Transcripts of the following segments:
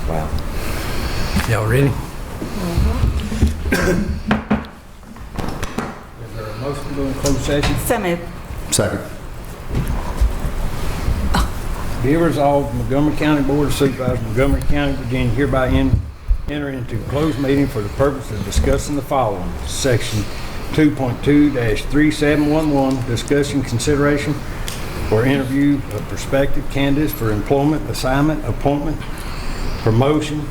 Wow. Y'all ready? Is there a motion to go in closed session? So moved. Second. Be resolved, Montgomery County Board of Supervisors, Montgomery County, Virginia, hereby enter into closed meeting for the purpose of discussing the following. Section 2.2-3711, discussion consideration for interview of prospective candidates for employment, assignment, appointment, promotion,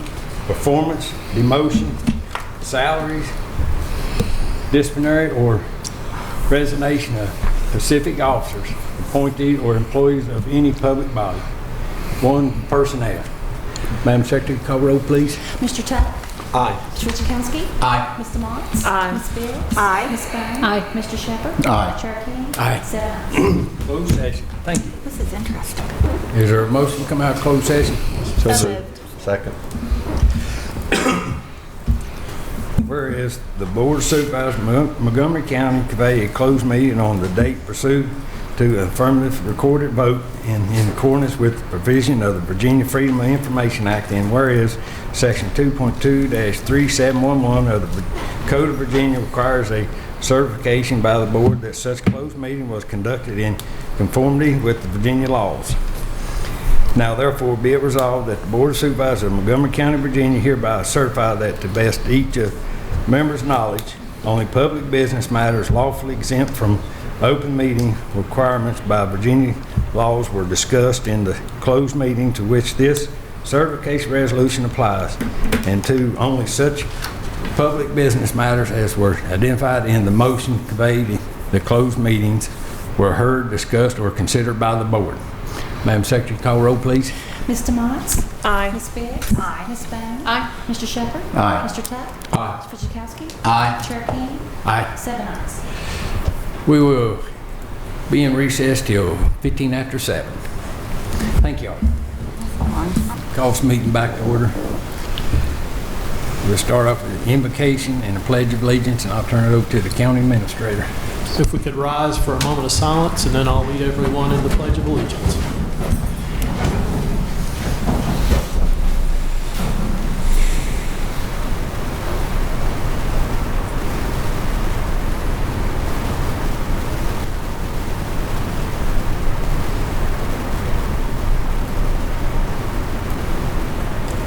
performance, demotion, salaries, disciplinary or resignation of specific officers, appointees, or employees of any public body. 1, personnel. Madam Secretary, call roll, please. Mr. Tuck? Aye. Mr. Richikowski? Aye. Mr. Motts? Aye. Ms. Biggs? Aye. Ms. Byrne? Aye. Mr. Shepherd? Aye. Chair King? Aye. 7 ayes. Closed session. Thank you. This is interesting. Is there a motion to come out of closed session? So moved. Second. Whereas the Board of Supervisors of Montgomery County convey a closed meeting on the date pursuant to affirmative recorded vote in accordance with the provision of the Virginia Freedom of Information Act, and whereas Section 2.2-3711 of the Code of Virginia requires a certification by the board that such closed meeting was conducted in conformity with the Virginia laws. Now therefore be it resolved that the Board of Supervisors of Montgomery County, Virginia hereby certify that to best each of members' knowledge, only public business matters lawfully exempt from open meeting requirements by Virginia laws were discussed in the closed meeting to which this certification resolution applies, and to only such public business matters as were identified in the motion conveyed in the closed meetings were heard, discussed, or considered by the board. Madam Secretary, call roll, please. Mr. Motts? Aye. Ms. Biggs? Aye. Ms. Byrne? Aye. Mr. Shepherd? Aye. Mr. Tuck? Aye. Mr. Richikowski? Aye. Chair King? Aye. 7 ayes. We will be in recess till 15 after 7. Thank y'all. Call this meeting back to order. We'll start off with an invocation and a pledge of allegiance, and I'll turn it over to the county administrator. If we could rise for a moment of silence, and then I'll lead everyone in the Pledge of Allegiance.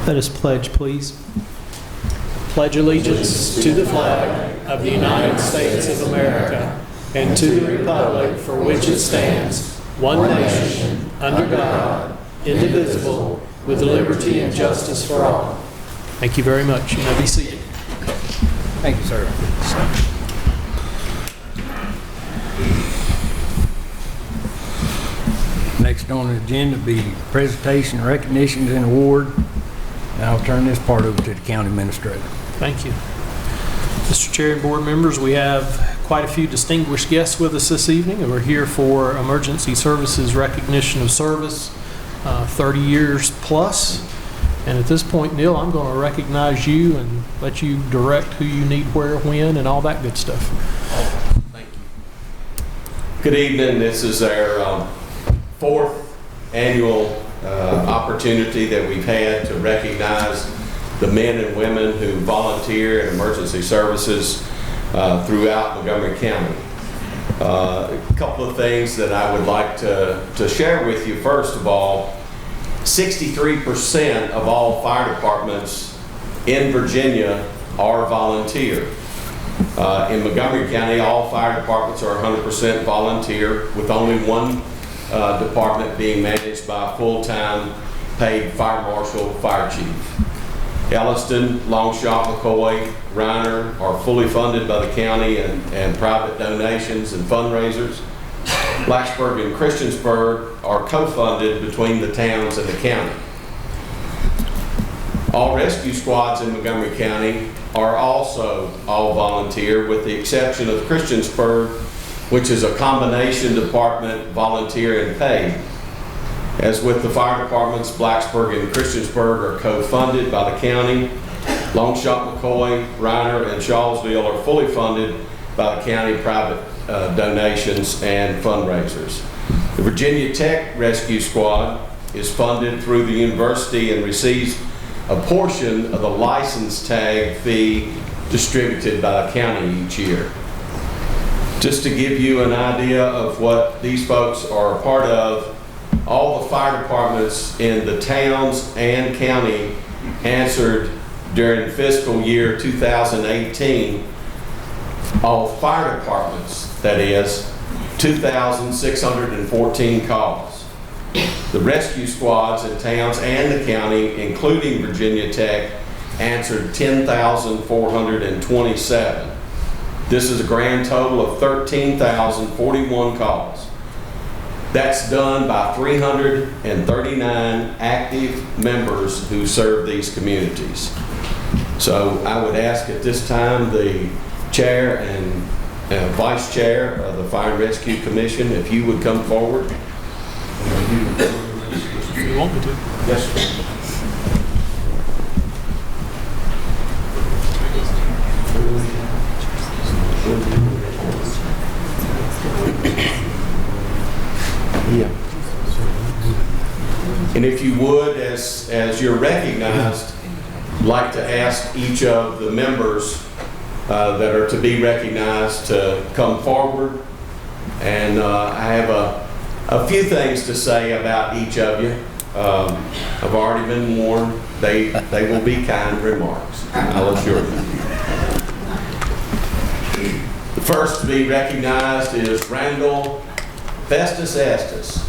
Let us pledge, please. Pledge allegiance to the flag of the United States of America and to the republic for which it stands, one nation, under God, indivisible, with liberty and justice for all. Thank you very much. You may be seated. Thank you, sir. Next on the agenda be presentation, recognitions, and award. And I'll turn this part over to the county administrator. Thank you. Mr. Chair and board members, we have quite a few distinguished guests with us this evening, and we're here for Emergency Services Recognition of Service, 30 years plus. And at this point, Neil, I'm going to recognize you and let you direct who you need where, when, and all that good stuff. Thank you. Good evening. This is our fourth annual opportunity that we've had to recognize the men and women who volunteer in emergency services throughout Montgomery County. A couple of things that I would like to share with you. First of all, 63% of all fire departments in Virginia are volunteer. In Montgomery County, all fire departments are 100% volunteer, with only one department being managed by a full-time paid fire marshal, fire chief. Elliston, Longshot, McCoy, Reiner are fully funded by the county and private donations and fundraisers. Blacksburg and Christiansburg are co-funded between the towns and the county. All rescue squads in Montgomery County are also all volunteer, with the exception of Christiansburg, which is a combination department, volunteer and paid. As with the fire departments, Blacksburg and Christiansburg are co-funded by the county. Longshot, McCoy, Reiner, and Shawsville are fully funded by the county, private donations and fundraisers. The Virginia Tech Rescue Squad is funded through the university and receives a portion of the license tag fee distributed by the county each year. Just to give you an idea of what these folks are a part of, all the fire departments in the towns and county answered during fiscal year 2018, all fire departments, that is, 2,614 calls. The rescue squads in towns and the county, including Virginia Tech, answered 10,427. This is a grand total of 13,041 calls. That's done by 339 active members who serve these communities. So I would ask at this time the chair and vice chair of the Fire and Rescue Commission, if you would come forward. If you want me to. Yes, sir. Yeah. And if you would, as you're recognized, like to ask each of the members that are to be recognized to come forward. And I have a few things to say about each of you. I've already been warned. They will be kind remarks, I'll assure you. The first to be recognized is Randall Festus Estes,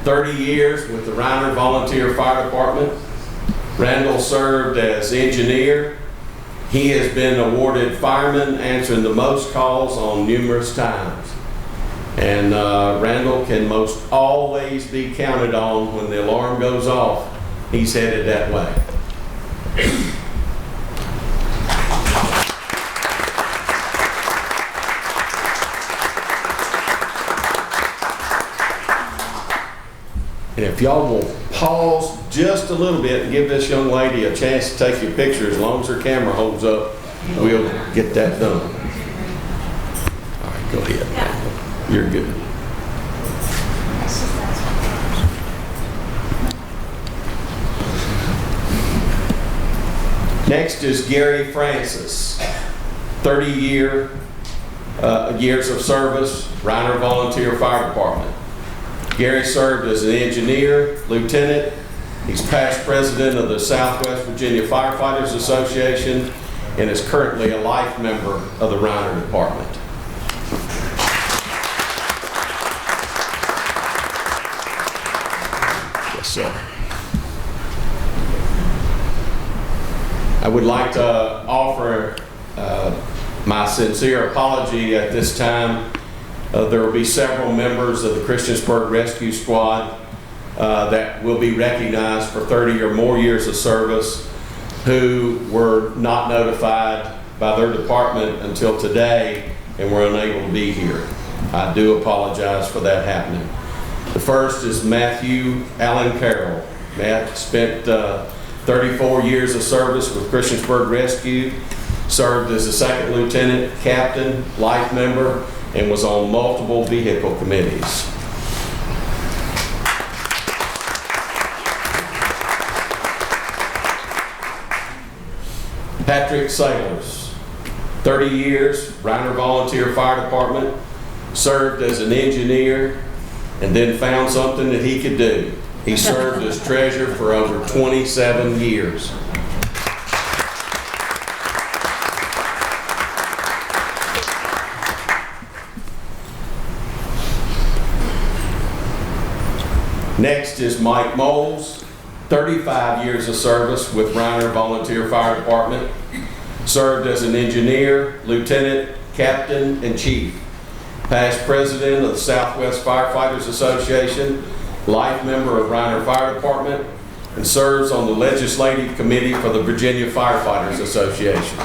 30 years with the Reiner Volunteer Fire Department. Randall served as engineer. He has been awarded fireman answering the most calls on numerous times. And Randall can most always be counted on when the alarm goes off. He's headed that way. And if y'all will pause just a little bit and give this young lady a chance to take your picture, as long as her camera holds up, we'll get that done. All right, go ahead. You're good. Next is Gary Francis, 30 years of service, Reiner Volunteer Fire Department. Gary served as an engineer, lieutenant. He's past president of the Southwest Virginia Firefighters Association and is currently a life member of the Reiner Department. Yes, sir. I would like to offer my sincere apology at this time. There will be several members of the Christiansburg Rescue Squad that will be recognized for 30 or more years of service who were not notified by their department until today and were unable to be here. I do apologize for that happening. The first is Matthew Allen Carroll. Matt spent 34 years of service with Christiansburg Rescue, served as a second lieutenant, captain, life member, and was on multiple vehicle committees. Patrick Sailors, 30 years, Reiner Volunteer Fire Department, served as an engineer, and then found something that he could do. He served as treasurer for over 27 years. Next is Mike Moles, 35 years of service with Reiner Volunteer Fire Department. Served as an engineer, lieutenant, captain, and chief. Past president of the Southwest Firefighters Association, life member of Reiner Fire Department, and serves on the legislative committee for the Virginia Firefighters Association.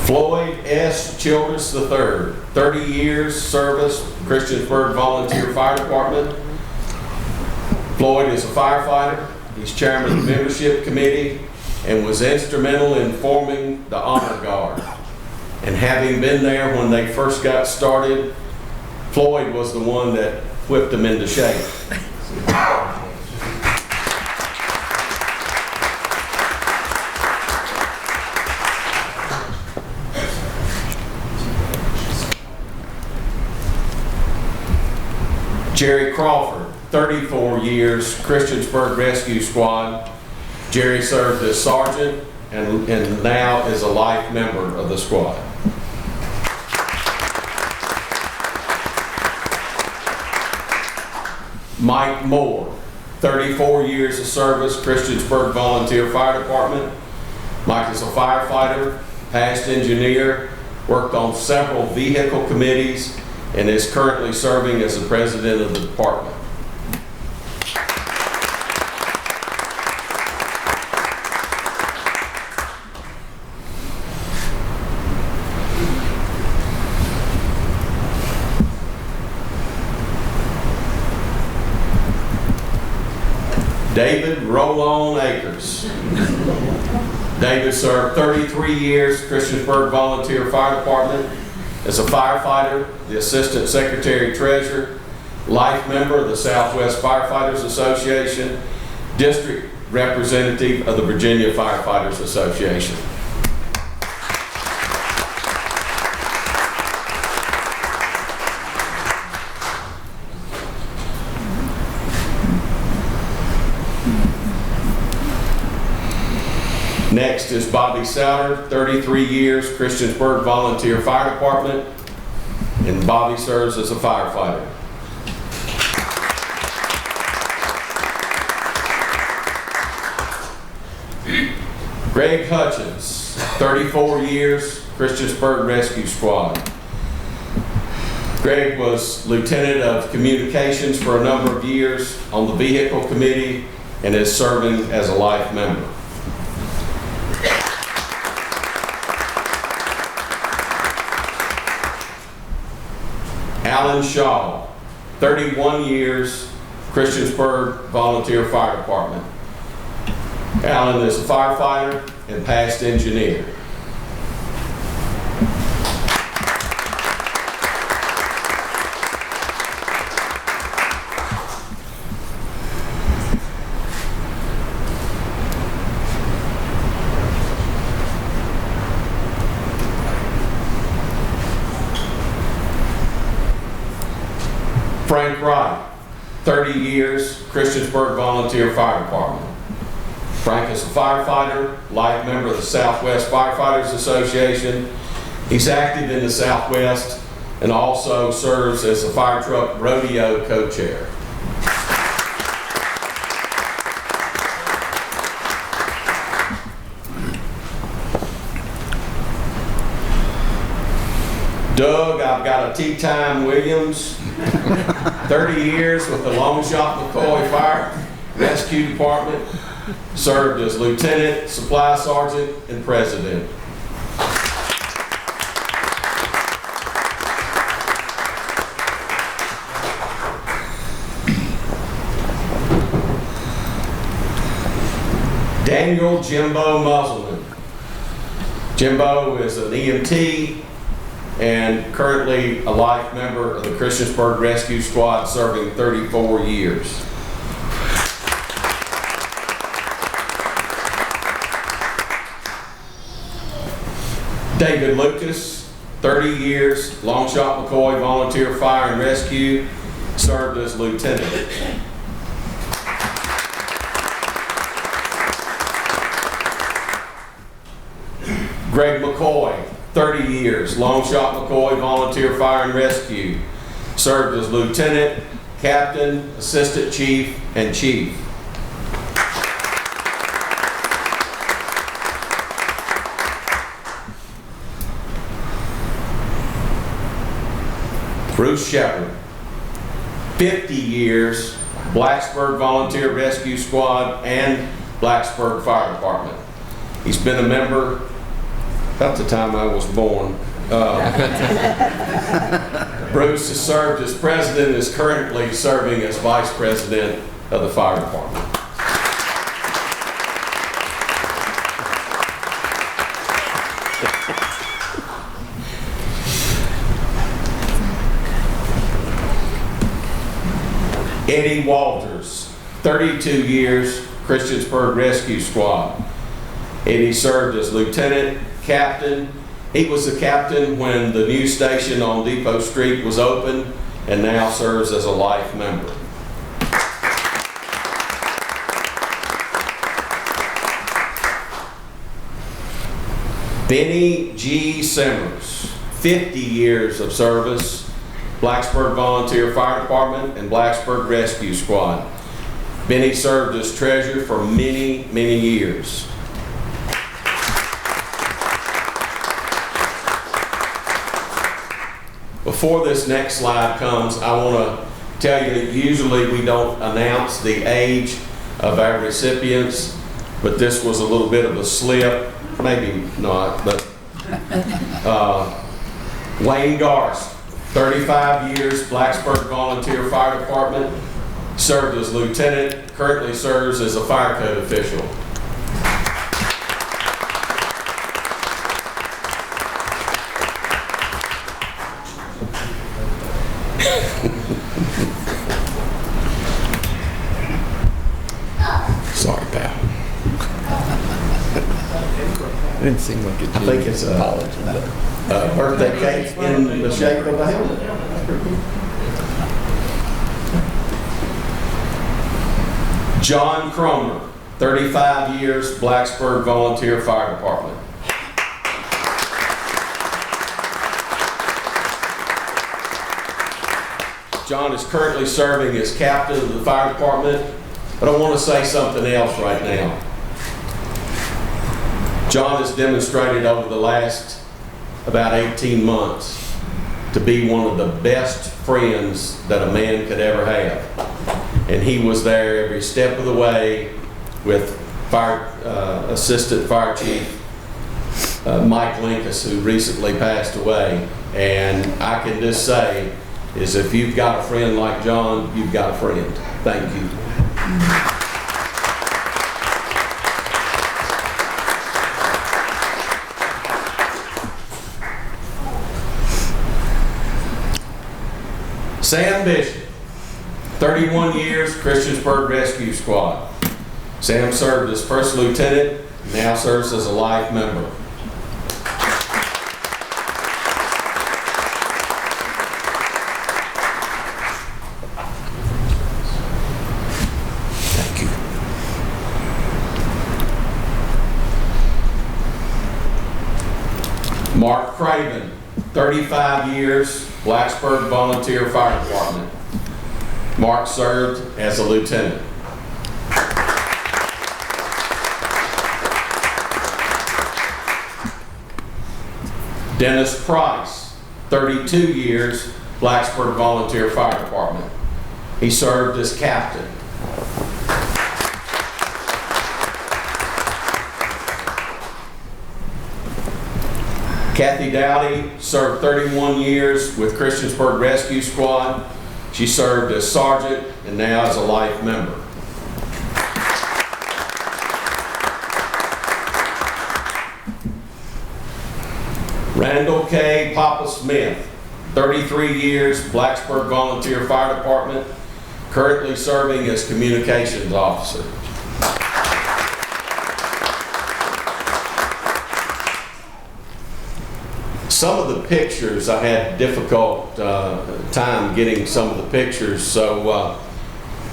Floyd S. Childress III, 30 years service, Christiansburg Volunteer Fire Department. Floyd is a firefighter. He's chairman of the membership committee and was instrumental in forming the Honor Guard. And having been there when they first got started, Floyd was the one that whipped them into shape. Jerry Crawford, 34 years, Christiansburg Rescue Squad. Jerry served as sergeant and now is a life member of the squad. Mike Moore, 34 years of service, Christiansburg Volunteer Fire Department. Mike is a firefighter, past engineer, worked on several vehicle committees, and is currently serving as the president of the department. David Roll-On Akers. David served 33 years Christiansburg Volunteer Fire Department as a firefighter, the Assistant Secretary Treasurer, life member of the Southwest Firefighters Association, District Representative of the Virginia Firefighters Association. Next is Bobby Souter, 33 years, Christiansburg Volunteer Fire Department, and Bobby serves as a firefighter. Greg Hutchins, 34 years, Christiansburg Rescue Squad. Greg was Lieutenant of Communications for a number of years on the Vehicle Committee and is serving as a life member. Alan Shaw, 31 years, Christiansburg Volunteer Fire Department. Alan is a firefighter and past engineer. Frank Wright, 30 years, Christiansburg Volunteer Fire Department. Frank is a firefighter, life member of the Southwest Firefighters Association. He's active in the Southwest and also serves as the fire truck rodeo co-chair. Doug, I've got a T-Time Williams, 30 years with the Longshot McCoy Fire Rescue Department, served as Lieutenant, Supply Sergeant, and President. Daniel Jimbo Musselman. Jimbo is an EMT and currently a life member of the Christiansburg Rescue Squad, serving 34 years. David Lucas, 30 years, Longshot McCoy Volunteer Fire and Rescue, served as lieutenant. Greg McCoy, 30 years, Longshot McCoy Volunteer Fire and Rescue, served as lieutenant, captain, assistant chief, and chief. Bruce Shepard, 50 years, Blacksburg Volunteer Rescue Squad and Blacksburg Fire Department. He's been a member about the time I was born. Bruce has served as president and is currently serving as vice president of the fire department. Eddie Walters, 32 years, Christiansburg Rescue Squad. Eddie served as lieutenant, captain. He was the captain when the new station on Depot Street was opened, and now serves as a life member. Benny G. Simmers, 50 years of service, Blacksburg Volunteer Fire Department and Blacksburg Rescue Squad. Benny served as treasurer for many, many years. Before this next slide comes, I want to tell you that usually we don't announce the age of our recipients, but this was a little bit of a slip. Maybe not, but Wayne Garst, 35 years, Blacksburg Volunteer Fire Department, served as lieutenant, currently serves as a fire code official. Sorry, pal. It didn't seem like it. I think it's a birthday cake in the shape of a helmet. John Cromer, 35 years, Blacksburg Volunteer Fire Department. John is currently serving as captain of the fire department, but I want to say something else right now. John has demonstrated over the last about 18 months to be one of the best friends that a man could ever have. And he was there every step of the way with Assistant Fire Chief Mike Linkus, who recently passed away. And I can just say, is if you've got a friend like John, you've got a friend. Thank you. Sam Bishop, 31 years, Christiansburg Rescue Squad. Sam served as first lieutenant, now serves as a life member. Thank you. Mark Craven, 35 years, Blacksburg Volunteer Fire Department. Mark served as a lieutenant. Dennis Price, 32 years, Blacksburg Volunteer Fire Department. He served as captain. Kathy Dowdy served 31 years with Christiansburg Rescue Squad. She served as sergeant and now as a life member. Randall K. Papa Smith, 33 years, Blacksburg Volunteer Fire Department, currently serving as communications officer. Some of the pictures, I had difficult time getting some of the pictures, so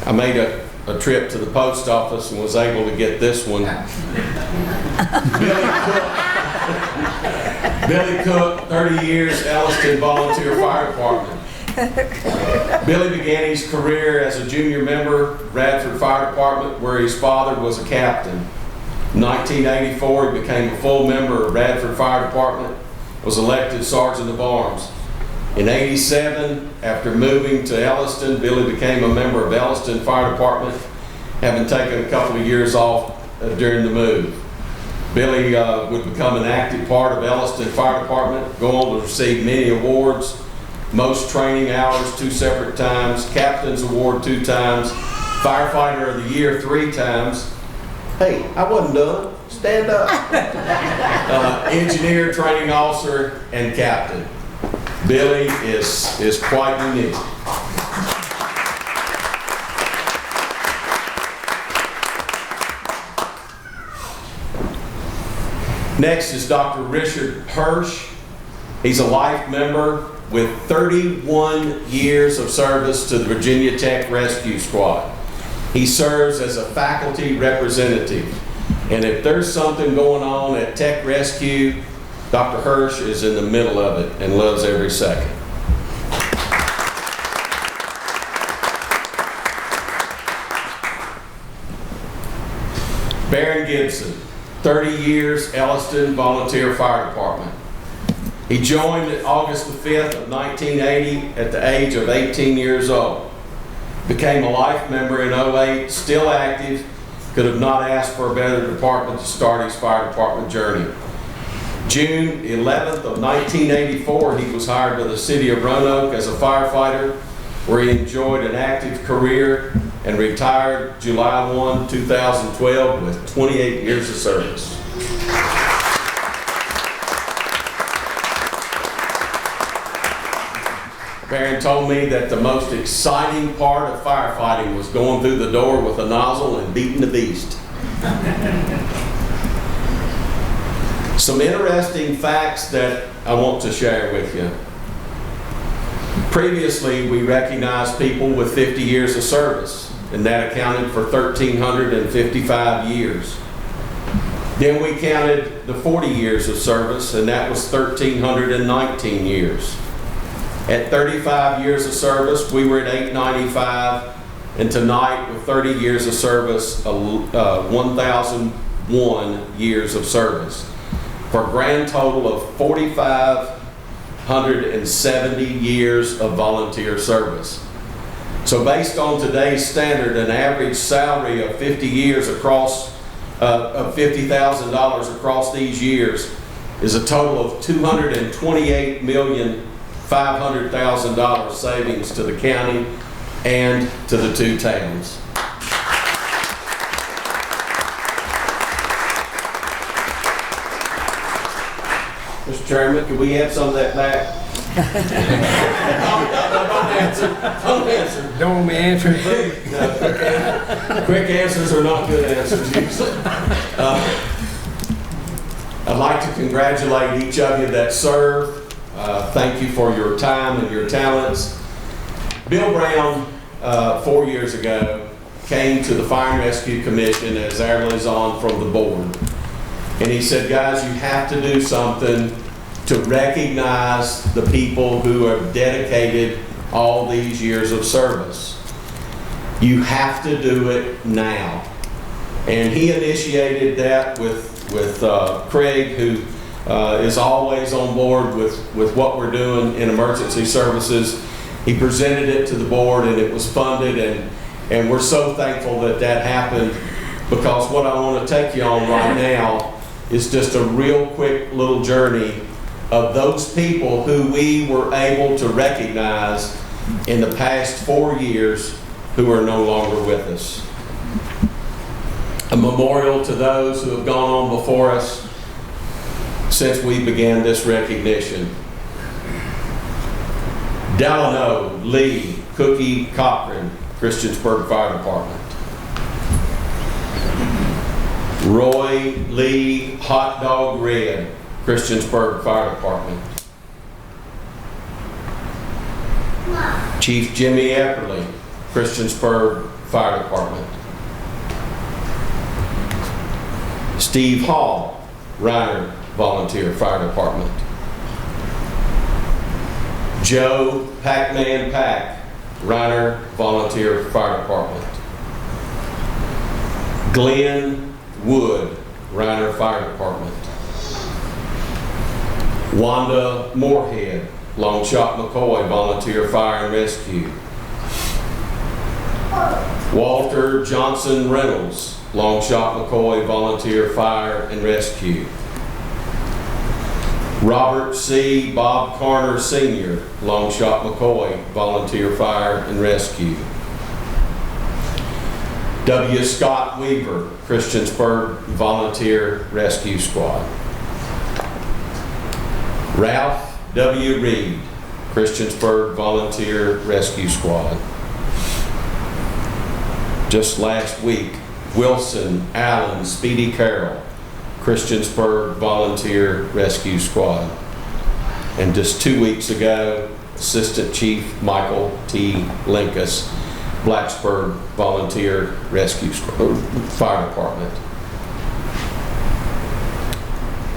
I made a trip to the post office and was able to get this one. Billy Cook, 30 years, Elliston Volunteer Fire Department. Billy began his career as a junior member, Radford Fire Department, where his father was a captain. In 1984, he became a full member of Radford Fire Department, was elected Sergeant of Arms. In '87, after moving to Elliston, Billy became a member of Elliston Fire Department, having taken a couple of years off during the move. Billy would become an active part of Elliston Fire Department, go on to receive many awards, most training hours 2 separate times, Captain's Award 2 times, Firefighter of the Year 3 times. Hey, I wasn't done. Stand up. Engineer, training officer, and captain. Billy is quite unique. Next is Dr. Richard Hirsch. He's a life member with 31 years of service to the Virginia Tech Rescue Squad. He serves as a faculty representative. And if there's something going on at Tech Rescue, Dr. Hirsch is in the middle of it and loves every second. Baron Gibson, 30 years, Elliston Volunteer Fire Department. He joined August the 5th of 1980 at the age of 18 years old. Became a life member in 08, still active, could have not asked for a better department to start his fire department journey. June 11th of 1984, he was hired by the city of Roanoke as a firefighter, where he enjoyed an active career and retired July 1, 2012 with 28 years of service. Baron told me that the most exciting part of firefighting was going through the door with a nozzle and beating the beast. Some interesting facts that I want to share with you. Previously, we recognized people with 50 years of service, and that accounted for 1,355 years. Then we counted the 40 years of service, and that was 1,319 years. At 35 years of service, we were at 895, and tonight, with 30 years of service, 1,001 years of service, for a grand total of 4,570 years of volunteer service. So based on today's standard, an average salary of 50 years across, of $50,000 across these years is a total of $228,500,000 savings to the county and to the two towns. Mr. Chairman, could we have some of that back? Don't answer. Don't answer. Don't want me answering. No, quick answers are not good answers usually. I'd like to congratulate each of you that serve. Thank you for your time and your talents. Bill Brown, 4 years ago, came to the Fire and Rescue Commission as our liaison from the board. And he said, guys, you have to do something to recognize the people who have dedicated all these years of service. You have to do it now. And he initiated that with Craig, who is always on board with what we're doing in emergency services. He presented it to the board and it was funded, and we're so thankful that that happened, because what I want to take you on right now is just a real quick little journey of those people who we were able to recognize in the past 4 years who are no longer with us. A memorial to those who have gone on before us since we began this recognition. Delano Lee Cookie Cochran, Christiansburg Fire Department. Roy Lee Hot Dog Red, Christiansburg Fire Department. Chief Jimmy Epperly, Christiansburg Fire Department. Steve Hall, Reiner Volunteer Fire Department. Joe Pac-Man Pack, Reiner Volunteer Fire Department. Glenn Wood, Reiner Fire Department. Wanda Moorhead, Longshot McCoy Volunteer Fire and Rescue. Walter Johnson Reynolds, Longshot McCoy Volunteer Fire and Rescue. Robert C. Bob Carner Sr., Longshot McCoy Volunteer Fire and Rescue. W. Scott Weaver, Christiansburg Volunteer Rescue Squad. Ralph W. Reed, Christiansburg Volunteer Rescue Squad. Just last week, Wilson Allen Speedy Carroll, Christiansburg Volunteer Rescue Squad. And just 2 weeks ago, Assistant Chief Michael T. Linkus, Blacksburg Volunteer Rescue Fire Department.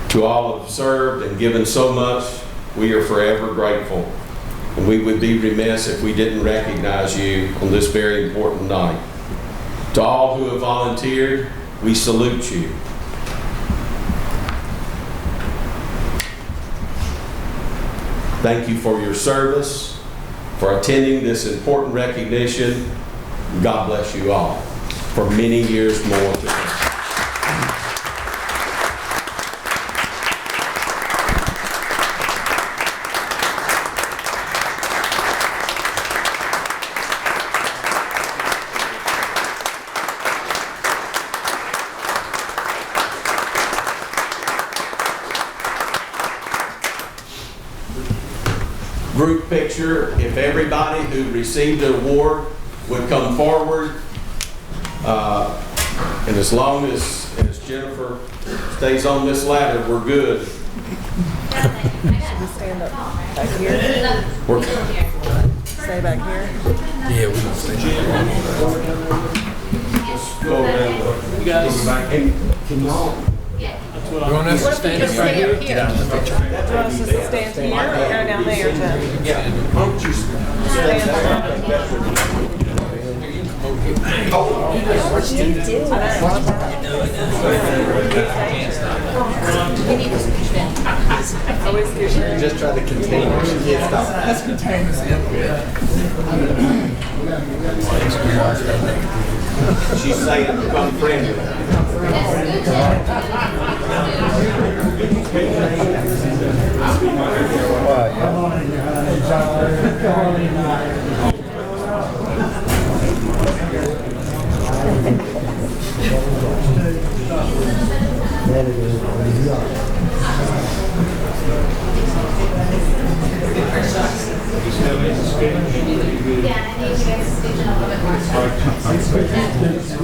To all who have served and given so much, we are forever grateful. And we would be remiss if we didn't recognize you on this very important night. To all who have volunteered, we salute you. Thank you for your service, for attending this important recognition. God bless you all for many years more to come. Group picture, if everybody who received an award would come forward, and as long as Jennifer stays on this ladder, we're good. Stand up back here. Stay back here. Yeah, we don't stay. You guys, Can y'all? You want us to stand up right here? Do you want us to stand here or go down there, Jen? Why don't you stand Just try to contain her. She can't stop. Let's contain this. She's saying become friendly.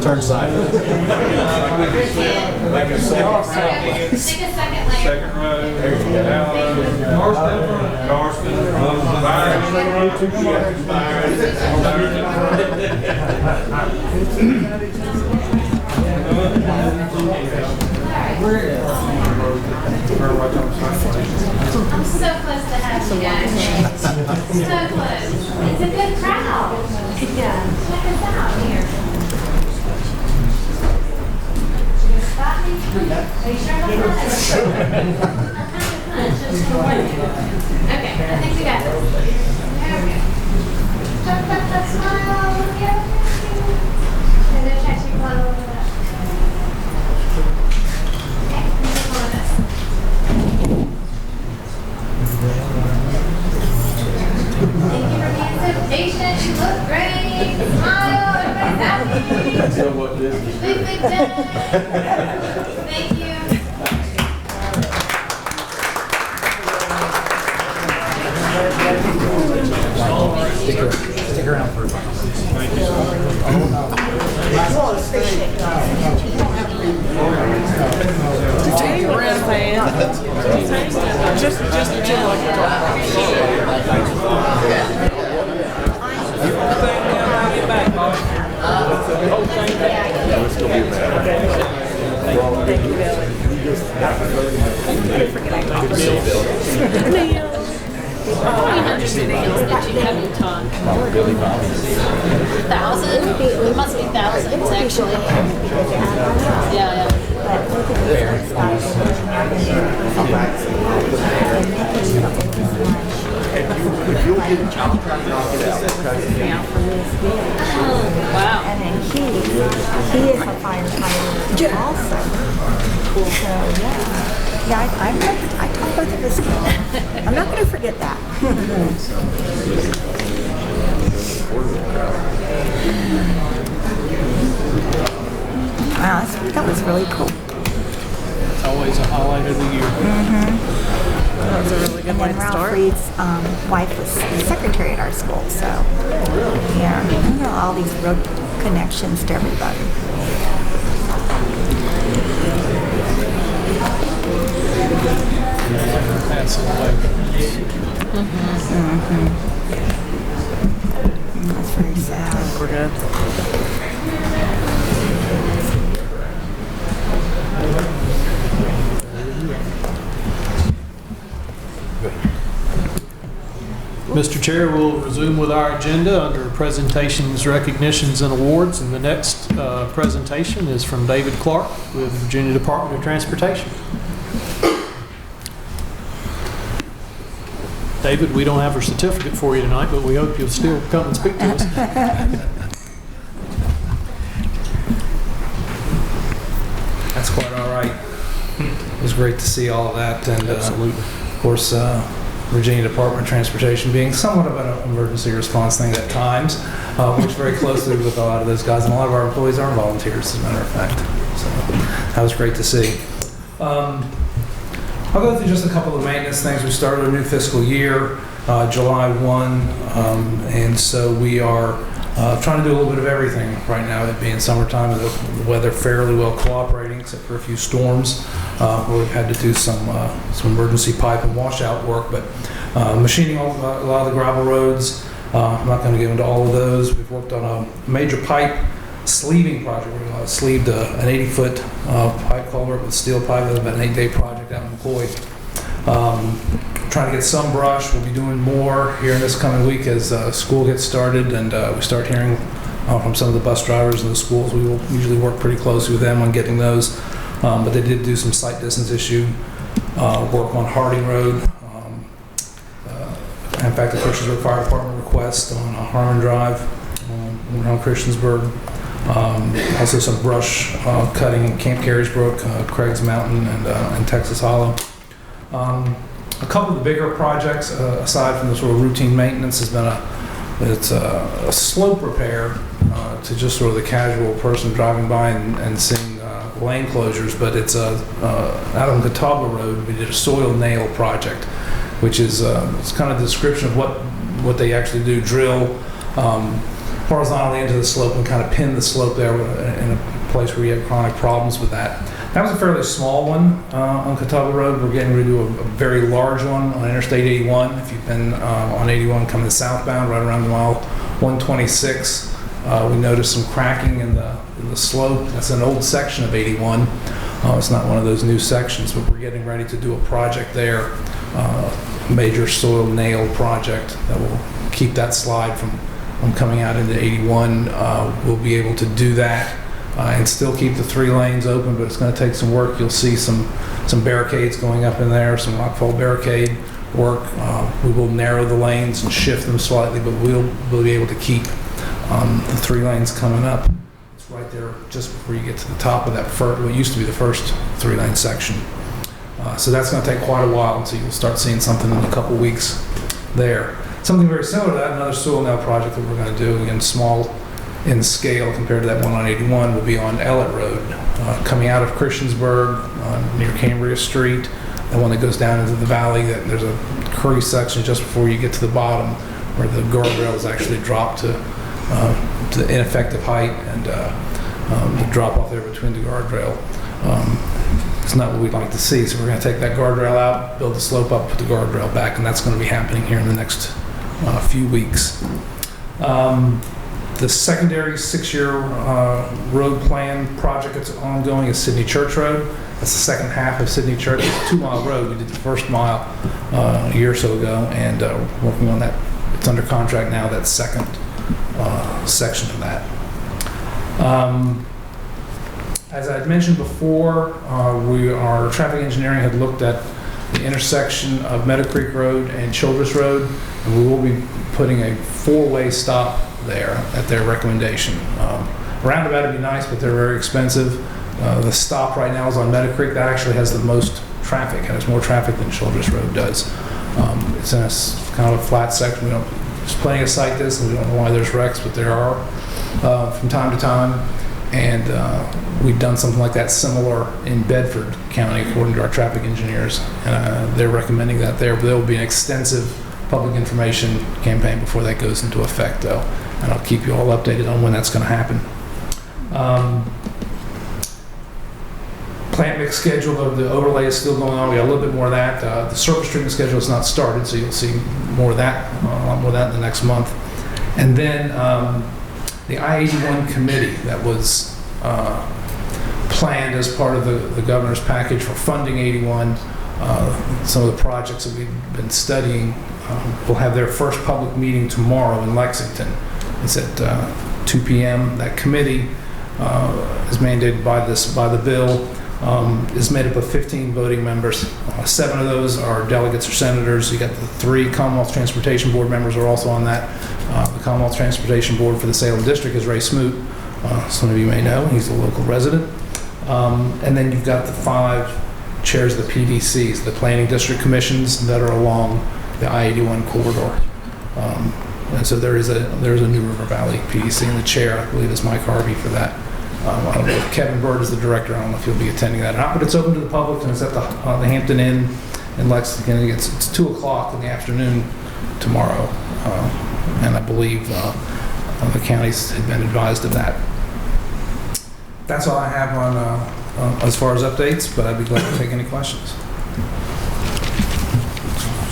Turn side. Like a second. Take a second layer. Second row. Carston. I'm so close to having you guys. So close. It's a good crowd. Yeah. Check us out here. Spot me? Are you sure about that? Okay, I think we got this. There we go. Jump up that smile. Look at it. And then catch your blood over that. Okay, and just one of this. Thank you for being so patient. You look great. Smile. Everybody's happy. So what this is? Big day. Thank you. Stick around for a while. Take around, fan. Just like we're Thank you, Billy. Thousand? It must be thousands, actually. Yeah. If you'll get it, I'll try to knock it out. Wow. And then he is a firefighter also. Cool. So yeah, I taught both of his kids. I'm not going to forget that. Wow, that was really cool. it's always a highlight of the year. That was a really good way And to Ralph start. Reed's wife was secretary at our school, so yeah, you know, all these real connections to everybody. Passing away. That's very sad. We're good. Mr. Chair, we'll resume with our agenda under presentations, recognitions, and awards. And the next presentation is from David Clark with Virginia Department of Transportation. David, we don't have a certificate for you tonight, but we hope you'll still come and speak to us. That's quite all right. It was great to see all of that, and Absolutely. of course, Virginia Department of Transportation being somewhat of an emergency response thing at times, works very closely with a lot of those guys, and a lot of our employees are volunteers, as a matter of fact. So that was great to see. I'll go through just a couple of maintenance things. We started a new fiscal year, July 1, and so we are trying to do a little bit of everything right now, it being summertime, the weather fairly well cooperating, except for a few storms where we've had to do some emergency pipe and washout work, but machining a lot of the gravel roads. I'm not going to get into all of those. We've worked on a major pipe sleeving project. We sleeved an 80-foot pipe culvert with steel pipe. It was about an 8-day project out in McCoy. Trying to get some brush. We'll be doing more here in this coming week as school gets started, and we start hearing from some of the bus drivers in the schools. We will usually work pretty closely with them on getting those, but they did do some sight distance issue work on Harding Road. In fact, the Christiansburg Fire Department request on Harmon Drive around Christiansburg. Also some brush cutting in Camp Carriesbrook, Craig's Mountain, and Texas Hollow. A couple of the bigger projects, aside from the sort of routine maintenance, has been a slope repair to just sort of the casual person driving by and seeing lane closures. But it's out on Catawba Road. We did a soil nail project, which is it's kind of the description of what they actually do: drill horizontally into the slope and kind of pin the slope there in a place where you have chronic problems with that. That was a fairly small one on Catawba Road. We're getting ready to do a very large one on Interstate 81. If you've been on 81 coming southbound, right around mile 126, we noticed some cracking in the slope. That's an old section of 81. It's not one of those new sections, but we're getting ready to do a project there, major soil nail project that will keep that slide from coming out into 81. We'll be able to do that and still keep the 3 lanes open, but it's going to take some work. You'll see some barricades going up in there, some rockfall barricade work. We will narrow the lanes and shift them slightly, but we'll be able to keep the 3 lanes coming up. It's right there just before you get to the top of that what used to be the first 3-lane section. So that's going to take quite a while until you'll start seeing something in a couple weeks there. Something very similar to that, another soil nail project that we're going to do, again, small in scale compared to that one on 81, will be on Ellett Road, coming out of Christiansburg near Cambria Street, the one that goes down into the valley. There's a curvy section just before you get to the bottom where the guardrail is actually dropped to ineffective height, and the drop off there between the guardrail. It's not what we'd like to see, so we're going to take that guardrail out, build the slope up, put the guardrail back, and that's going to be happening here in the next few weeks. The secondary 6-year road plan project that's ongoing is Sydney Church Road. That's the second half of Sydney Church. It's a 2-mile road. We did the first mile a year or so ago, and working on that. It's under contract now, that second section of that. As I had mentioned before, our traffic engineering had looked at the intersection of Meadow Creek Road and Childress Road, and we will be putting a 4-way stop there at their recommendation. Roundabout would be nice, but they're very expensive. The stop right now is on Meadow Creek. That actually has the most traffic. It has more traffic than Childress Road does. It's in a kind of a flat section. There's plenty of sight distance. We don't know why there's wrecks, but there are from time to time. And we've done something like that similar in Bedford County, according to our traffic engineers. And they're recommending that there. But there will be an extensive public information campaign before that goes into effect, though. And I'll keep you all updated on when that's going to happen. plant mix schedule, the overlay is still going on. We got a little bit more of that. The surface treatment schedule is not started, so you'll see more of that, a lot more of that in the next month. And then the I-81 committee that was planned as part of the governor's package for funding 81. Some of the projects that we've been studying will have their first public meeting tomorrow in Lexington. It's at 2 p.m. That committee is mandated by the bill, is made up of 15 voting members. 7 of those are delegates or senators. You got the 3 Commonwealth Transportation Board members are also on that. The Commonwealth Transportation Board for the Salem District is Ray Smoot. Some of you may know, he's a local resident. And then you've got the 5 chairs of the PDCs, the Planning District Commissions that are along the I-81 corridor. And so there's a New River Valley PDC, and the chair, I believe, is Mike Harvey for that. I don't know if Kevin Bird is the director. I don't know if he'll be attending that or not, but it's open to the public, and it's at the Hampton Inn in Lexington. It's 2 o'clock in the afternoon tomorrow, and I believe the counties have been advised of that. That's all I have on as far as updates, but I'd be glad to take any questions.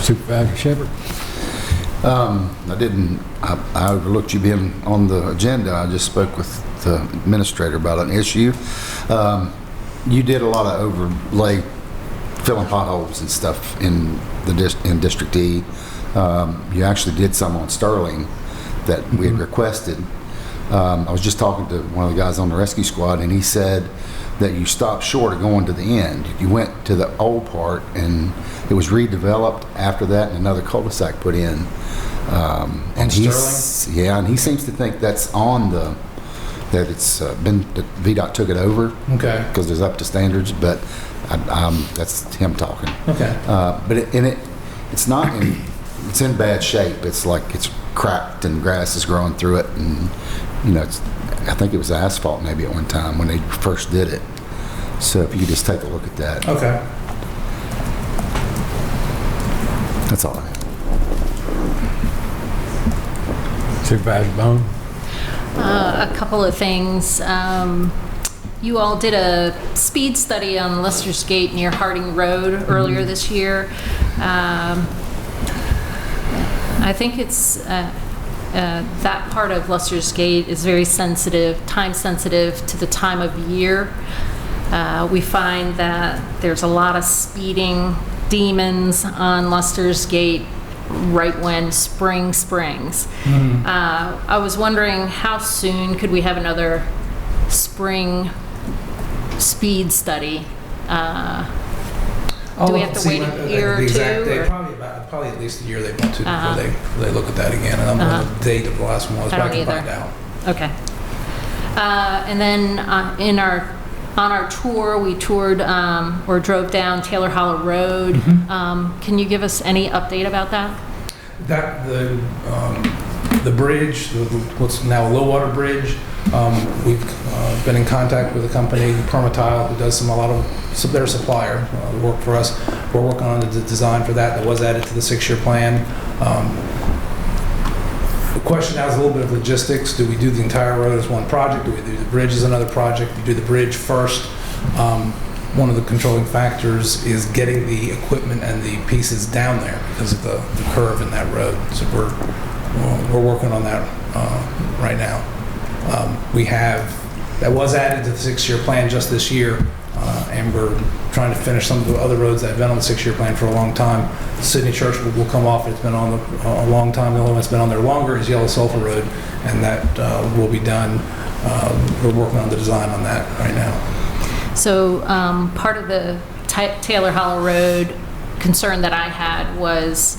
Supervisor Shepherd. I overlooked you being on the agenda. I just spoke with the administrator about an issue. You did a lot of overlay, filling potholes and stuff in District E. You actually did some on Sterling that we had requested. I was just talking to one of the guys on the rescue squad, and he said that you stopped short of going to the end. You went to the old part, and it was redeveloped after that, and another cul-de-sac put in. And Sterling? Yeah, and he seems to think that's that it's been, that VDOT took it over. Okay. Because it's up to standards, but that's him talking. Okay. But it's not it's in bad shape. It's like it's cracked and grass is growing through it, and I think it was asphalt maybe at one time when they first did it. So if you could just take a look at that. Okay. That's all I have. Supervisor Bone. A couple of things. You all did a speed study on Lester's Gate near Harding Road earlier this year. I think it's that part of Lester's Gate is very time sensitive to the time of year. We find that there's a lot of speeding demons on Lester's Gate right when spring springs. I was wondering how soon could we have another spring speed study? Do we have to wait a year or two? Probably at least a year they want to before they look at that again. And I don't know what the date of the last one was, but I can find out. Okay. And then on our tour, we toured or drove down Taylor Hollow Road. Can you give us any update about that? The bridge, what's now a low water bridge, we've been in contact with a company, Permatile, who does their supplier work for us. We're working on the design for that was added to the 6-year plan. The question now is a little bit of logistics. Do we do the entire road as one project? Do we do the bridge as another project? We do the bridge first. One of the controlling factors is getting the equipment and the pieces down there because of the curve in that road. So we're working on that right now. That was added to the 6-year plan just this year, and we're trying to finish some of the other roads that have been on the 6-year plan for a long time. Sydney Church will come off. It's been on a long time. The only one that's been on there longer is Yellow Sulphur Road, and that will be done. We're working on the design on that right now. So part of the Taylor Hollow Road concern that I had was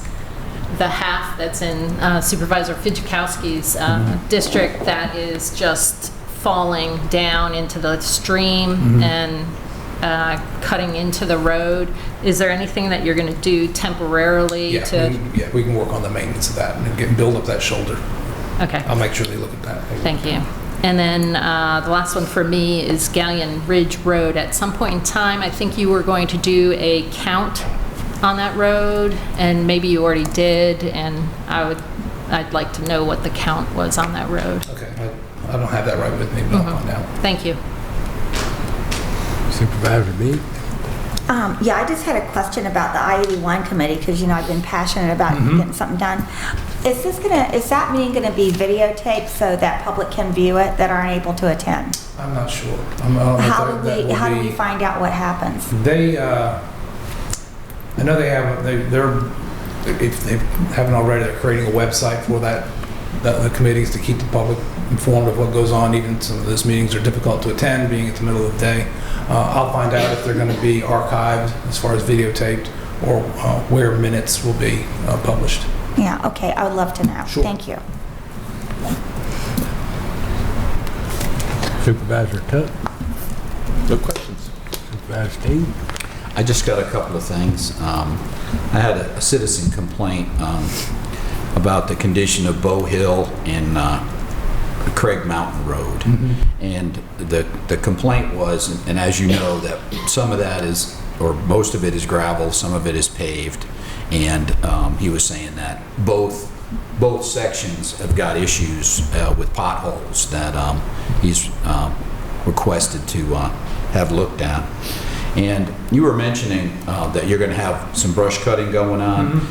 the half that's in Supervisor Fidzikowski's district that is just falling down into the stream and cutting into the road. Is there anything that you're going to do temporarily we can work on the maintenance of that and build up that shoulder. Okay. I'll make sure they look at that. Thank you. And then the last one for me is Galleon Ridge Road. At some point in time, I think you were going to do a count on that road, and maybe you already did, and I'd like to know what the count was on that road. Okay, I don't have that right with me, but I'll find out. Thank you. Supervisor Big? Yeah, I just had a question about the I-81 committee, because, I've been passionate about getting something done. Is that meeting gonna be videotaped so that public can view it that aren't able to attend? I'm not sure. I don't know if How that will do we be- find out what happens? They, I know they have, if they haven't already, they're creating a website for the committees to keep the public informed of what goes on. Even some of those meetings are difficult to attend, being at the middle of the day. I'll find out if they're going to be archived as far as videotaped, or where minutes will be published. Yeah, okay, I would love to know. Sure. Thank you. Supervisor Tuck? No questions. Supervisor Steve? I just got a couple of things. I had a citizen complaint about the condition of Bow Hill and Craig Mountain Road. And the complaint was, and as you know, that some of that is, or most of it is gravel, some of it is paved. And he was saying that both sections have got issues with potholes that he's requested to have looked at. And you were mentioning that you're going to have some brush cutting going on.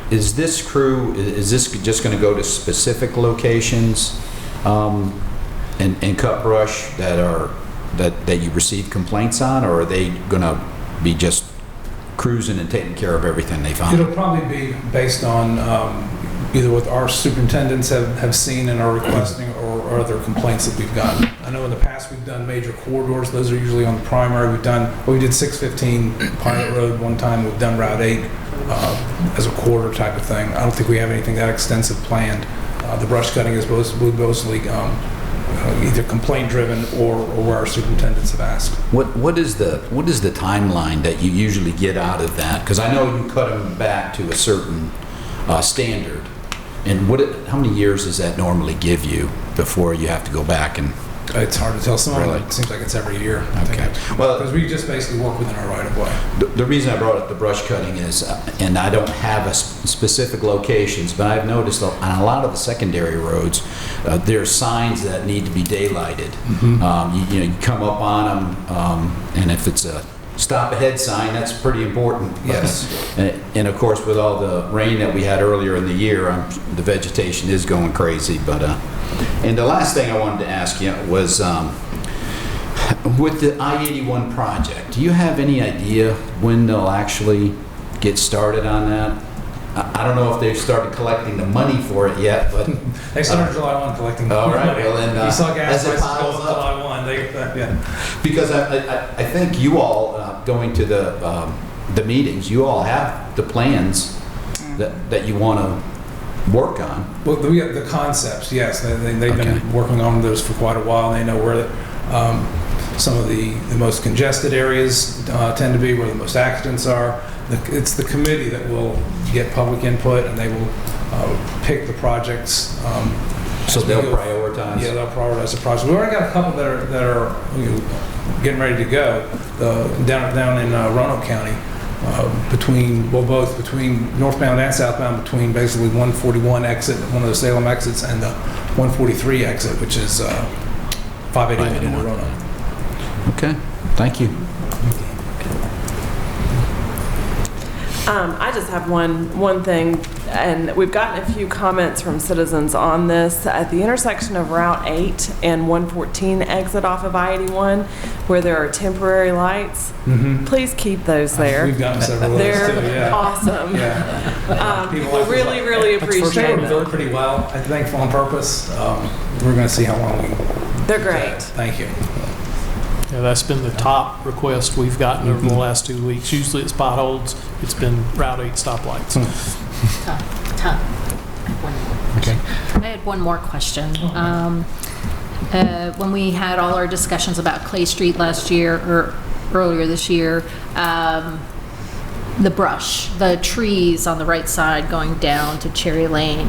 Is this crew, is this just going to go to specific locations and cut brush that you receive complaints on, or are they going to be just cruising and taking care of everything they find? It'll probably be based on either what our superintendents have seen and are requesting, or other complaints that we've gotten. I know in the past we've done major corridors. Those are usually on the primary. We did 615 Pilot Road one time. We've done Route 8 as a corridor type of thing. I don't think we have anything that extensive planned. The brush cutting is mostly either complaint driven or where our superintendents have asked. What is the timeline that you usually get out of that? Because I know you cut them back to a certain standard. And how many years does that normally give you before you have to go back and? It's hard to tell. Some of Really? it seems like it's every year. Okay. Well, because we just basically work within our right of way. The reason I brought up the brush cutting is, and I don't have specific locations, but I've noticed on a lot of the secondary roads, there's signs that need to be daylighted. You come up on them, and if it's a stop ahead sign, that's pretty important. Yes. And of course, with all the rain that we had earlier in the year, the vegetation is going crazy. But and the last thing I wanted to ask you was, with the I-81 project, do you have any idea when they'll actually get started on that? I don't know if they've started collecting the money for it yet, but They started July 1 collecting the all right, money. well then, you saw gas as it prices go piles up up. July 1. Yeah. because I think you all going to the meetings, you all have the plans that you want to work on. Well, we have the concepts, yes. They've been working on those for quite a while. They know where some of the most congested areas tend to be, where the most accidents are. It's the committee that will get public input, and they will pick the projects. So they'll prioritize? Yeah, they'll prioritize the projects. We already got a couple that are getting ready to go down in Roanoke County. Between northbound and southbound, between basically 141 exit, one of the Salem exits, and the 143 exit, which is 581 in Roanoke. Okay, thank you. I just have one thing, and we've gotten a few comments from citizens on this. At the intersection of Route 8 and 114 exit off of I-81, where there are temporary lights, please keep those there. We've gotten several of those They're too, yeah. awesome. Yeah. People We like really, really appreciate They them. work pretty well, I think, on purpose. We're going to see how long we. They're great. Thank you. Yeah, that's been the top request we've gotten over the last 2 weeks. Usually it's potholes, it's been Route 8 stoplights. Tom. Okay. I had one more question. When we had all our discussions about Clay Street last year, or earlier this year, the brush, the trees on the right side going down to Cherry Lane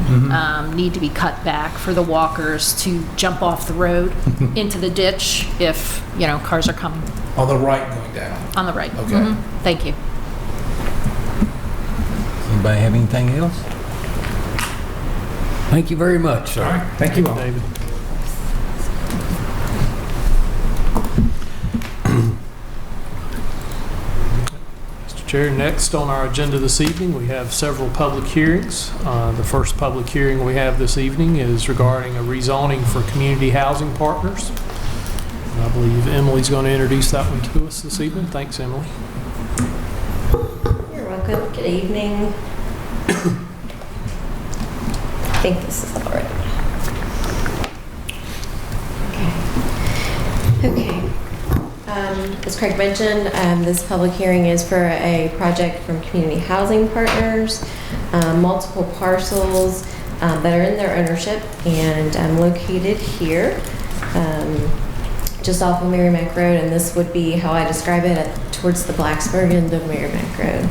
need to be cut back for the walkers to jump off the road into the ditch if, cars are coming. On the right going down. On the right. Okay. Thank you. Anybody have anything else? Thank you very much, sir. All right. Thank you all. Chair, next on our agenda this evening, we have several public hearings. The first public hearing we have this evening is regarding a rezoning for community housing partners. And I believe Emily's going to introduce that one to us this evening. Thanks, Emily. You're welcome. Good evening. I think this is all right. Okay. As Craig mentioned, this public hearing is for a project from Community Housing Partners, multiple parcels that are in their ownership and located here, just off of Merrimack Road, and this would be how I describe it towards the Blacksburg end of Merrimack Road.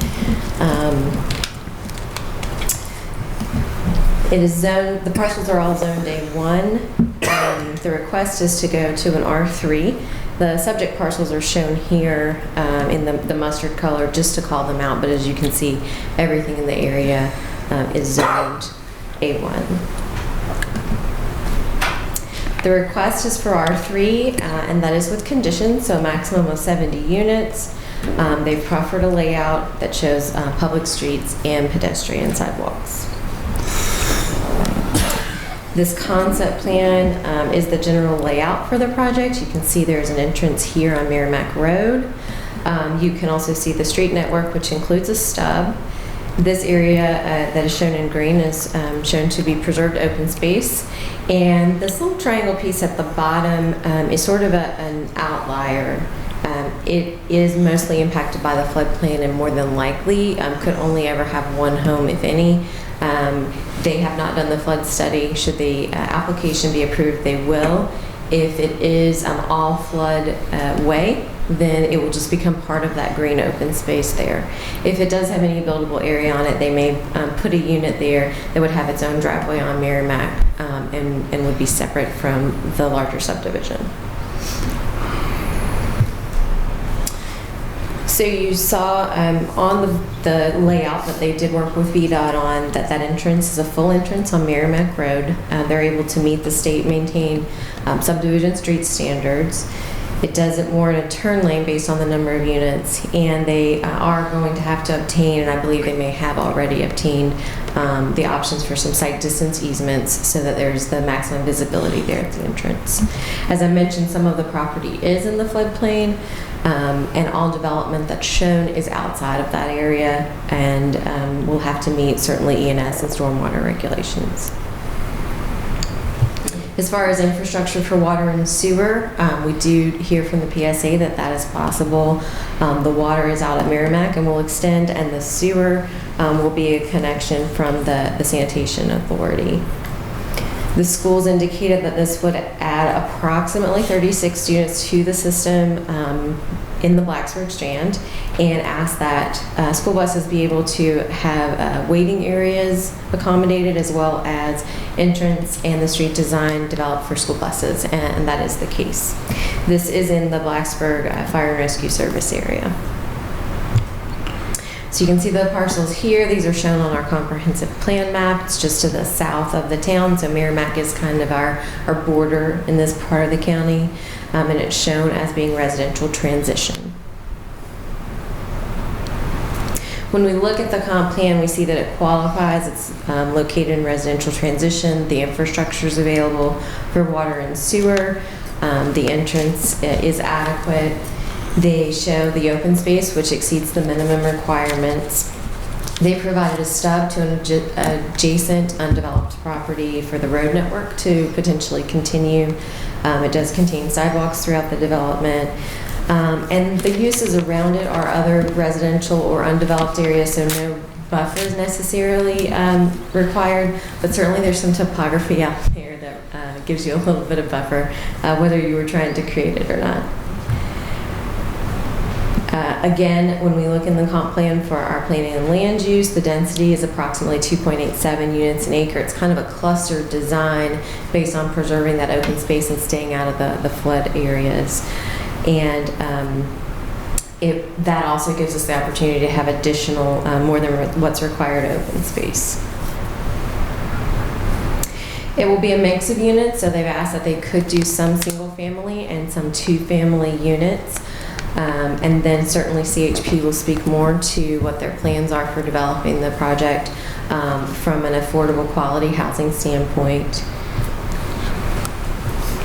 It is zoned, the parcels are all zoned A1. The request is to go to an R3. The subject parcels are shown here in the mustard color just to call them out, but as you can see, everything in the area is zoned A1. The request is for R3, and that is with conditions, so a maximum of 70 units. They've proffered a layout that shows public streets and pedestrian sidewalks. This concept plan is the general layout for the project. You can see there's an entrance here on Merrimack Road. You can also see the street network, which includes a stub. This area that is shown in green is shown to be preserved open space. And this little triangle piece at the bottom is sort of an outlier. It is mostly impacted by the floodplain and more than likely could only ever have one home, if any. They have not done the flood study. Should the application be approved, they will. If it is all flood way, then it will just become part of that green open space there. If it does have any buildable area on it, they may put a unit there that would have its own driveway on Merrimack and would be separate from the larger subdivision. So you saw on the layout that they did work with VDOT on that entrance is a full entrance on Merrimack Road. They're able to meet the state maintained subdivision street standards. It doesn't warrant a turn lane based on the number of units, and they are going to have to obtain, and I believe they may have already obtained, the options for some site distance easements so that there's the maximum visibility there at the entrance. As I mentioned, some of the property is in the floodplain, and all development that's shown is outside of that area, and will have to meet certainly E&S and stormwater regulations. As far as infrastructure for water and sewer, we do hear from the PSA that is possible. The water is out at Merrimack and will extend, and the sewer will be a connection from the sanitation authority. The schools indicated that this would add approximately 36 students to the system in the Blacksburg Strand, and asked that school buses be able to have waiting areas accommodated, as well as entrance and the street design developed for school buses, and that is the case. This is in the Blacksburg Fire and Rescue Service area. So you can see the parcels here. These are shown on our comprehensive plan map. It's just to the south of the town, so Merrimack is kind of our border in this part of the county, and it's shown as being residential transition. When we look at the comp plan, we see that it qualifies. It's located in residential transition. The infrastructure is available for water and sewer. The entrance is adequate. They show the open space, which exceeds the minimum requirements. They provided a stub to an adjacent undeveloped property for the road network to potentially continue. It does contain sidewalks throughout the development. And the uses around it are other residential or undeveloped areas, so no buffers necessarily required, but certainly there's some topography out there that gives you a little bit of buffer, whether you were trying to create it or not. Again, when we look in the comp plan for our planning and land use, the density is approximately 2.87 units an acre. It's kind of a clustered design based on preserving that open space and staying out of the flood areas. And that also gives us the opportunity to have additional, more than what's required open space. It will be a mix of units, so they've asked that they could do some single family and some two family units. And then certainly CHP will speak more to what their plans are for developing the project from an affordable quality housing standpoint.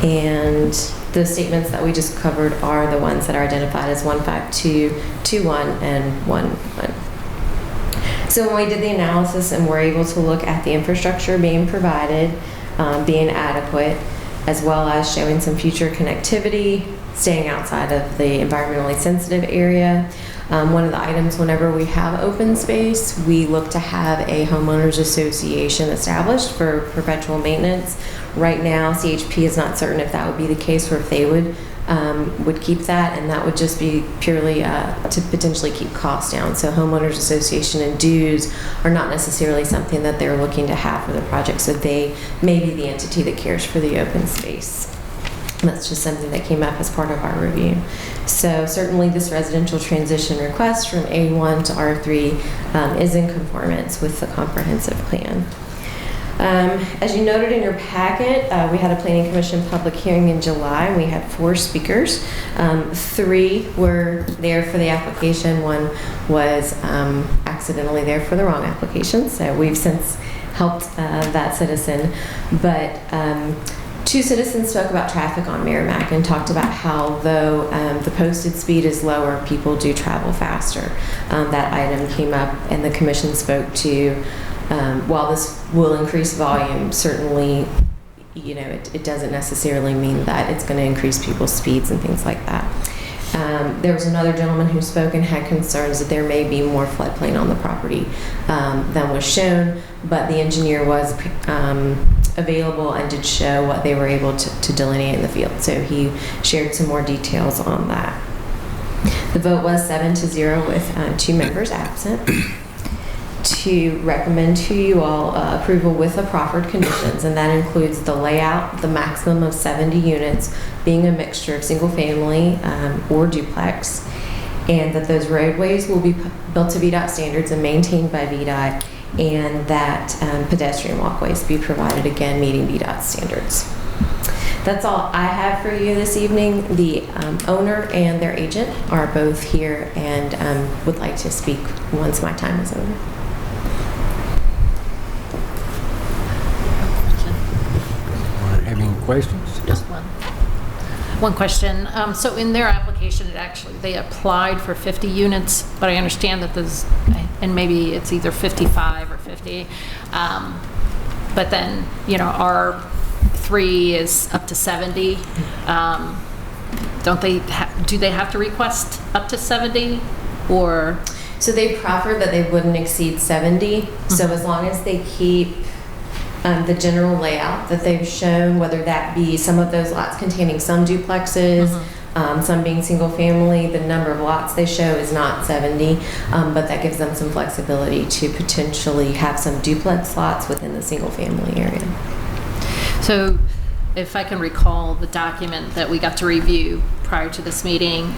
And the statements that we just covered are the ones that are identified as 15221 and 11. So when we did the analysis and were able to look at the infrastructure being provided, being adequate, as well as showing some future connectivity, staying outside of the environmentally sensitive area. One of the items whenever we have open space, we look to have a homeowners association established for perpetual maintenance. Right now, CHP is not certain if that would be the case or if they would keep that, and that would just be purely to potentially keep costs down. So homeowners association and dues are not necessarily something that they're looking to have for the project, so they may be the entity that cares for the open space. And that's just something that came up as part of our review. So certainly this residential transition request from A1 to R3 is in conformance with the comprehensive plan. As you noted in your packet, we had a Planning Commission public hearing in July. We had 4 speakers. 3 were there for the application. 1 was accidentally there for the wrong application. So we've since helped that citizen. But 2 citizens spoke about traffic on Merrimack and talked about how though the posted speed is lower, people do travel faster. That item came up and the commission spoke to while this will increase volume, certainly, you know, it doesn't necessarily mean that it's going to increase people's speeds and things like that. There was another gentleman who spoke and had concerns that there may be more floodplain on the property than was shown, but the engineer was available and did show what they were able to delineate in the field. So he shared some more details on that. The vote was 7-0 with 2 members absent. To recommend to you all approval with the proffered conditions, and that includes the layout, the maximum of 70 units being a mixture of single family or duplex, and that those roadways will be built to VDOT standards and maintained by VDOT, and that pedestrian walkways be provided, again, meeting VDOT standards. That's all I have for you this evening. The owner and their agent are both here and would like to speak once my time is over. Have any questions? Just one question. So in their application, they applied for 50 units, but I understand that there's, and maybe it's either 55 or 50. But then, you know, R3 is up to 70. Do they have to request up to 70 or? So they proffered that they wouldn't exceed 70. Mm-hmm. So as long as they keep the general layout that they've shown, whether that be some of those lots containing some duplexes, some being single family, the number of lots they show is not 70, but that gives them some flexibility to potentially have some duplex lots within the single family area. So if I can recall the document that we got to review prior to this meeting,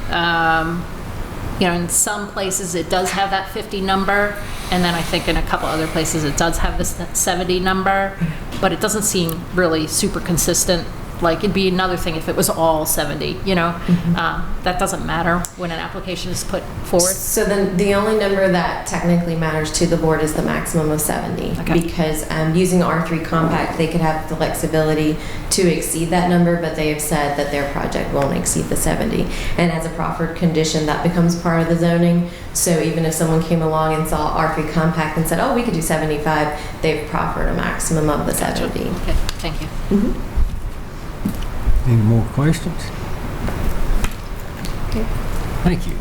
you know, in some places it does have that 50 number, and then I think in a couple other places it does have this 70 number, but it doesn't seem really super consistent. Like, it'd be another thing if it was all 70, you know. That doesn't matter when an application is put forward. So then the only number that technically matters to the board is the maximum of 70. Okay. Because using R3 compact, they could have the flexibility to exceed that number, but they have said that their project won't exceed the 70. And as a proffered condition, that becomes part of the zoning. So even if someone came along and saw R3 compact and said, oh, we could do 75, they've proffered a maximum of the 70. Okay, thank you. Any more questions? Okay. Thank you.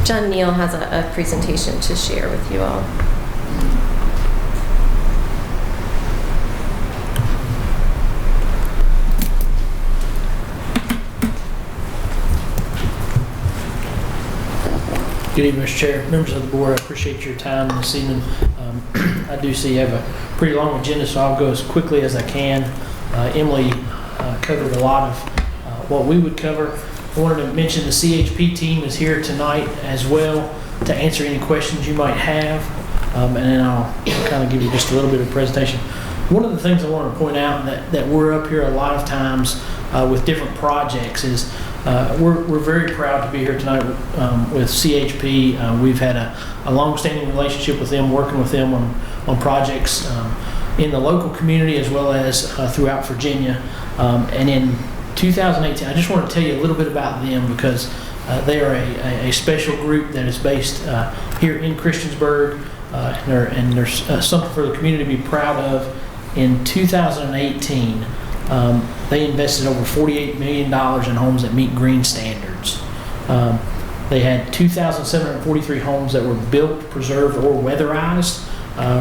John Neal has a presentation to share with you all. Good evening, Mr. Chair, members of the board. I appreciate your time this evening. I do see you have a pretty long agenda, so I'll go as quickly as I can. Emily covered a lot of what we would cover. I wanted to mention the CHP team is here tonight as well to answer any questions you might have, and then I'll kind of give you just a little bit of presentation. One of the things I want to point out that we're up here a lot of times with different projects is We're very proud to be here tonight with CHP. We've had a long-standing relationship with them, working with them on projects in the local community as well as throughout Virginia. And in 2018, I just want to tell you a little bit about them because they are a special group that is based here in Christiansburg, and there's something for the community to be proud of. In 2018, they invested over $48 million in homes that meet green standards. They had 2,743 homes that were built, preserved, or weatherized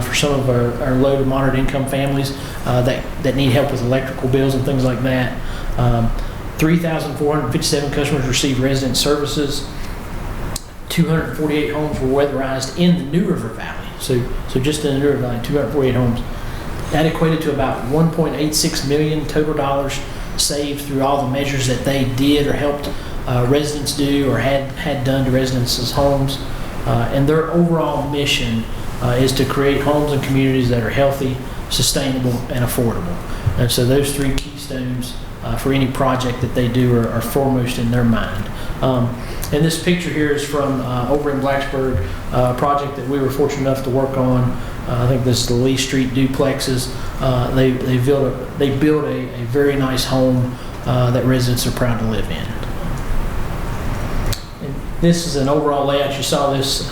for some of our low to moderate income families that need help with electrical bills and things like that. 3,457 customers received resident services. 248 homes were weatherized in the New River Valley. So just in the New River Valley, 248 homes. That equated to about $1.86 million total dollars saved through all the measures that they did or helped residents do or had done to residents' homes. And their overall mission is to create homes and communities that are healthy, sustainable, and affordable. And so those three keystones for any project that they do are foremost in their mind. And this picture here is from over in Blacksburg, a project that we were fortunate enough to work on. I think this is the Lee Street duplexes. They built a very nice home that residents are proud to live in. And this is an overall layout. You saw this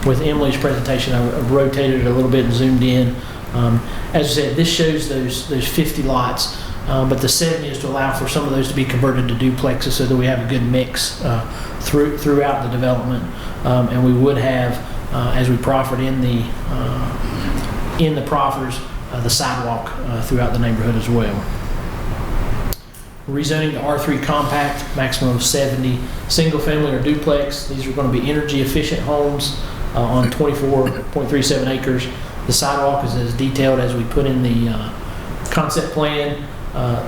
with Emily's presentation. I rotated it a little bit and zoomed in. As I said, this shows those 50 lots. But the 70 is to allow for some of those to be converted to duplexes so that we have a good mix throughout the development. And we would have, as we proffered in the proffers, the sidewalk throughout the neighborhood as well. Rezoning to R3 compact, maximum of 70 single family or duplex. These are going to be energy efficient homes on 24.37 acres. The sidewalk is as detailed as we put in the concept plan.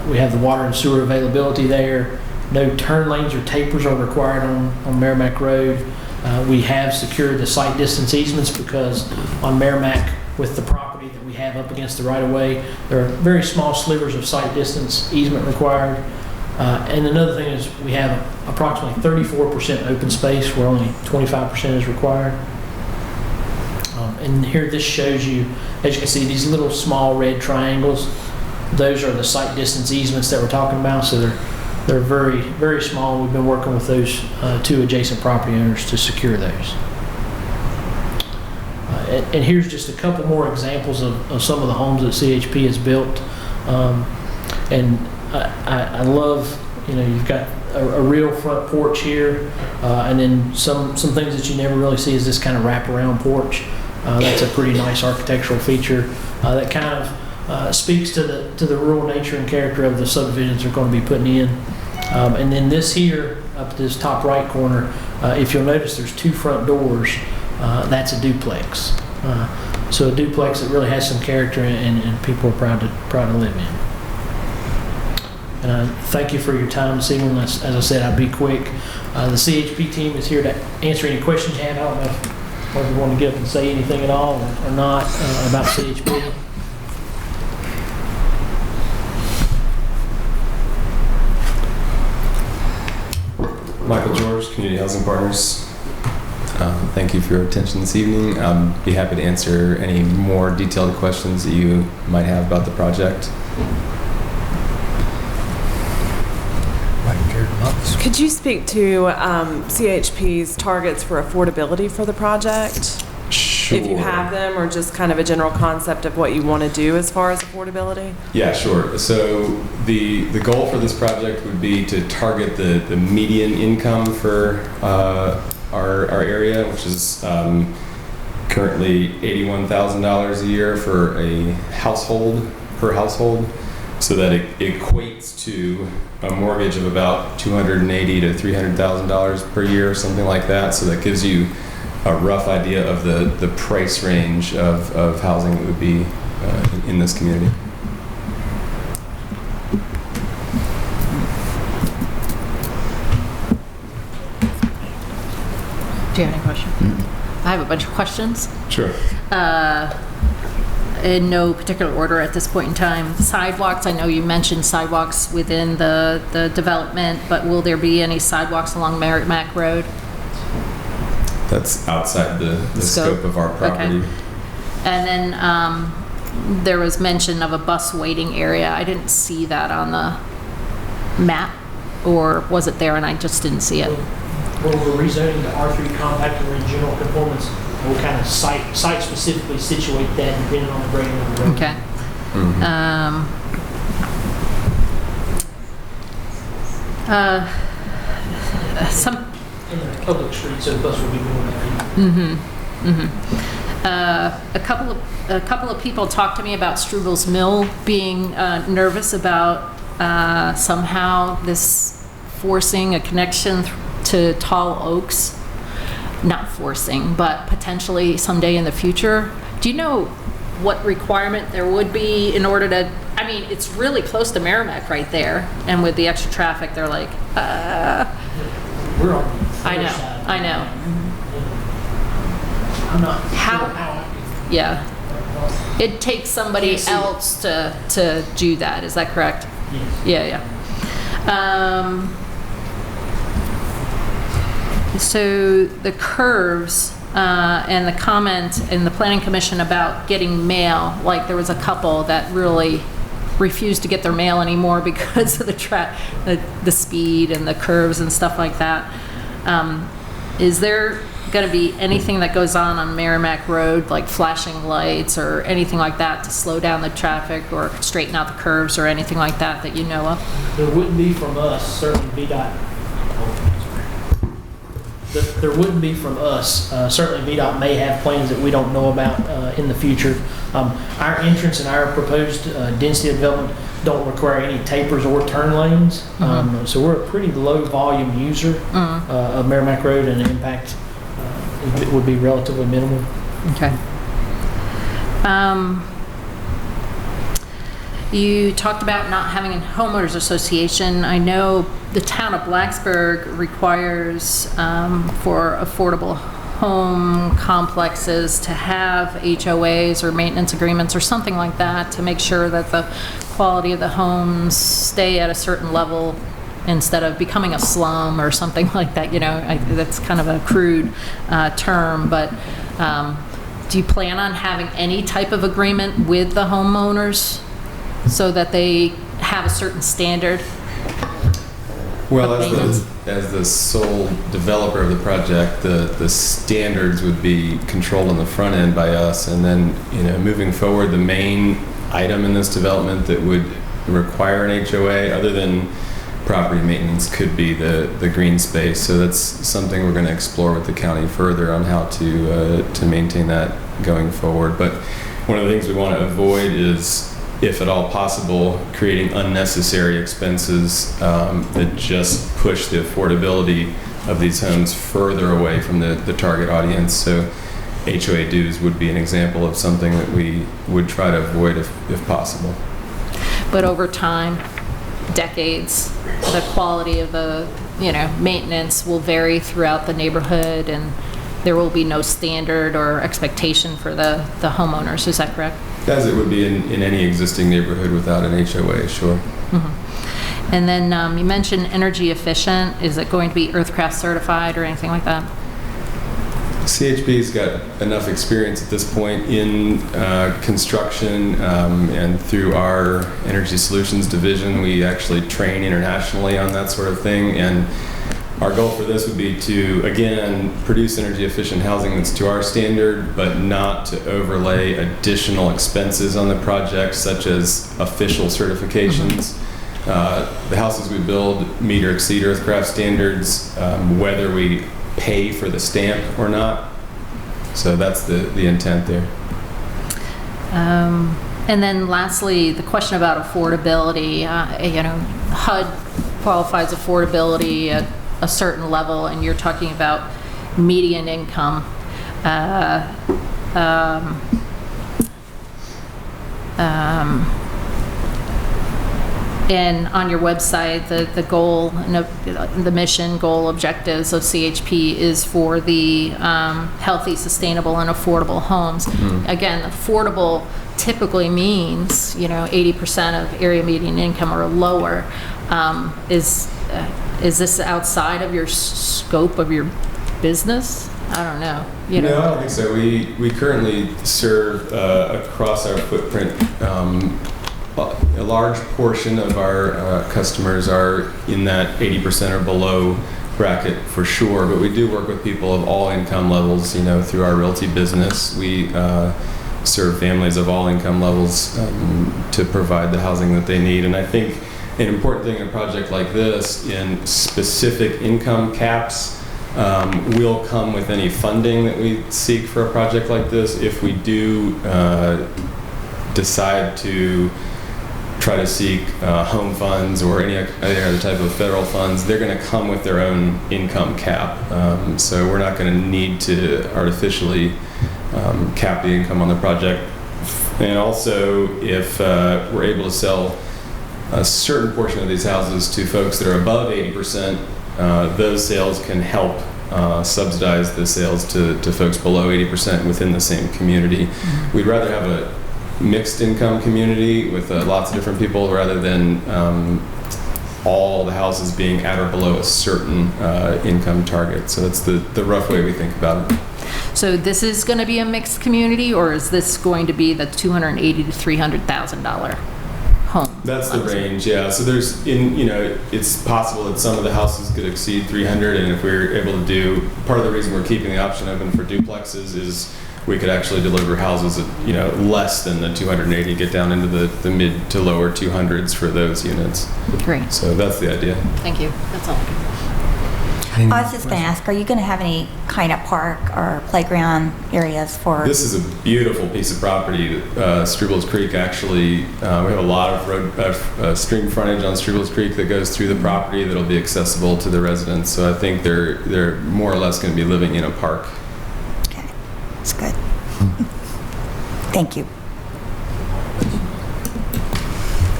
We have the water and sewer availability there. No turn lanes or tapers are required on Merrimack Road. We have secured the site distance easements because on Merrimack, with the property that we have up against the right-of-way, there are very small slivers of site distance easement required. And another thing is we have approximately 34% open space where only 25% is required. And here this shows you, as you can see, these little small red triangles. Those are the site distance easements that we're talking about. So they're very, very small. We've been working with those two adjacent property owners to secure those. And here's just a couple more examples of some of the homes that CHP has built. And I love, you've got a real front porch here, and then some things that you never really see is this kind of wraparound porch. That's a pretty nice architectural feature that kind of speaks to the rural nature and character of the subdivisions they're going to be putting in. And then this here, up at this top right corner, if you'll notice there's two front doors. That's a duplex. So a duplex that really has some character and people are proud to live in. And thank you for your time this evening. As I said, I'll be quick. The CHP team is here to answer any questions you have. I don't know if you want to get up and say anything at all or not about CHP. Michael George, Community Housing Partners. Thank you for your attention this evening. I'll be happy to answer any more detailed questions that you might have about the project. Could you speak to CHP's targets for affordability for the project? Sure. If you have them, or just kind of a general concept of what you want to do as far as affordability? Yeah, sure. So the goal for this project would be to target the median income for our area, which is currently $81,000 a year for a household, per household, so that it equates to a mortgage of about $280,000 to $300,000 per year, something like that. So that gives you a rough idea of the price range of housing that would be in this community. Do you have any questions? I have a bunch of questions. Sure. in no particular order at this point in time. Sidewalks, I know you mentioned sidewalks within the development, but will there be any sidewalks along Merrimack Road? That's outside the scope of our property. Okay. And then there was mention of a bus waiting area. I didn't see that on the map, or was it there and I just didn't see it? Where we're rezoning to R3 compact and we're in general conformance, and we'll kind of site specifically situate that depending on the grading of the road. Okay. Some In the public street, so the bus will be going there. A couple of people talked to me about Struvel's Mill being nervous about somehow this forcing a connection to tall oaks. Not forcing, but potentially someday in the future. Do you know what requirement there would be in order to, I mean, it's really close to Merrimack right there, and with the extra traffic, they're like, We're on the I other know, side. I know. I'm not How- sure how. Yeah. It takes somebody else to do that, is that correct? Yes. Yeah. So the curves and the comment in the Planning Commission about getting mail, like there was a couple that really refused to get their mail anymore because of the speed and the curves and stuff like that. Is there going to be anything that goes on Merrimack Road, like flashing lights or anything like that to slow down the traffic or straighten out the curves or anything like that you know of? There wouldn't be from us, certainly VDOT. There wouldn't be from us. Certainly VDOT may have plans that we don't know about in the future. Our entrance and our proposed density development don't require any tapers or turn lanes. So we're a pretty low volume user of Merrimack Road, and the impact it would be relatively minimal. Okay. You talked about not having a homeowners association. I know the town of Blacksburg requires for affordable home complexes to have HOAs or maintenance agreements or something like that to make sure that the quality of the homes stay at a certain level instead of becoming a slum or something like that. You know, that's kind of a crude term, but do you plan on having any type of agreement with the homeowners so that they have a certain standard? Well, as the sole developer of the project, the standards would be controlled on the front end by us, and then, you know, moving forward, the main item in this development that would require an HOA, other than property maintenance, could be the green space. So that's something we're going to explore with the county further on how to maintain that going forward. But one of the things we want to avoid is, if at all possible, creating unnecessary expenses that just push the affordability of these homes further away from the target audience. So HOA dues would be an example of something that we would try to avoid if possible. But over time, decades, the quality of the, you know, maintenance will vary throughout the neighborhood, and there will be no standard or expectation for the homeowners. Is that correct? As it would be in any existing neighborhood without an HOA, sure. Mm-hmm. And then you mentioned energy efficient. Is it going to be Earthcraft certified or anything like that? CHP's got enough experience at this point in construction, and through our Energy Solutions division, we actually train internationally on that sort of thing. And our goal for this would be to, again, produce energy efficient housing that's to our standard, but not to overlay additional expenses on the project, such as official certifications. The houses we build meet or exceed Earthcraft standards, whether we pay for the stamp or not. So that's the intent there. And then lastly, the question about affordability. You know, HUD qualifies affordability at a certain level, and you're talking about median income. And on your website, the goal, the mission, goal, objectives of CHP is for the healthy, sustainable, and affordable homes. Again, affordable typically means, 80% of area median income or lower. Is this outside of your scope of your business? I don't know. No, I don't think so. We currently serve across our footprint. A large portion of our customers are in that 80% or below bracket for sure, but we do work with people of all income levels, through our realty business. We serve families of all income levels to provide the housing that they need. And I think an important thing in a project like this, in specific income caps, will come with any funding that we seek for a project like this. If we do decide to try to seek home funds or any other type of federal funds, they're going to come with their own income cap. So we're not going to need to artificially cap the income on the project. And also, if we're able to sell a certain portion of these houses to folks that are above 80%, those sales can help subsidize the sales to folks below 80% within the same community. We'd rather have a mixed income community with lots of different people rather than all the houses being at or below a certain income target. So that's the rough way we think about it. So this is going to be a mixed community, or is this going to be the $280,000 to $300,000 home? That's the range, yeah. So there's, it's possible that some of the houses could exceed 300, and if we're able to do, part of the reason we're keeping the option open for duplexes is we could actually deliver houses at, less than the 280, get down into the mid to lower 200s for those units. Great. So that's the idea. Thank you. That's all. I was just going to ask, are you going to have any kind of park or playground areas for? This is a beautiful piece of property. Strubles Creek, actually, we have a lot of stream frontage on Strubles Creek that goes through the property that'll be accessible to the residents. So I think they're more or less going to be living in a park. Okay, that's good. Thank you.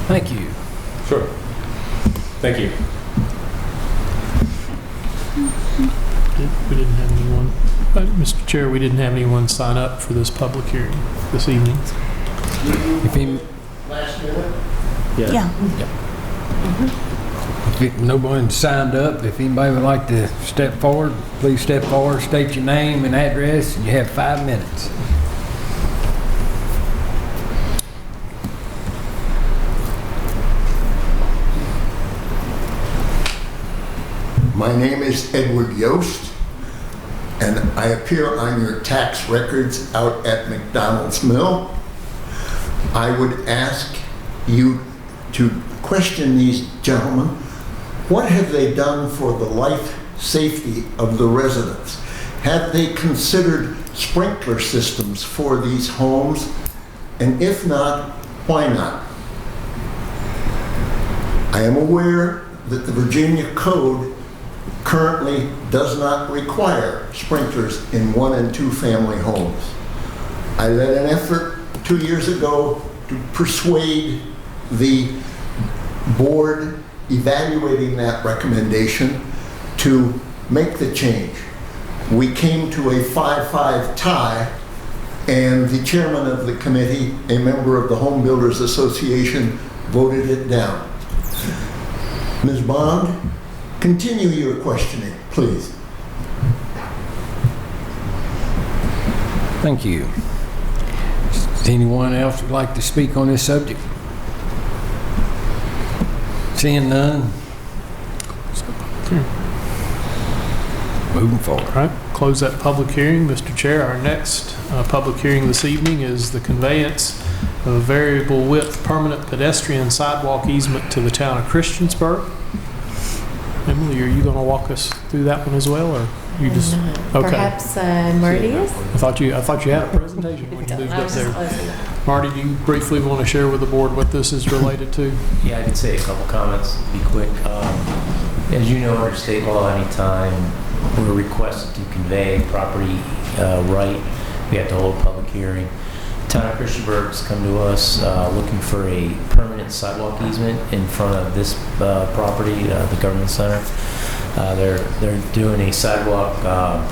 Thank you. Sure. Thank you. We didn't have anyone, Mr. Chair, we didn't have anyone sign up for this public hearing this evening. Yeah. If nobody signed up, if anybody would like to step forward, please step forward, state your name and address, and you have 5 minutes. My name is Edward Yost, and I appear on your tax records out at McDonald's Mill. I would ask you to question these gentlemen. What have they done for the life safety of the residents? Have they considered sprinkler systems for these homes? And if not, why not? I am aware that the Virginia Code currently does not require sprinklers in 1 and 2 family homes. I led an effort 2 years ago to persuade the board evaluating that recommendation to make the change. We came to a 5-5 tie, and the chairman of the committee, a member of the Home Builders Association, voted it down. Ms. Bond, continue your questioning, please. Thank you. Does anyone else would like to speak on this subject? Seeing none? Moving forward. All right, close that public hearing. Mr. Chair, our next public hearing this evening is the conveyance of a variable width permanent pedestrian sidewalk easement to the town of Christiansburg. Emily, are you going to walk us through that one as well, or you just okay? Perhaps Marty is. I thought you had a presentation when you moved up there. Marty, do you briefly want to share with the board what this is related to? Yeah, I could say a couple comments. Be quick. As you know, under state law, anytime we're requested to convey property right, we have to hold a public hearing. Town of Christiansburg's come to us looking for a permanent sidewalk easement in front of this property, the government center. They're doing a sidewalk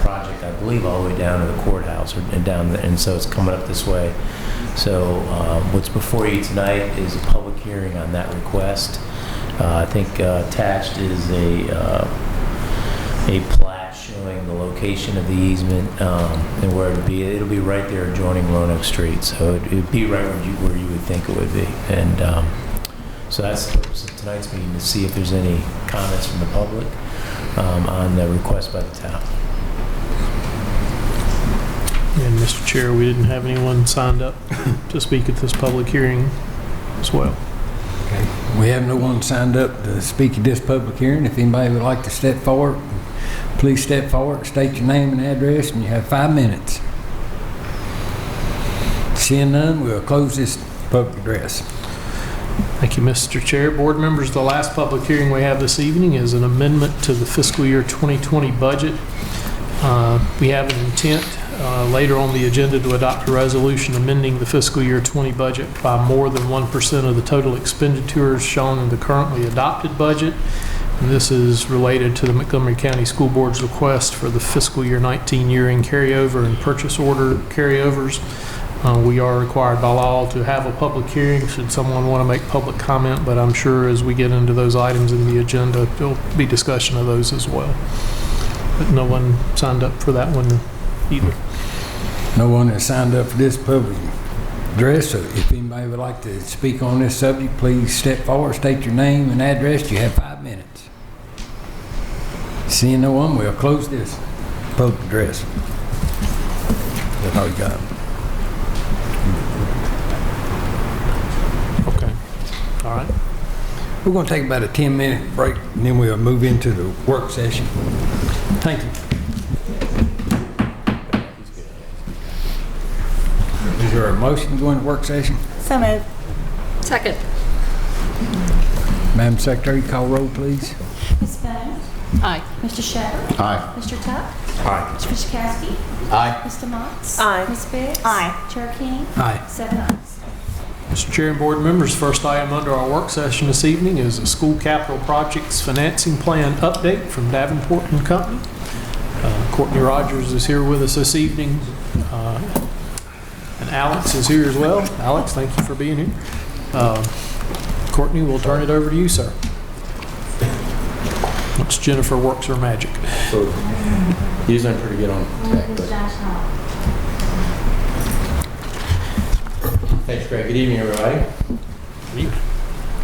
project, I believe, all the way down to the courthouse and so it's coming up this way. So what's before you tonight is a public hearing on that request. I think attached is a plat showing the location of the easement and where it'll be. It'll be right there adjoining Roanoke Street, so it'd be right where you would think it would be. And so that's the purpose of tonight's meeting, to see if there's any comments from the public on the request by the town. And Mr. Chair, we didn't have anyone signed up to speak at this public hearing as well. Okay. We have no one signed up to speak at this public hearing. If anybody would like to step forward, please step forward, state your name and address, and you have 5 minutes. Seeing none, we'll close this public address. Thank you, Mr. Chair. Board members, the last public hearing we have this evening is an amendment to the fiscal year 2020 budget. We have an intent later on the agenda to adopt a resolution amending the fiscal year 20 budget by more than 1% of the total expenditures shown in the currently adopted budget. And this is related to the Montgomery County School Board's request for the fiscal year 19 year-end carryover and purchase order carryovers. We are required by law to have a public hearing should someone want to make public comment, but I'm sure as we get into those items in the agenda, there'll be discussion of those as well. But no one signed up for that one either. No one has signed up for this public address, so if anybody would like to speak on this subject, please step forward, state your name and address. You have 5 minutes. Seeing no one, we'll close this public address. That's all you got. Okay. All right. We're going to take about a 10-minute break, and then we'll move into the work session. Thank you. Is there a motion to go into work session? So moved. Second. Madam Secretary, call roll, please. Ms. Bowles? Aye. Mr. Shepherd? Aye. Mr. Tuck? Aye. Mr. Fiskowski? Aye. Mr. Motts? Aye. Ms. Biggs? Aye. Chair King? Aye. 7 ayes. Mr. Chair and board members, first item under our work session this evening is a school capital projects financing plan update from Davenport and Company. Courtney Rogers is here with us this evening, and Alex is here as well. Alex, thank you for being here. Courtney, we'll turn it over to you, sir. Once Jennifer works her magic. So, usually I'm pretty good on tech, but thanks, Greg. Good evening, everybody.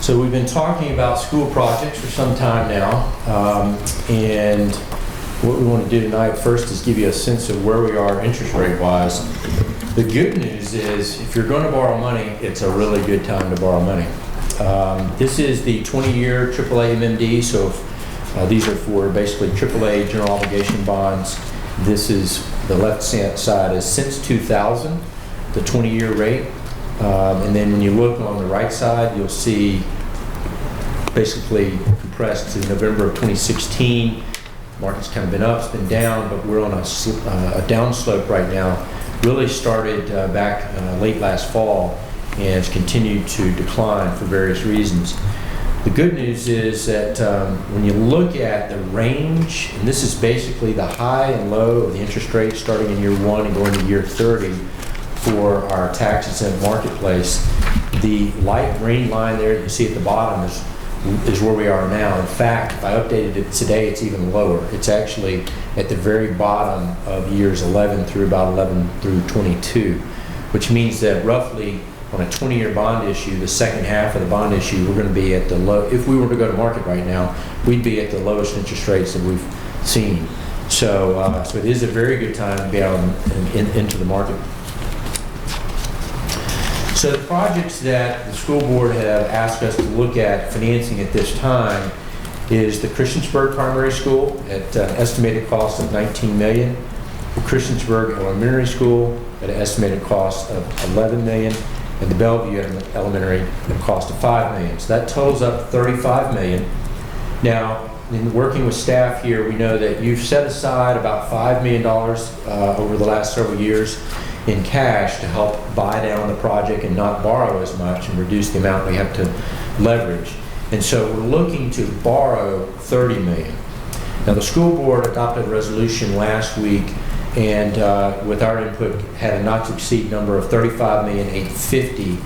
So we've been talking about school projects for some time now, and what we want to do tonight first is give you a sense of where we are interest rate-wise. The good news is if you're going to borrow money, it's a really good time to borrow money. This is the 20-year AAA MMD, so these are for basically AAA general obligation bonds. This is, the left side is since 2000, the 20-year rate. And then when you look on the right side, you'll see basically compressed to November of 2016. Market's kind of been up, it's been down, but we're on a down slope right now. Really started back late last fall and has continued to decline for various reasons. The good news is that when you look at the range, and this is basically the high and low of the interest rate starting in year 1 and going to year 30 for our tax-exempt marketplace, the light green line there that you see at the bottom is where we are now. In fact, if I updated it today, it's even lower. It's actually at the very bottom of years 11 through about 11 through 22, which means that roughly on a 20-year bond issue, the second half of the bond issue, we're going to be at the low. If we were to go to market right now, we'd be at the lowest interest rates that we've seen. So, so it is a very good time to be out into the market. So the projects that the school board have asked us to look at financing at this time is the Christiansburg Primary School at an estimated cost of $19 million, the Christiansburg Elementary School at an estimated cost of $11 million, and the Bellevue Elementary at a cost of $5 million. So that totals up $35 million. Now, in working with staff here, we know that you've set aside about $5 million over the last several years in cash to help buy down the project and not borrow as much and reduce the amount we have to leverage. And so we're looking to borrow $30 million. Now the school board adopted a resolution last week and with our input, had a not to exceed number of $35,850,000.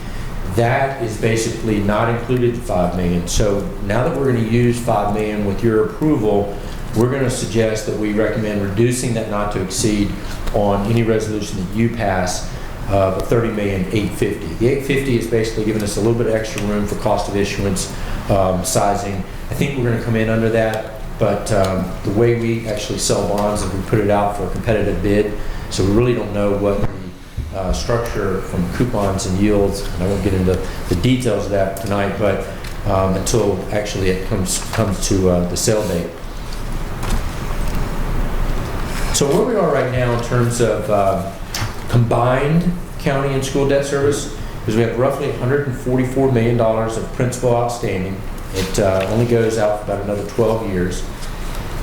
That is basically not included the $5 million. So now that we're going to use $5 million with your approval, we're going to suggest that we recommend reducing that not to exceed on any resolution that you pass of $30,850,000. The $850,000 is basically giving us a little bit of extra room for cost of issuance, sizing. I think we're going to come in under that, but the way we actually sell bonds is we put it out for a competitive bid, so we really don't know what the structure from coupons and yields, and I won't get into the details of that tonight, but until actually it comes to the sale date. So where we are right now in terms of combined county and school debt service is we have roughly $144 million of principal outstanding. It only goes out for about another 12 years.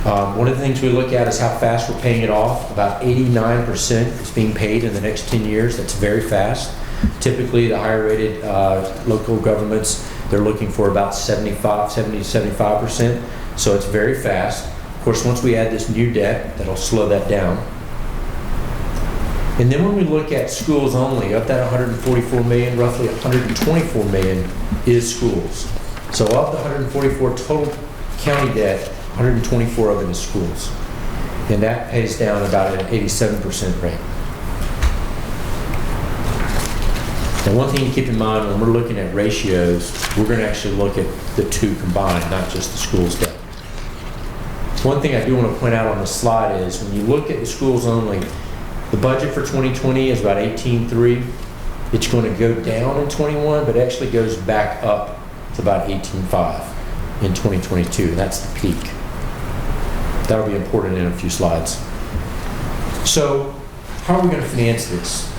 One of the things we look at is how fast we're paying it off. About 89% is being paid in the next 10 years. That's very fast. Typically, the higher rated local governments, they're looking for about 70 to 75%. So it's very fast. Of course, once we add this new debt, that'll slow that down. And then when we look at schools only, of that 144 million, roughly 124 million is schools. So of the 144 total county debt, 124 of it is schools. And that pays down about an 87% rate. Now, one thing to keep in mind when we're looking at ratios, we're going to actually look at the two combined, not just the schools debt. One thing I do want to point out on this slide is when you look at the schools only, the budget for 2020 is about 18.3. It's going to go down in 21, but actually goes back up to about 18.5 in 2022. That's the peak. That'll be important in a few slides. So, how are we going to finance this?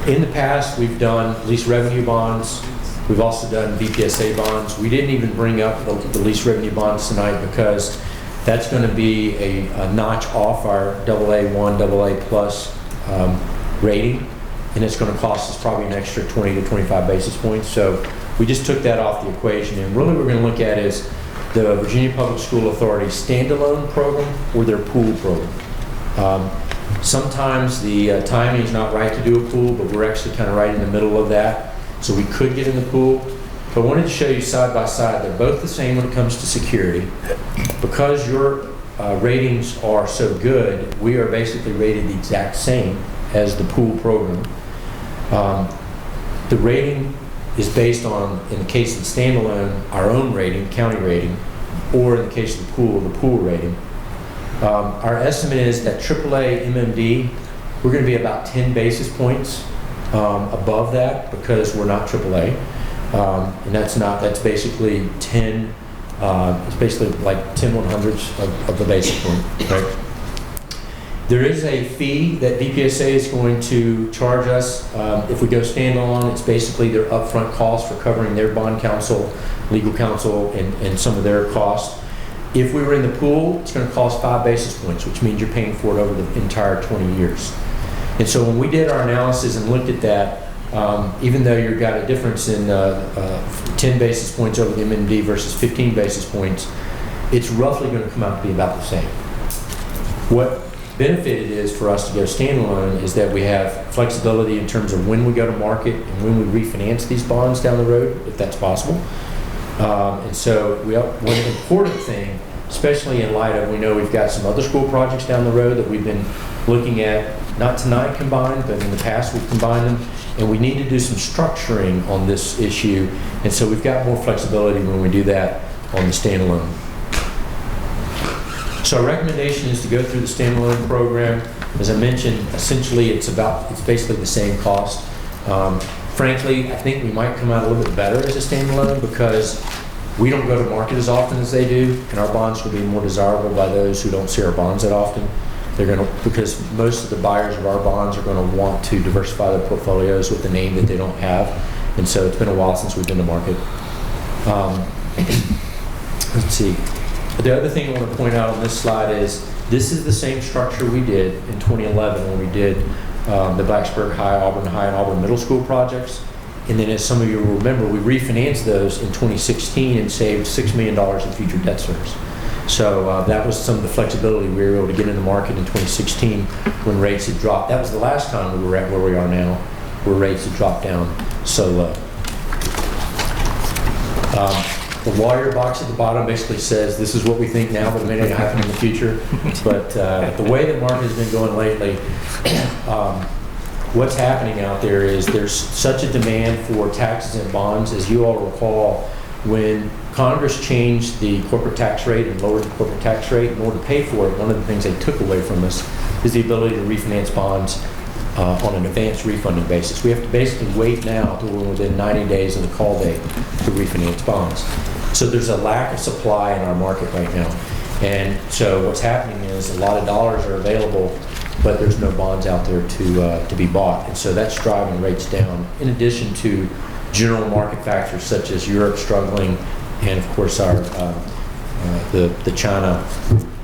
In the past, we've done lease revenue bonds. We've also done VPSA bonds. We didn't even bring up the lease revenue bonds tonight because that's going to be a notch off our AA1, AA plus rating, and it's going to cost us probably an extra 20 to 25 basis points. So we just took that off the equation, and really what we're going to look at is the Virginia Public School Authority standalone program or their pool program. Sometimes the timing is not right to do a pool, but we're actually kind of right in the middle of that. So we could get in the pool, but I wanted to show you side by side. They're both the same when it comes to security. Because your ratings are so good, we are basically rated the exact same as the pool program. The rating is based on, in the case of the standalone, our own rating, county rating, or in the case of the pool rating. Our estimate is that AAA MMD, we're going to be about 10 basis points above that because we're not AAA. And that's basically 10, it's basically like 10 100ths of the basic point, right? There is a fee that VPSA is going to charge us. If we go standalone, it's basically their upfront cost for covering their bond counsel, legal counsel, and some of their costs. If we were in the pool, it's going to cost 5 basis points, which means you're paying for it over the entire 20 years. And so when we did our analysis and looked at that, even though you've got a difference in 10 basis points over the MMD versus 15 basis points, it's roughly going to come out to be about the same. What benefit it is for us to go standalone is that we have flexibility in terms of when we go to market and when we refinance these bonds down the road, if that's possible. And so one important thing, especially in light of, we know we've got some other school projects down the road that we've been looking at, not tonight combined, but in the past we've combined them, and we need to do some structuring on this issue, and so we've got more flexibility when we do that on the standalone. So our recommendation is to go through the standalone program. As I mentioned, essentially it's basically the same cost. Frankly, I think we might come out a little bit better as a standalone because we don't go to market as often as they do, and our bonds will be more desirable by those who don't see our bonds that often. Because most of the buyers of our bonds are going to want to diversify their portfolios with a name that they don't have, and so it's been a while since we've been to market. Let's see. The other thing I want to point out on this slide is this is the same structure we did in 2011 when we did the Blacksburg High, Auburn High, and Auburn Middle School projects. And then, as some of you will remember, we refinanced those in 2016 and saved $6 million in future debt service. So that was some of the flexibility we were able to get in the market in 2016 when rates had dropped. That was the last time we were at where we are now, where rates had dropped down so low. The lawyer box at the bottom basically says this is what we think now, but it may not happen in the future. But the way the market has been going lately, what's happening out there is there's such a demand for taxes and bonds. As you all recall, when Congress changed the corporate tax rate and lowered the corporate tax rate, in order to pay for it, one of the things they took away from us is the ability to refinance bonds on an advanced refunding basis. We have to basically wait now until we're within 90 days of the call date to refinance bonds. So there's a lack of supply in our market right now. And so what's happening is a lot of dollars are available, but there's no bonds out there to be bought. And so that's driving rates down, in addition to general market factors such as Europe struggling, and of course our the China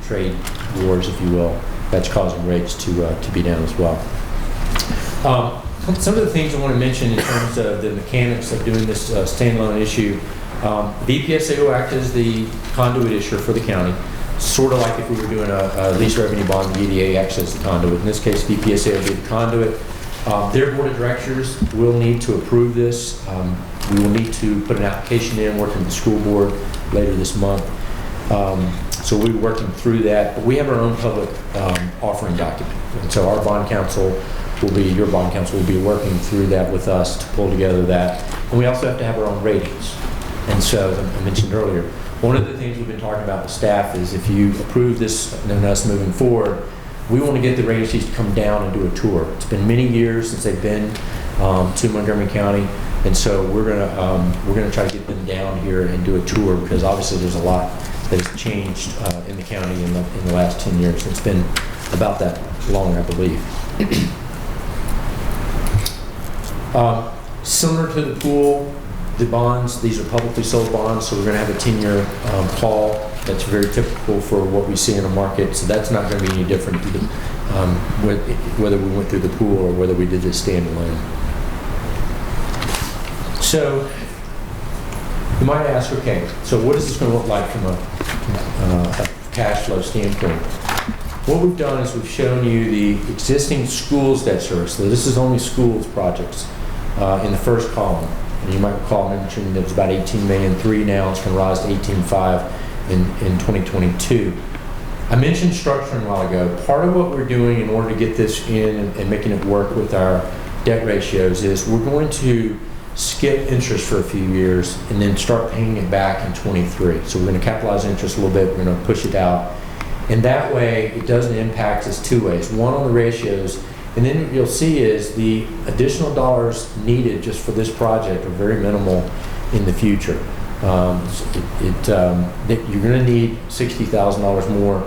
trade wars, if you will, that's causing rates to be down as well. Some of the things I want to mention in terms of the mechanics of doing this standalone issue, VPSA will act as the conduit issuer for the county, sort of like if we were doing a lease revenue bond, the EDA acts as the conduit. In this case, VPSA will be the conduit. Their board of directors will need to approve this. We will need to put an application in, working with the school board later this month. So we'll be working through that. But we have our own public offering document. And so our bond counsel your bond counsel will be working through that with us to pull together that. And we also have to have our own ratings. And so, as I mentioned earlier, one of the things we've been talking about with staff is if you approve this and us moving forward, we want to get the rating agencies to come down and do a tour. It's been many years since they've been to Montgomery County, and so we're gonna try to get them down here and do a tour, because obviously there's a lot that has changed in the county in the last 10 years. It's been about that long, I believe. Similar to the pool, the bonds, these are publicly sold bonds, so we're going to have a 10-year call. That's very typical for what we see in the market, so that's not going to be any different whether we went through the pool or whether we did this standalone. So you might ask, okay, so what is this going to look like from a cash flow standpoint? What we've done is we've shown you the existing schools debt service. So this is only schools projects in the first column. And you might recall I mentioned it was about $18.3 million now. It's going to rise to $18.5 in 2022. I mentioned structuring a while ago. Part of what we're doing in order to get this in and making it work with our debt ratios is we're going to skip interest for a few years and then start paying it back in 23. So we're going to capitalize interest a little bit. We're going to push it out. And that way, it doesn't impact us two ways. One, on the ratios, and then what you'll see is the additional dollars needed just for this project are very minimal in the future. You're going to need $60,000 more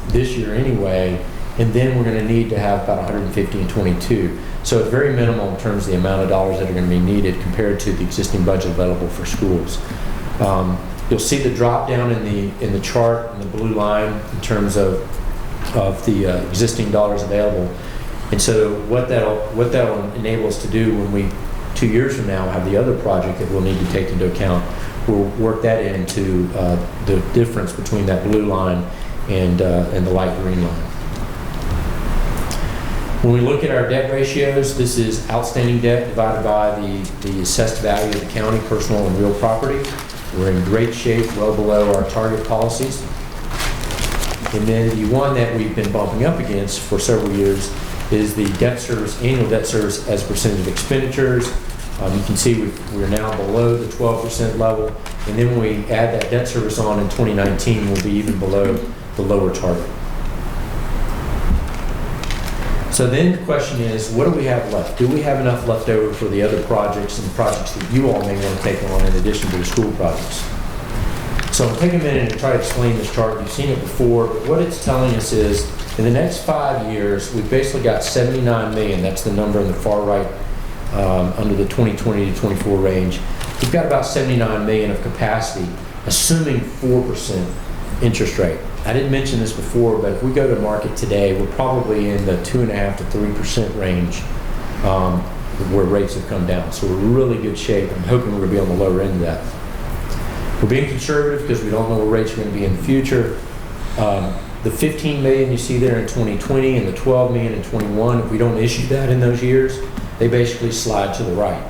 this year anyway, and then we're going to need to have about $150 in 22. So it's very minimal in terms of the amount of dollars that are going to be needed compared to the existing budget available for schools. You'll see the drop down in the chart in the blue line in terms of the existing dollars available. And so what that'll enable us to do when we 2 years from now have the other project that we'll need to take into account, we'll work that into the difference between that blue line and the light green line. When we look at our debt ratios, this is outstanding debt divided by the assessed value of the county, personal and real property. We're in great shape, well below our target policies. And then the one that we've been bumping up against for several years is the debt service, annual debt service as a percentage of expenditures. You can see we're now below the 12% level. And then when we add that debt service on in 2019, we'll be even below the lower target. So then the question is, what do we have left? Do we have enough left over for the other projects and projects that you all may want to take on in addition to the school projects? So I'll take a minute and try to explain this chart. You've seen it before, but what it's telling us is in the next 5 years, we've basically got $79 million. That's the number in the far right under the 2020 to 24 range. We've got about $79 million of capacity, assuming 4% interest rate. I didn't mention this before, but if we go to market today, we're probably in the 2.5% to 3% range where rates have come down. So we're in really good shape. I'm hoping we're going to be on the lower end of that. We're being conservative because we don't know what rates are going to be in the future. The 15 million you see there in 2020 and the 12 million in 21, if we don't issue that in those years, they basically slide to the right.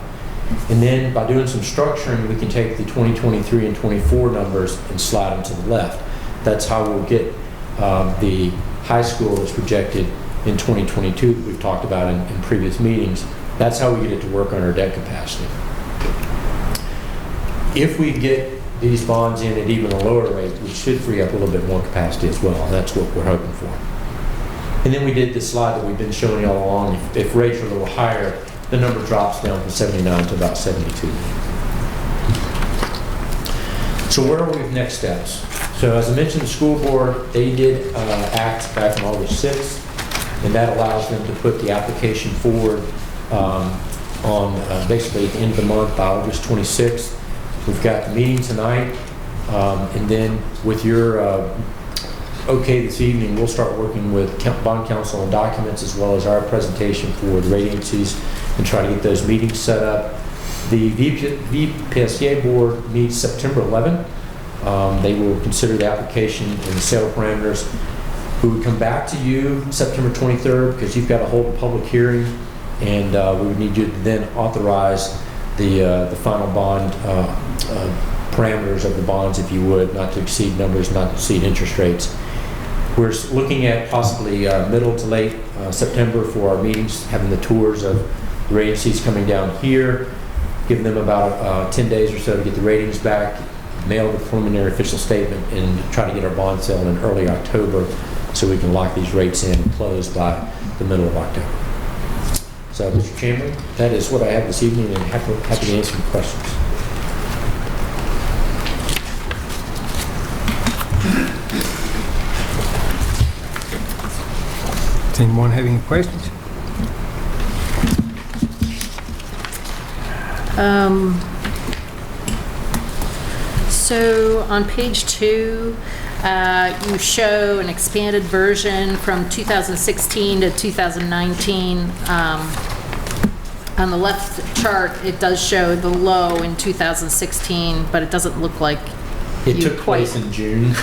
And then by doing some structuring, we can take the 2023 and 24 numbers and slide them to the left. That's how we'll get the high school that's projected in 2022 that we've talked about in previous meetings. That's how we get it to work on our debt capacity. If we get these bonds in at even a lower rate, we should free up a little bit more capacity as well. That's what we're hoping for. And then we did this slide that we've been showing you all along. If rates are a little higher, the number drops down from 79 to about 72. So where are we with next steps? So as I mentioned, the school board, they did act back on August 6th, and that allows them to put the application forward on basically at the end of the month, by August 26th. We've got the meeting tonight, and then with your okay this evening, we'll start working with bond counsel on documents as well as our presentation for the rate agencies and try to get those meetings set up. The VPSA board meets September 11th. They will consider the application and the sale parameters. We would come back to you September 23rd because you've got to hold a public hearing, and we would need you to then authorize the final bond parameters of the bonds, if you would, not to exceed numbers, not to exceed interest rates. We're looking at possibly middle to late September for our meetings, having the tours of the agencies coming down here, giving them about 10 days or so to get the ratings back, mail the preliminary official statement, and try to get our bond sale in early October so we can lock these rates in and close by the middle of October. So, Mr. Chairman, that is what I have this evening, and happy to answer your questions. Does anyone have any questions? So on page 2, you show an expanded version from 2016 to 2019. On the left chart, it does show the low in 2016, but it doesn't look like it took place in June.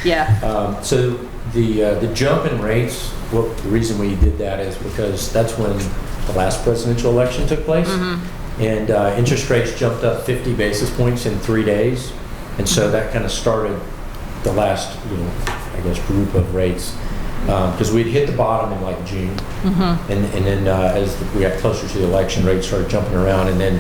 Yeah. So the jump in rates, well, the reason we did that is because that's when the last presidential election took place. Mm-hmm. And interest rates jumped up 50 basis points in 3 days. And so that kind of started the last, I guess, group of rates. Because we'd hit the bottom in like June. Mm-hmm. And then as we got closer to the election, rates started jumping around. And then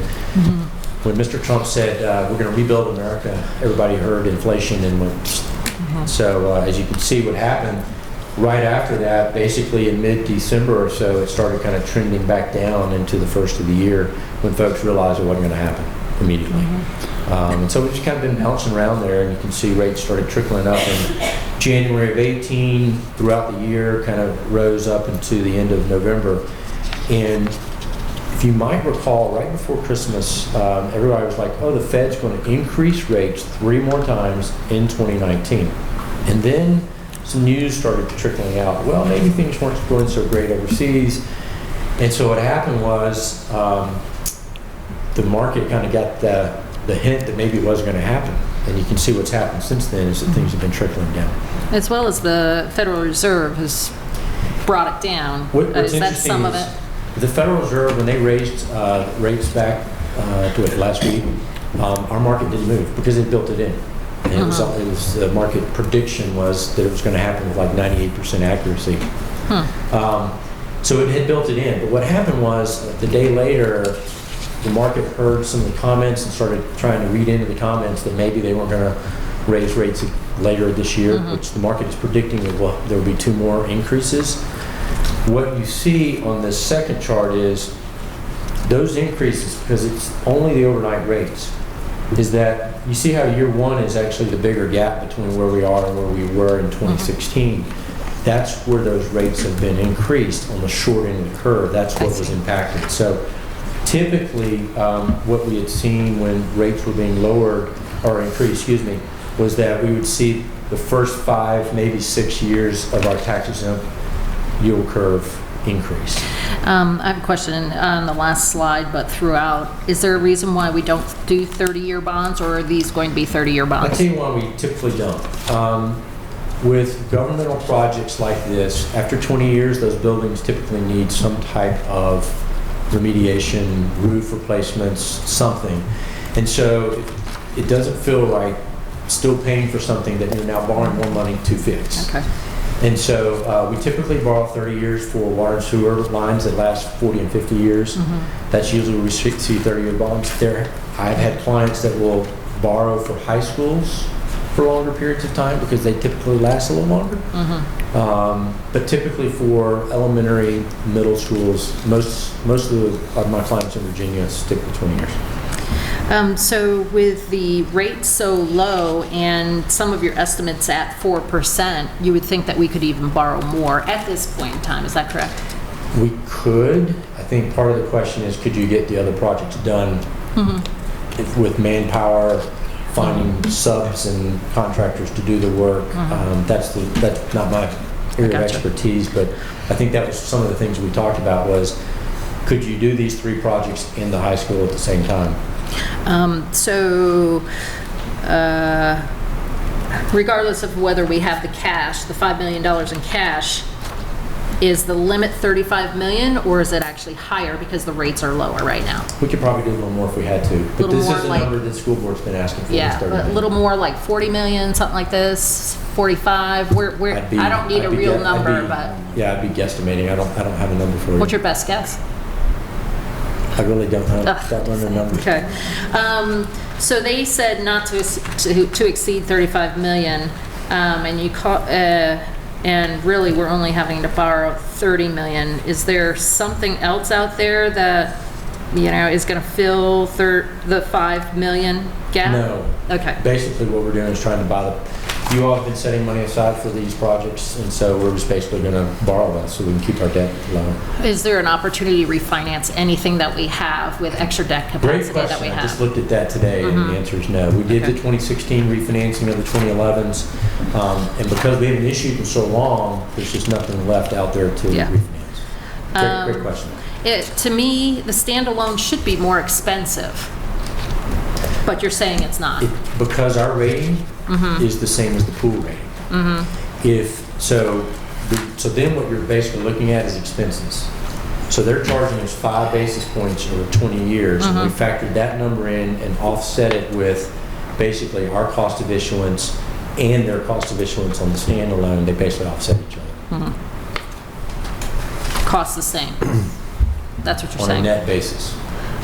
when Mr. Trump said, we're going to rebuild America, everybody heard inflation and went. Mm-hmm. So as you can see what happened, right after that, basically in mid-December or so, it started kind of trending back down into the first of the year when folks realized it wasn't going to happen immediately. Mm-hmm. And so we've just kind of been bouncing around there, and you can see rates started trickling up in January of 18, throughout the year, kind of rose up into the end of November. And if you might recall, right before Christmas, everybody was like, oh, the Fed's going to increase rates 3 more times in 2019. And then some news started trickling out. Well, maybe things weren't going so great overseas. And so what happened was the market kind of got the hint that maybe it wasn't going to happen. And you can see what's happened since then is that things have been trickling down. As well as the Federal Reserve has brought it down. What's is that some of it? The Federal Reserve, when they raised rates back to it last week, our market didn't move because they built it in. And it was the market prediction was that it was going to happen with like 98% accuracy. So it had built it in. But what happened was the day later, the market heard some of the comments and started trying to read into the comments that maybe they weren't going to raise rates later this year, which the market is predicting that there will be 2 more increases. What you see on this second chart is those increases, because it's only the overnight rates, is that you see how year 1 is actually the bigger gap between where we are and where we were in 2016. That's where those rates have been increased on the short end of the curve. That's what was impacted. So typically, what we had seen when rates were being lowered, or increased, was that we would see the first 5, maybe 6 years of our tax-exempt yield curve increase. I have a question on the last slide, but throughout. Is there a reason why we don't do 30-year bonds, or are these going to be 30-year I'll bonds? tell you why we typically don't. With governmental projects like this, after 20 years, those buildings typically need some type of remediation, roof replacements, something. And so it doesn't feel right still paying for something that you're now borrowing more money to fix. Okay. And so we typically borrow 30 years for water and sewer lines that last 40 and 50 years. That's usually where we see 30-year bonds. I've had clients that will borrow for high schools for longer periods of time because they typically last a little longer. But typically for elementary, middle schools, most of my clients in Virginia stick with 20 years. So with the rate so low and some of your estimates at 4%, you would think that we could even borrow more at this point in time. Is that correct? We could. I think part of the question is, could you get the other projects done with manpower, finding subs and contractors to do the work? That's not my area of expertise, but I think that was some of the things we talked about was, could you do these 3 projects in the high school at the same time? Regardless of whether we have the cash, the $5 million in cash, is the limit $35 million, or is it actually higher because the rates are lower right now? We could probably do a little more if we had to. But this is the like, number that the school board's been asking for. Yeah, but a little more like 40 million, something like this, 45. I don't need a real number, but. Yeah, I'd be guesstimating. I don't have a number for you. What's your best guess? I really don't know. Don't know the number. Okay. So they said not to exceed 35 million, and really we're only having to borrow 30 million. Is there something else out there that is going to fill the 5 million gap? No. Okay. Basically, what we're doing is trying to buy you all have been setting money aside for these projects, and so we're just basically going to borrow that so we can keep our debt low. Is there an opportunity to refinance anything that we have with extra debt capacity that we have? I just looked at that today, and the answer is no. We did the 2016 refinancing of the 2011s, and because we haven't issued in so long, there's just nothing left out there to refinance. Great question. To me, the standalone should be more expensive, but you're saying it's not. Because our rating is the same as the pool rating. So then what you're basically looking at is expenses. So they're charging us 5 basis points over 20 years, and we factored that number in and offset it with basically our cost of issuance and their cost of issuance on the standalone. They basically offset each other. Cost the same. That's what you're on saying. On a net basis.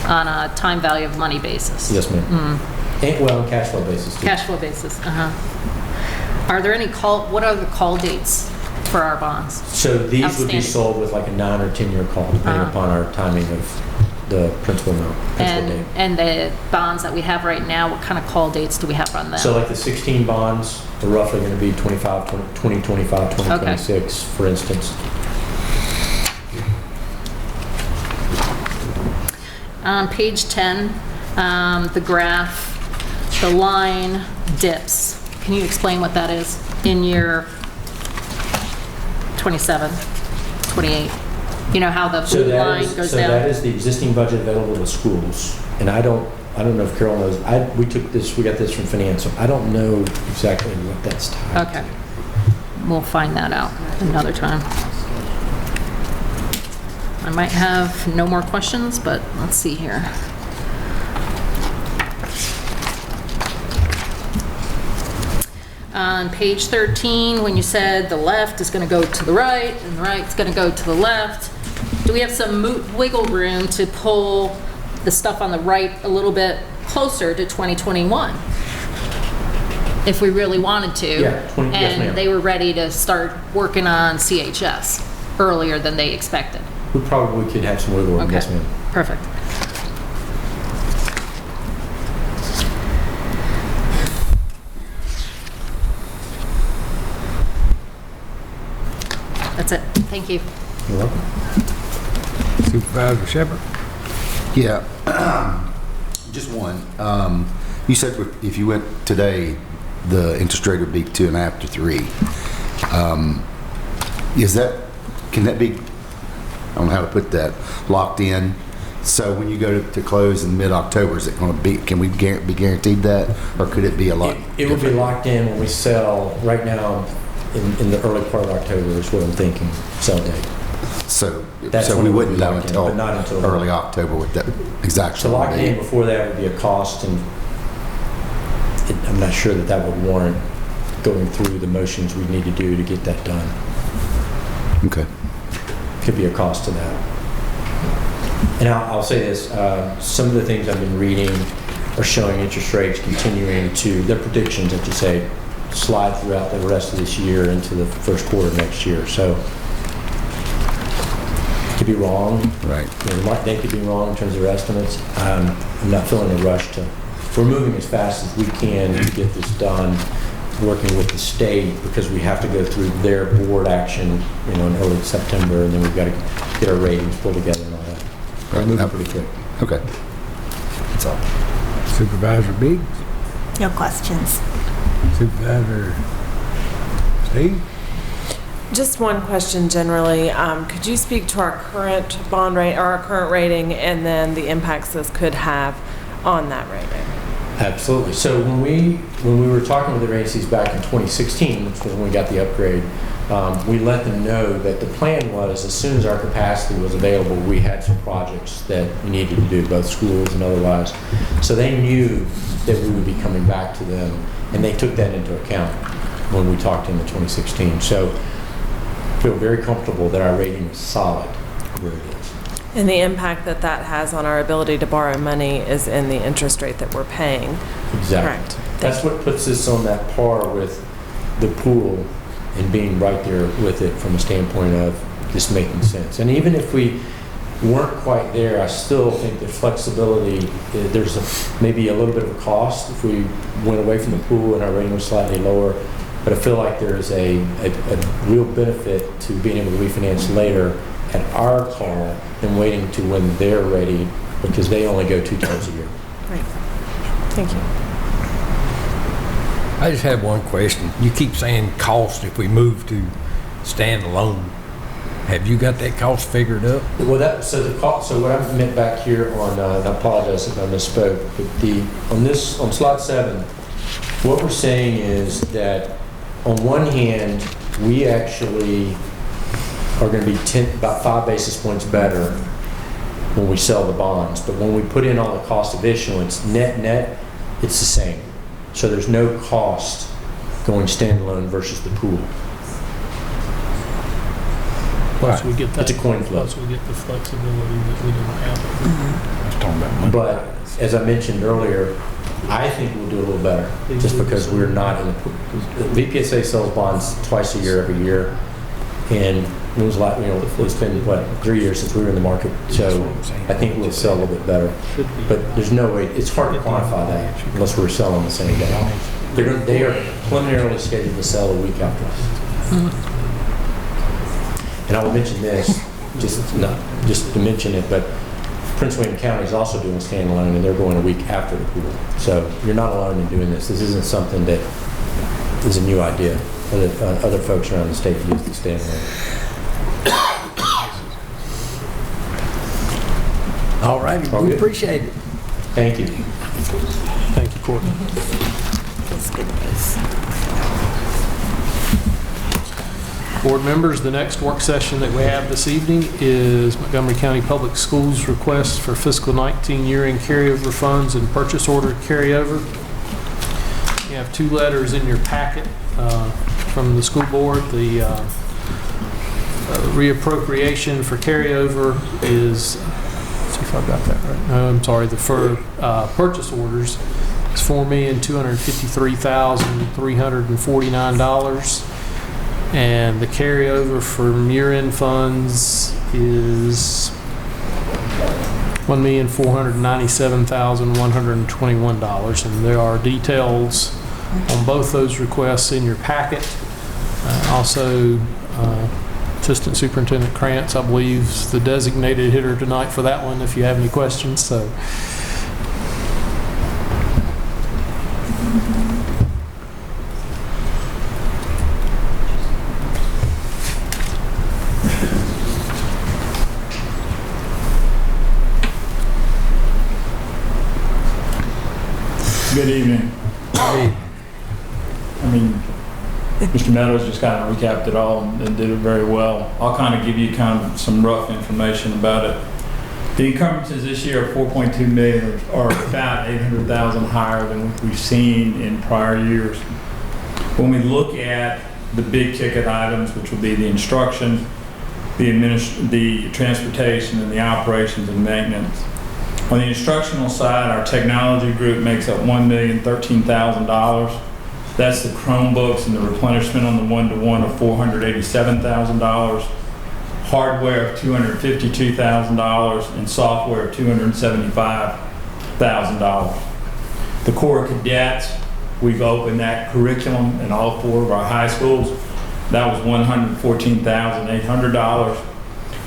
On a time value of money basis. Yes, ma'am. And cash flow basis too. Cash flow basis. Are there any what are the call dates for our bonds? So these would be sold with like a 9 or 10 year call, depending upon our timing of the principal date. And the bonds that we have right now, what kind of call dates do we have on them? So like the 16 bonds are roughly going to be 2025, 2026, for instance. On page 10, the graph, the line dips. Can you explain what that is in year 27, 28? You know how the blue line goes down? So that is the existing budget available to schools. And I don't know if Carol knows. We got this from finance, so I don't know exactly what that's tied to. Okay. We'll find that out another time. I might have no more questions, but let's see here. On page 13, when you said the left is going to go to the right and the right is going to go to the left, do we have some wiggle room to pull the stuff on the right a little bit closer to 2021? If we really wanted to, yes, ma'am. They were ready to start working on CHS earlier than they expected. We probably could have some wiggle room. Okay. Yes, ma'am. Perfect. That's it. Thank you. You're welcome. Supervisor Shepherd? Yeah. Just one. You said if you went today, the interest rate would be 2.5 to 3. Can that be don't know how to put that, locked in. So when you go to close in mid-October, is it going to be, can we be guaranteed that? Or could it be a lot? It will be locked in when we sell, right now, in the early part of October is what I'm thinking, sell date. So That's we when it would wouldn't be know locked in, but not until until- early October with that exact. So locking in before that would be a cost, and I'm not sure that would warrant going through the motions we need to do to get that done. Okay. Could be a cost to that. And I'll say this, some of the things I've been reading are showing interest rates continuing to, their predictions, I should say, slide throughout the rest of this year into the first quarter of next year. So, could be wrong. Right. They could be wrong in terms of their estimates. I'm not feeling a rush to, we're moving as fast as we can to get this done, working with the state, because we have to go through their board action, in early September, and then we've got to get our ratings pulled together and all that. We're moving pretty quick. Okay. That's all. Supervisor Biggs? No questions. Supervisor Steve? Just one question generally. Could you speak to our current bond rate, or our current rating, and then the impacts this could have on that rating? Absolutely. So when we were talking with the agencies back in 2016, which was when we got the upgrade, we let them know that the plan was, as soon as our capacity was available, we had some projects that we needed to do, both schools and otherwise. So they knew that we would be coming back to them, and they took that into account when we talked in the 2016. So I feel very comfortable that our rating is solid where it is. And the impact that has on our ability to borrow money is in the interest rate that we're paying. Exactly. Correct. That's what puts us on that par with the pool and being right there with it from a standpoint of just making sense. And even if we weren't quite there, I still think the flexibility, there's maybe a little bit of a cost if we went away from the pool and our rating was slightly lower. But I feel like there's a real benefit to being able to refinance later at our call than waiting to when they're ready, because they only go 2 times a year. Right. Thank you. I just have one question. You keep saying cost if we move to standalone. Have you got that cost figured up? Well, so what I meant back here on, and I apologize if I misspoke, but on slide 7, what we're saying is that on one hand, we actually are going to be about 5 basis points better when we sell the bonds. But when we put in all the cost of issuance, net, it's the same. So there's no cost going standalone versus the pool. Plus we get that. It's a coin flip. Plus we get the flexibility that we didn't have. I was talking about money. But as I mentioned earlier, I think we'll do a little better just because we're not in the pool. VPSA sells bonds twice a year, every year. And it was like, it's been, 3 years since we were in the market. So I think we'll sell a little bit better. But there's no way, it's hard to quantify that unless we're selling the same day. They are preliminarily scheduled to sell a week after us. And I will mention this, just to mention it, but Prince William County is also doing standalone, and they're going a week after the pool. So you're not alone in doing this. This isn't something that is a new idea. Other folks around the state use the standalone. All righty, we appreciate it. Thank you. Thank you, Courtney. That's good news. Board members, the next work session that we have this evening is Montgomery County Public Schools request for fiscal 19 year-end carryover funds and purchase order carryover. You have 2 letters in your packet from the school board. The reappropriation for carryover is, let's see if I've got that right. No, I'm sorry, the purchase orders is $4,253,349. And the carryover from year-end funds is $1,497,121. And there are details on both those requests in your packet. Also, Assistant Superintendent Krantz, I believe, is the designated hitter tonight for that one if you have any questions. So. Good evening. I mean, Mr. Meadows just kind of recapped it all and did it very well. I'll kind of give you kind of some rough information about it. The encumbrances this year are 4.2 million, or about 800,000 higher than what we've seen in prior years. When we look at the big ticket items, which will be the instruction, the transportation, and the operations and maintenance. On the instructional side, our technology group makes up $1,013,000. That's the Chromebooks and the replenishment on the one-to-one of $487,000, hardware of $252,000, and software of $275,000. The Corps of Cadets, we've opened that curriculum in all 4 of our high schools. That was $114,800.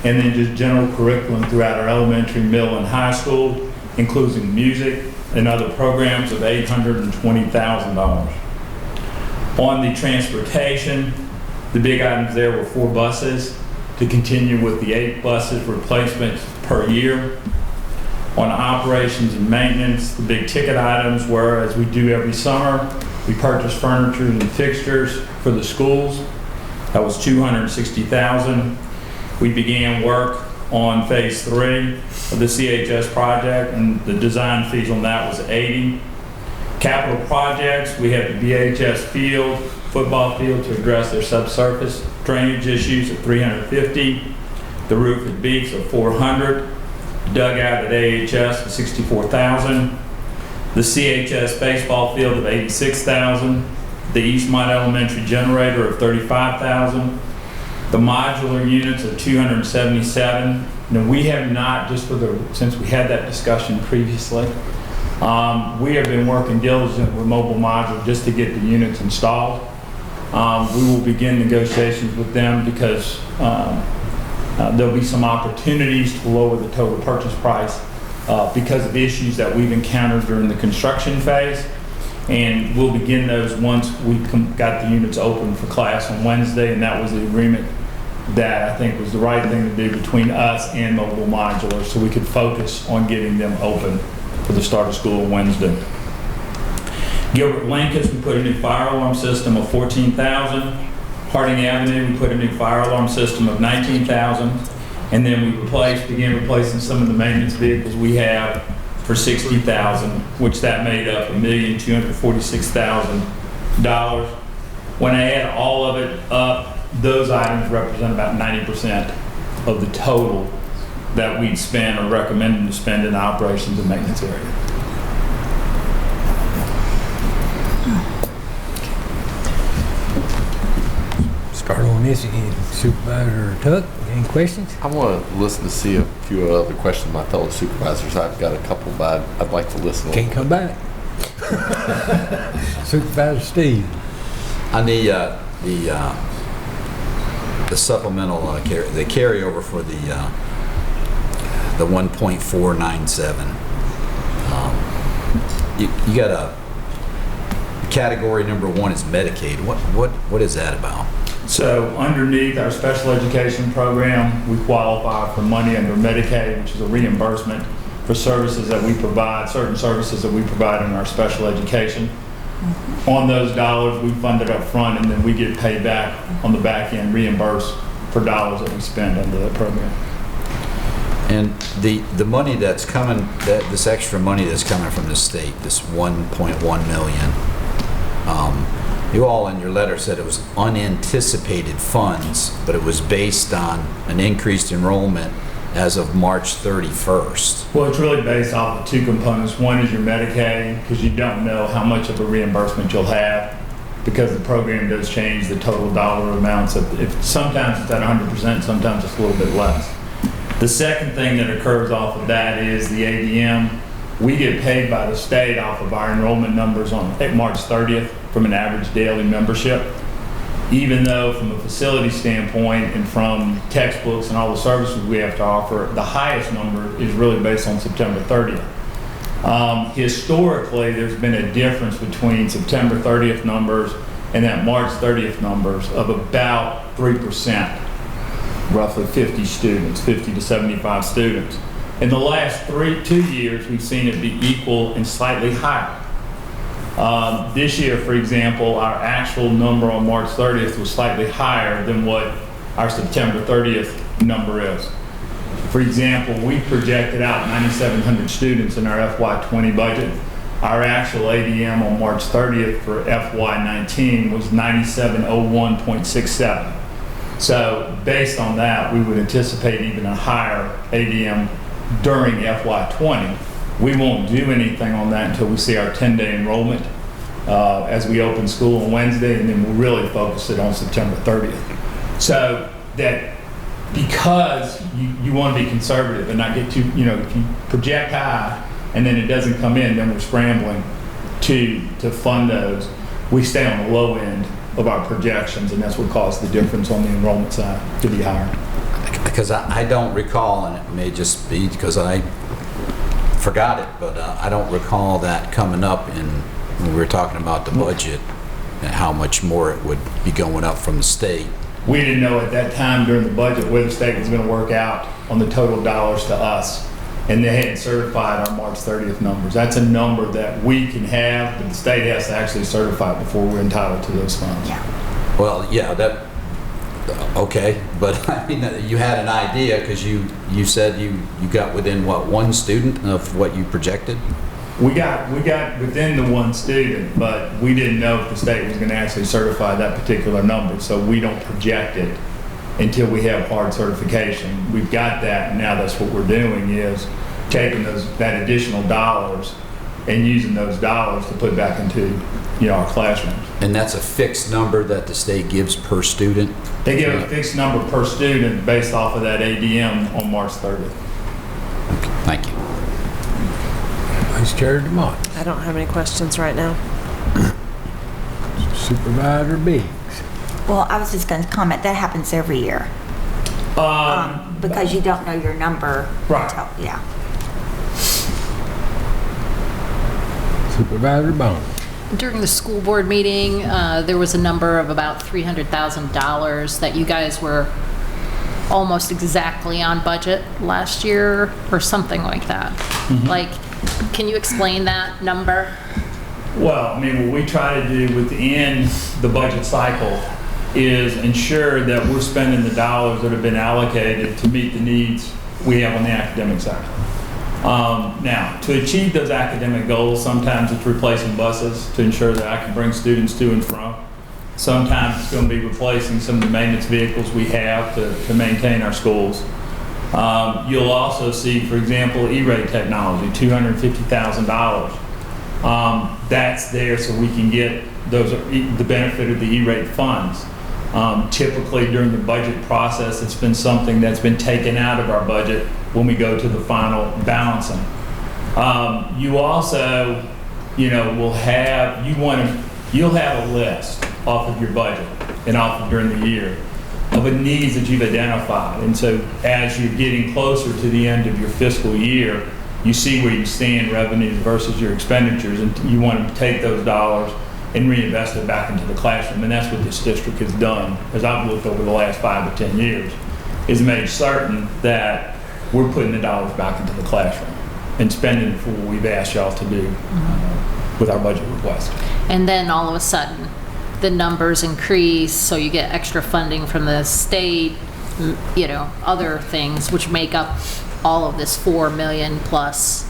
And then just general curriculum throughout our elementary, middle, and high school, including music and other programs of $820,000. On the transportation, the big items there were 4 buses to continue with the 8 buses replacements per year. On operations and maintenance, the big ticket items were, as we do every summer, we purchased furniture and fixtures for the schools. That was $260,000. We began work on phase 3 of the CHS project, and the design fees on that was $80,000. Capital projects, we have the BHS field, football field to address their subsurface drainage issues at $350,000. The roof at Beeks of $400,000. Dugout at AHS of $64,000. The CHS baseball field of $86,000. The Eastmont Elementary generator of $35,000. The modular units of $277,000. Now we have not, since we had that discussion previously, we have been working diligently with Mobile Modular just to get the units installed. We will begin negotiations with them because there'll be some opportunities to lower the total purchase price because of issues that we've encountered during the construction phase. And we'll begin those once we got the units open for class on Wednesday, and that was the agreement that I think was the right thing to do between us and Mobile Modular, so we could focus on getting them open for the start of school on Wednesday. Gilbert Lincoln, we put a new fire alarm system of $14,000. Harding Avenue, we put a new fire alarm system of $19,000. And then we began replacing some of the maintenance vehicles we have for $60,000, which that made up $1,246,000. When I add all of it up, those items represent about 90% of the total that we'd spend or recommended to spend in the operations and maintenance area. Start on this again. Supervisor Tuck, any questions? I want to listen to see a few other questions my fellow supervisors. I've got a couple, but I'd like to listen. Can't come back. Supervisor Steve. On the supplemental, the carryover for the 1.497. You got a category number 1 is Medicaid. What is that about? So underneath our special education program, we qualify for money under Medicaid, which is a reimbursement for services that we provide, certain services that we provide in our special education. On those dollars, we fund it up front, and then we get paid back on the back end, reimbursed for dollars that we spend under that program. And the money that's coming, this extra money that's coming from the state, this 1.1 million, you all in your letter said it was unanticipated funds, but it was based on an increased enrollment as of March 31st. Well, it's really based off of 2 components. One is your Medicaid, because you don't know how much of a reimbursement you'll have, because the program does change the total dollar amounts. Sometimes it's at 100%, sometimes it's a little bit less. The second thing that occurs off of that is the ADM. We get paid by the state off of our enrollment numbers on March 30th from an average daily membership. Even though from a facility standpoint and from textbooks and all the services we have to offer, the highest number is really based on September 30th. Historically, there's been a difference between September 30th numbers and that March 30th numbers of about 3%, roughly 50 to 75 students. In the last 2 years, we've seen it be equal and slightly higher. This year, for example, our actual number on March 30th was slightly higher than what our September 30th number is. For example, we projected out 9,700 students in our FY20 budget. Our actual ADM on March 30th for FY19 was 9,701.67. So based on that, we would anticipate even a higher ADM during FY20. We won't do anything on that until we see our 10-day enrollment as we open school on Wednesday, and then we'll really focus it on September 30th. So that because you want to be conservative and not get too, if you project high and then it doesn't come in, then we're scrambling to fund those. We stay on the low end of our projections, and that's what caused the difference on the enrollment side to be higher. Because I don't recall, and it may just be because I forgot it, but I don't recall that coming up when we were talking about the budget and how much more it would be going up from the state. We didn't know at that time during the budget where the state was going to work out on the total dollars to us, and they hadn't certified our March 30th numbers. That's a number that we can have, but the state has to actually certify it before we're entitled to those funds. Well, yeah, okay, but I mean, you had an idea because you said you got within, what, one student of what you projected? We got within the one student, but we didn't know if the state was going to actually certify that particular number, so we don't project it until we have hard certification. We've got that, and now that's what we're doing is taking that additional dollars and using those dollars to put back into our classrooms. And that's a fixed number that the state gives per student? They give a fixed number per student based off of that ADM on March 30th. Okay, thank you. Vice Chair DeMott. I don't have any questions right now. Supervisor Biggs. Well, I was just going to comment, that happens every year. Because you don't know your number. Right. Yeah. Supervisor Bone. During the school board meeting, there was a number of about $300,000 that you guys were almost exactly on budget last year or something like that. Mm-hmm. Like, can you explain that number? Well, I mean, what we try to do within the budget cycle is ensure that we're spending the dollars that have been allocated to meet the needs we have on the academic side. Now, to achieve those academic goals, sometimes it's replacing buses to ensure that I can bring students to and from. Sometimes it's going to be replacing some of the maintenance vehicles we have to maintain our schools. You'll also see, for example, E-rate technology, $250,000. That's there so we can get the benefit of the E-rate funds. Typically during the budget process, it's been something that's been taken out of our budget when we go to the final balancing. You also, you'll have a list off of your budget and off of during the year of the needs that you've identified. And so as you're getting closer to the end of your fiscal year, you see where you stand revenues versus your expenditures, and you want to take those dollars and reinvest it back into the classroom. And that's what this district has done, as I've looked over the last 5 to 10 years, is made certain that we're putting the dollars back into the classroom and spending for what we've asked y'all to do with our budget request. And then all of a sudden, the numbers increase, so you get extra funding from the state, other things which make up all of this $4 million plus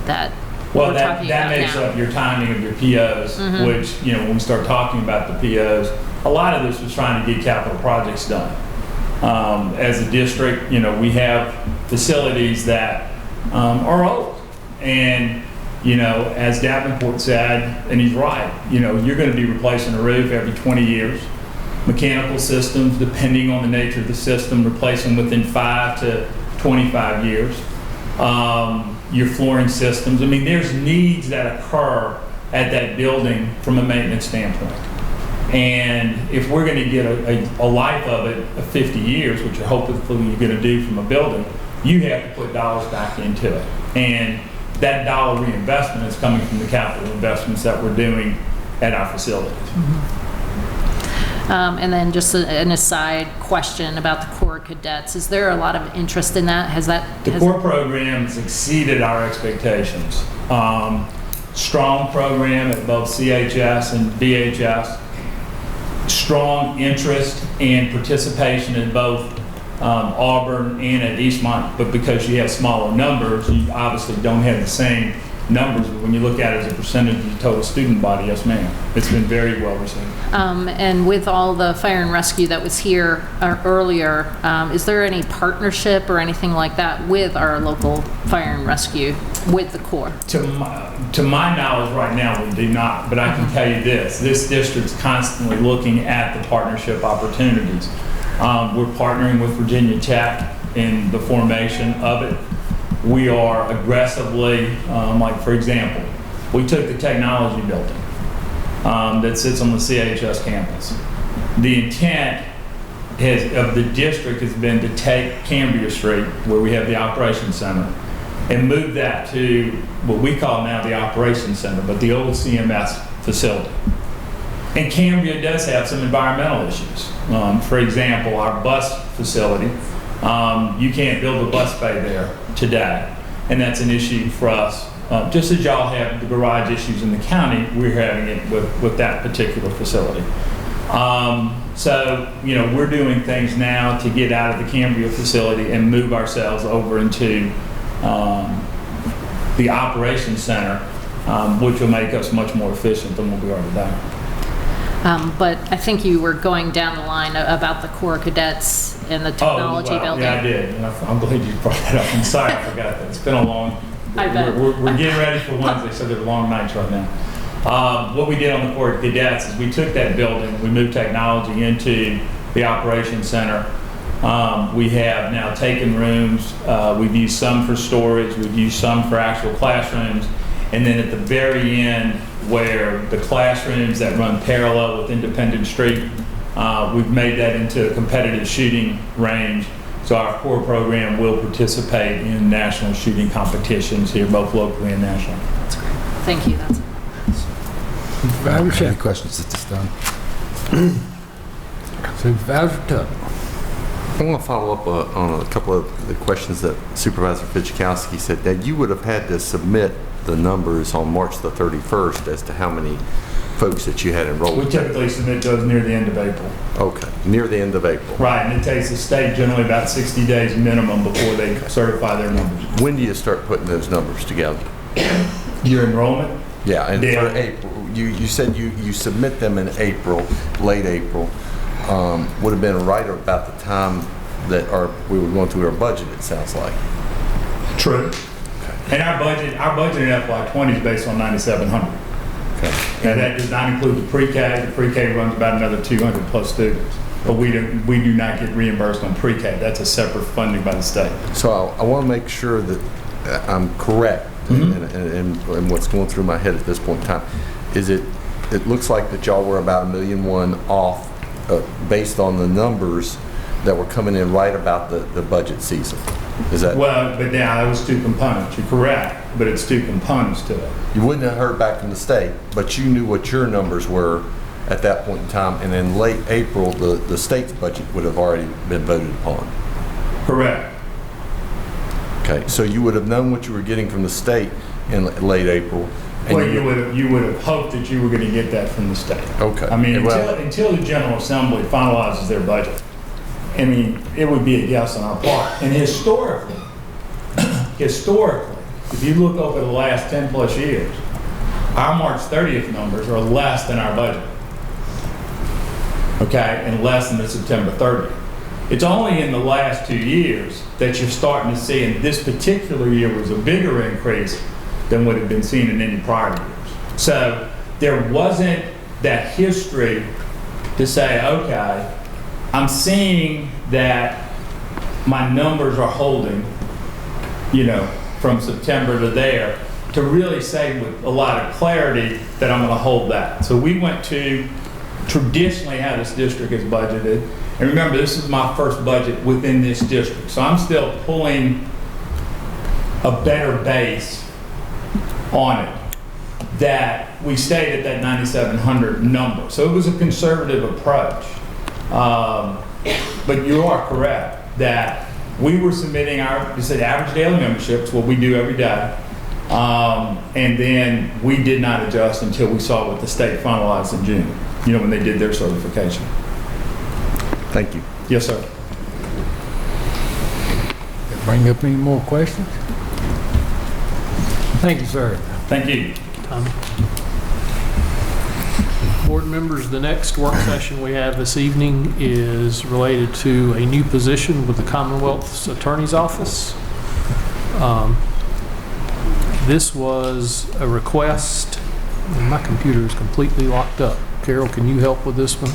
that well, we're talking about that makes now. up your timing of your POs, which, when we start talking about the POs, a lot of this was trying to get capital projects done. As a district, we have facilities that are old. And, as Davenport said, and he's right, you're going to be replacing a roof every 20 years. Mechanical systems, depending on the nature of the system, replacing within 5 to 25 years. Your flooring systems. I mean, there's needs that occur at that building from a maintenance standpoint. And if we're going to get a life of it of 50 years, which you're hopefully you're going to do from a building, you have to put dollars back into it. And that dollar reinvestment is coming from the capital investments that we're doing at our facilities. And then just an aside question about the Corps cadets. Is there a lot of interest in that? The Corps program has exceeded our expectations. strong program at both CHS and DHS, strong interest and participation in both Auburn and at Eastmont, but because you have smaller numbers, you obviously don't have the same numbers, but when you look at it as a percentage of the total student body, yes ma'am, it's been very well received. And with all the fire and rescue that was here earlier, is there any partnership or anything like that with our local fire and rescue with the Corps? To my knowledge right now, we do not, but I can tell you this district's constantly looking at the partnership opportunities. We're partnering with Virginia Tech in the formation of it. We are aggressively, like for example, we took the technology building that sits on the CHS campus. The intent of the district has been to take Cambria Street, where we have the operations center, and move that to what we call now the operations center, but the old CMS facility. And Cambria does have some environmental issues. For example, our bus facility, you can't build a bus bay there today, and that's an issue for us. Just as y'all have the garage issues in the county, we're having it with that particular facility. So, you know, we're doing things now to get out of the Cambria facility and move ourselves over into the operations center, which will make us much more efficient than what we are today. But I think you were going down the line about the Corps cadets and the technology building. Yeah, I did. And I'm glad you brought that up. I'm sorry I forgot that. It's been a long, I bet. We're getting ready for Wednesday, so they're long nights right now. What we did on the Corps cadets is we took that building, we moved technology into the operations center. We have now taken rooms, we've used some for storage, we've used some for actual classrooms, and then at the very end, where the classrooms that run parallel with Independence Street, we've made that into a competitive shooting range. So our core program will participate in national shooting competitions here, both locally and nationally. That's great. Thank you. That's Any questions at this time? Supervisor Tuck. I want to follow up on a couple of the questions that Supervisor Fidzikowski said. That you would have had to submit the numbers on March the 31st as to how many folks that you had enrolled. We typically submit those near the end of April. Okay, near the end of April. Right, and it takes the state generally about 60 days minimum before they certify their numbers. When do you start putting those numbers together? Your enrollment? Yeah, and for April, you said you submit them in April, late April. Would have been right about the time that we were going through our budget, it sounds like. True. And our budget in FY20 is based on 9,700. Okay. Now that does not include the pre-K. The pre-K runs about another 200 plus students. But we do not get reimbursed on pre-K. That's a separate funding by the state. So I want to make sure that I'm correct in what's going through my head at this point in time. It looks like that y'all were about $1.1 million off based on the numbers that were coming in right about the budget season. Is that? Well, but now that was two components. You're correct, but it's two components to it. You wouldn't have heard back from the state, but you knew what your numbers were at that point in time, and in late April, the state's budget would have already been voted upon. Correct. Okay, so you would have known what you were getting from the state in late April. Well, you would have hoped that you were going to get that from the state. Okay. I mean, until the General Assembly finalizes their budget, I mean, it would be a guess on our part. And historically, if you look over the last 10 plus years, our March 30th numbers are less than our budget. Okay, and less than the September 30th. It's only in the last 2 years that you're starting to see, and this particular year was a bigger increase than what had been seen in any prior years. So there wasn't that history to say, okay, I'm seeing that my numbers are holding, you know, from September to there, to really say with a lot of clarity that I'm going to hold that. So we went to traditionally how this district is budgeted. And remember, this is my first budget within this district. So I'm still pulling a better base on it, that we stayed at that 9,700 number. So it was a conservative approach. But you are correct that we were submitting our average daily memberships, what we do every day, And then we did not adjust until we saw what the state finalized in June, when they did their certification. Thank you. Yes, sir. Bring up any more questions? Thank you, sir. Thank you. Board members, the next work session we have this evening is related to a new position with the Commonwealth's Attorney's Office. This was a request, and my computer is completely locked up. Carol, can you help with this one?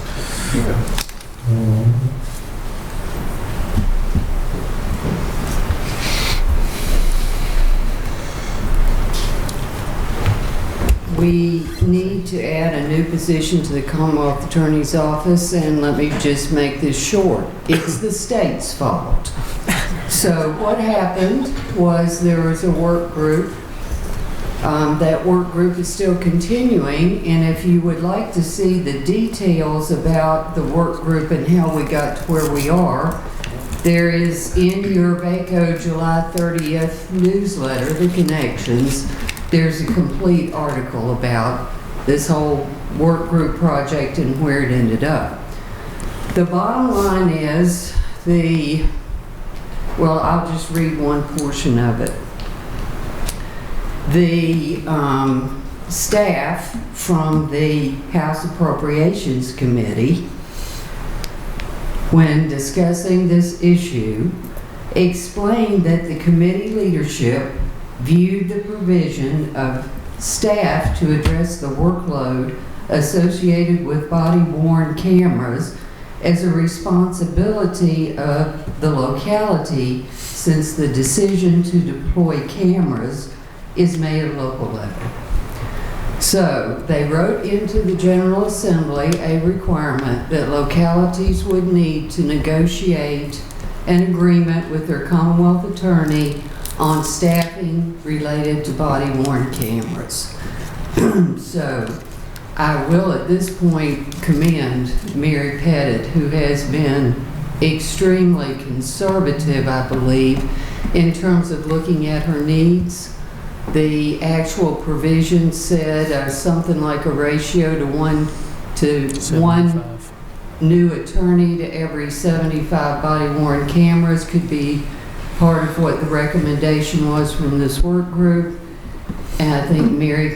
We need to add a new position to the Commonwealth Attorney's Office, and let me just make this short. It's the state's fault. So what happened was there was a work group. That work group is still continuing, and if you would like to see the details about the work group and how we got to where we are, there is in your VACO July 30th newsletter, The Connections, there's a complete article about this whole work group project and where it ended up. The bottom line is I'll just read one portion of it. The staff from the House Appropriations Committee, when discussing this issue, explained that the committee leadership viewed the provision of staff to address the workload associated with body-worn cameras as a responsibility of the locality, since the decision to deploy cameras is made at local level. So they wrote into the General Assembly a requirement that localities would need to negotiate an agreement with their Commonwealth attorney on staffing related to body-worn cameras. So I will at this point commend Mary Pettit, who has been extremely conservative, I believe, in terms of looking at her needs. The actual provision said something like a ratio to 1 to 1 new attorney to every 75 body-worn cameras could be part of what the recommendation was from this work group. And I think Mary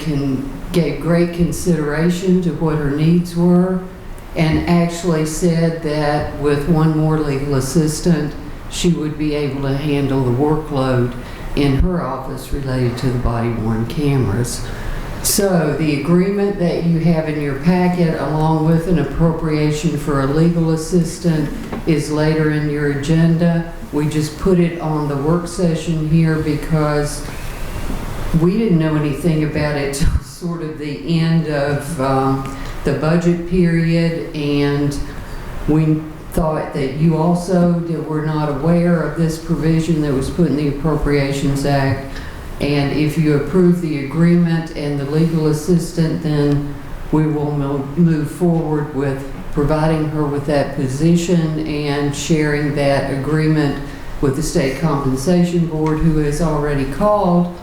gave great consideration to what her needs were, and actually said that with one more legal assistant, she would be able to handle the workload in her office related to the body-worn cameras. So the agreement that you have in your packet, along with an appropriation for a legal assistant, is later in your agenda. We just put it on the work session here because we didn't know anything about it till sort of the end of the budget period, and we thought that you also were not aware of this provision that was put in the Appropriations Act. And if you approve the agreement and the legal assistant, then we will move forward with providing her with that position and sharing that agreement with the State Compensation Board, who has already called,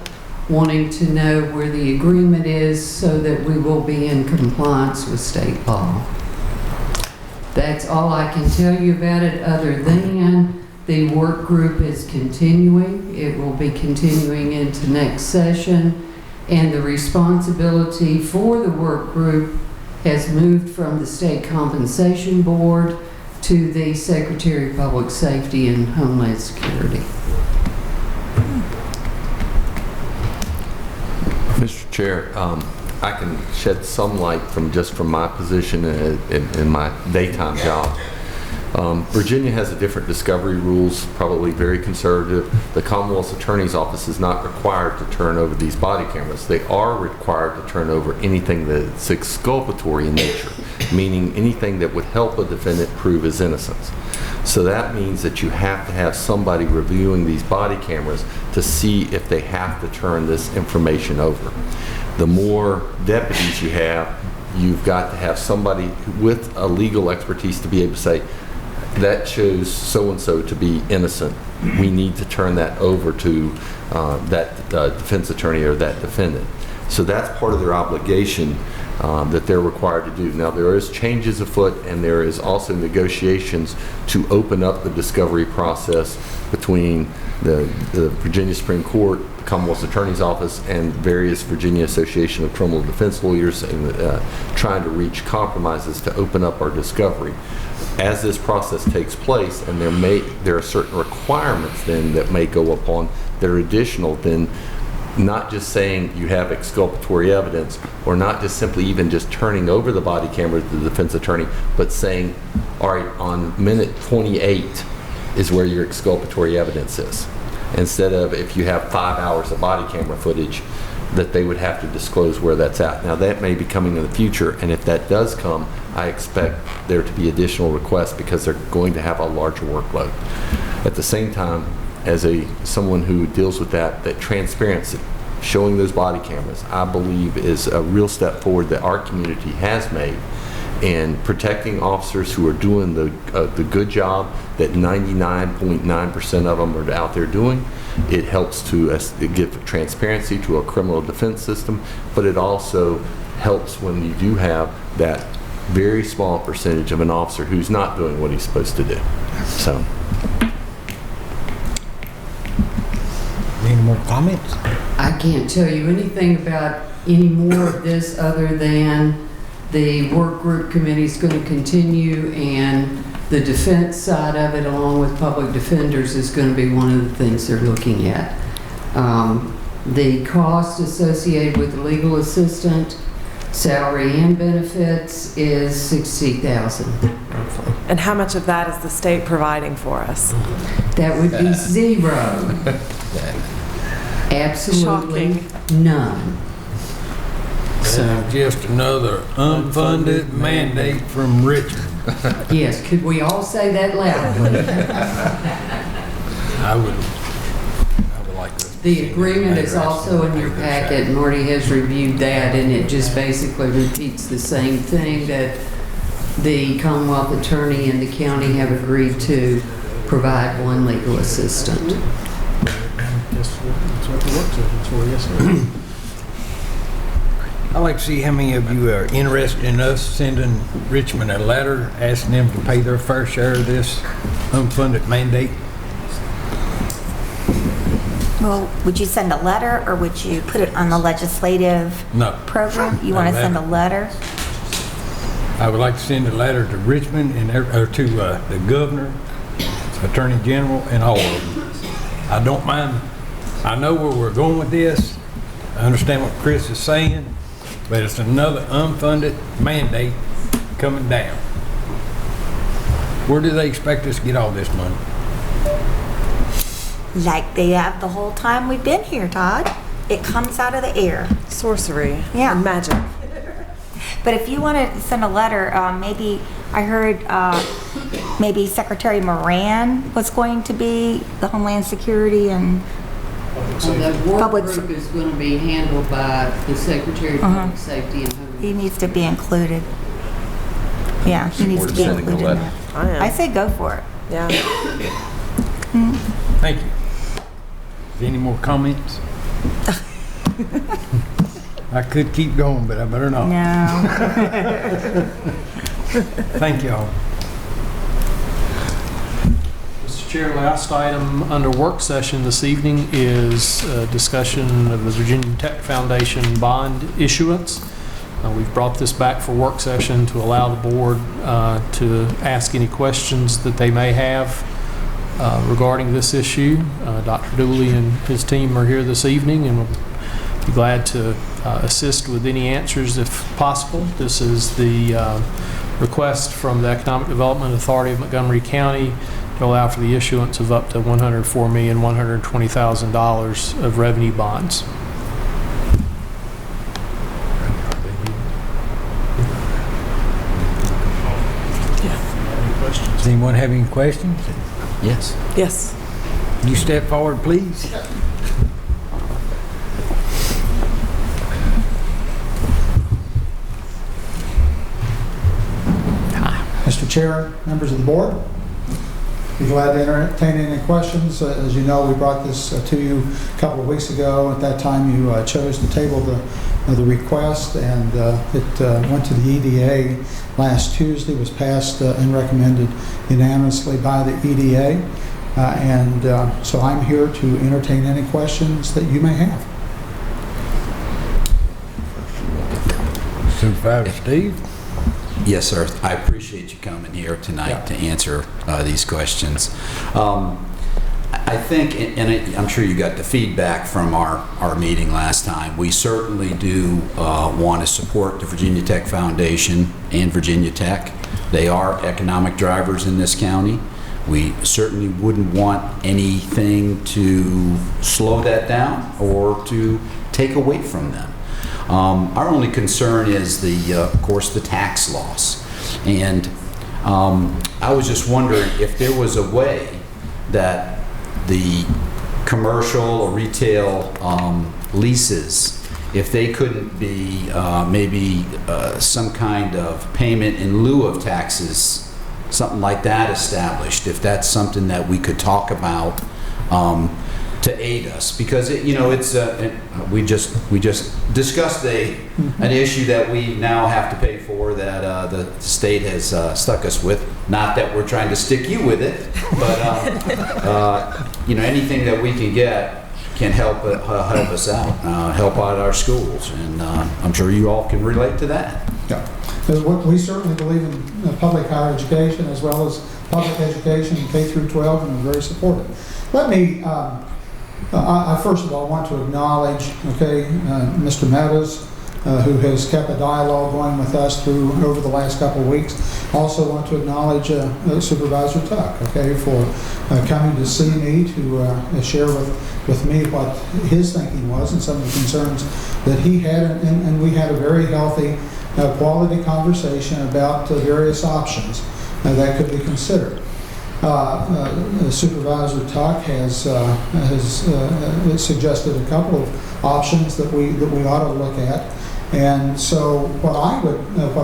wanting to know where the agreement is so that we will be in compliance with state law. That's all I can tell you about it, other than the work group is continuing. It will be continuing into next session, and the responsibility for the work group has moved from the State Compensation Board to the Secretary of Public Safety and Homeland Security. Mr. Chair, I can shed some light from my position in my daytime job. Virginia has a different discovery rules, probably very conservative. The Commonwealth's Attorney's Office is not required to turn over these body cameras. They are required to turn over anything that's exculpatory in nature, meaning anything that would help a defendant prove his innocence. So that means that you have to have somebody reviewing these body cameras to see if they have to turn this information over. The more deputies you have, you've got to have somebody with a legal expertise to be able to say, that shows so-and-so to be innocent. We need to turn that over to that defense attorney or that defendant. So that's part of their obligation that they're required to do. Now, there is changes afoot, and there is also negotiations to open up the discovery process between the Virginia Supreme Court, the Commonwealth's Attorney's Office, and various Virginia Association of Criminal Defense Lawyers, and trying to reach compromises to open up our discovery. As this process takes place, and there are certain requirements then that may go upon that are additional than not just saying you have exculpatory evidence, or not just simply even just turning over the body camera to the defense attorney, but saying, all right, on minute 28 is where your exculpatory evidence is. Instead of, if you have 5 hours of body camera footage, that they would have to disclose where that's at. Now, that may be coming in the future, and if that does come, I expect there to be additional requests because they're going to have a larger workload. At the same time, as someone who deals with that transparency, showing those body cameras, I believe is a real step forward that our community has made in protecting officers who are doing the good job that 99.9% of them are out there doing. It helps to give transparency to a criminal defense system, but it also helps when you do have that very small percentage of an officer who's not doing what he's supposed to do. So. Any more comments? I can't tell you anything about any more of this other than the work group committee is going to continue, and the defense side of it, along with public defenders, is going to be one of the things they're looking at. The cost associated with the legal assistant, salary and benefits, is $60,000. And how much of that is the state providing for us? That would be zero. Absolutely none. So just another unfunded mandate from Richmond. Yes, could we all say that loudly? I would like to. The agreement is also in your packet. Marty has reviewed that, and it just basically repeats the same thing that the Commonwealth Attorney and the county have agreed to provide one legal assistant. I'd like to see how many of you are interested in us sending Richmond a letter asking them to pay their fair share of this unfunded mandate. Well, would you send a letter, or would you put it on the legislative program? You want to send a letter? I would like to send a letter to Richmond or to the governor, attorney general, and all of them. I don't mind. I know where we're going with this. I understand what Chris is saying, but it's another unfunded mandate coming down. Where do they expect us to get all this money? Like they have the whole time we've been here, Todd. It comes out of the air. Sorcery. Yeah. And magic. But if you want to send a letter, maybe I heard maybe Secretary Moran was going to be the Homeland Security and The work group is going to be handled by the Secretary of Public Safety and Homeland. He needs to be included. Yeah, he needs to be included in that. I say go for it. Yeah. Thank you. Is there any more comments? I could keep going, but I better not. No. Thank y'all. Mr. Chair, last item under work session this evening is a discussion of the Virginia Tech Foundation bond issuance. We've brought this back for work session to allow the board to ask any questions that they may have regarding this issue. Dr. Dooley and his team are here this evening, and we'll be glad to assist with any answers if possible. This is the request from the Economic Development Authority of Montgomery County to allow for the issuance of up to $104,120,000 of revenue bonds. Does anyone have any questions? Yes. Yes. You step forward, please. Mr. Chair, members of the board, Be glad to entertain any questions. As you know, we brought this to you a couple of weeks ago. At that time, you chose to table the request, and it went to the EDA last Tuesday, was passed and recommended unanimously by the EDA. So I'm here to entertain any questions that you may have. Supervisor Steve? Yes, sir. I appreciate you coming here tonight to answer these questions. I think, and I'm sure you got the feedback from our meeting last time, we certainly do want to support the Virginia Tech Foundation and Virginia Tech. They are economic drivers in this county. We certainly wouldn't want anything to slow that down or to take away from them. Our only concern is of course, the tax loss. And I was just wondering if there was a way that the commercial or retail leases, if they couldn't be maybe some kind of payment in lieu of taxes, something like that established, if that's something that we could talk about to aid us, because we just discussed an issue that we now have to pay for, that the state has stuck us with. Not that we're trying to stick you with it, but anything that we can get can help us out, help out our schools, and I'm sure you all can relate to that. Yeah. We certainly believe in public higher education as well as public education K through 12, and we're very supportive. Let me, I first of all want to acknowledge, Mr. Meadows, who has kept a dialogue going with us over the last couple of weeks. Also want to acknowledge Supervisor Tuck, for coming to see me to share with me what his thinking was and some of the concerns that he had, and we had a very healthy quality conversation about various options that could be considered. Supervisor Tuck has suggested a couple of options that we ought to look at, and so what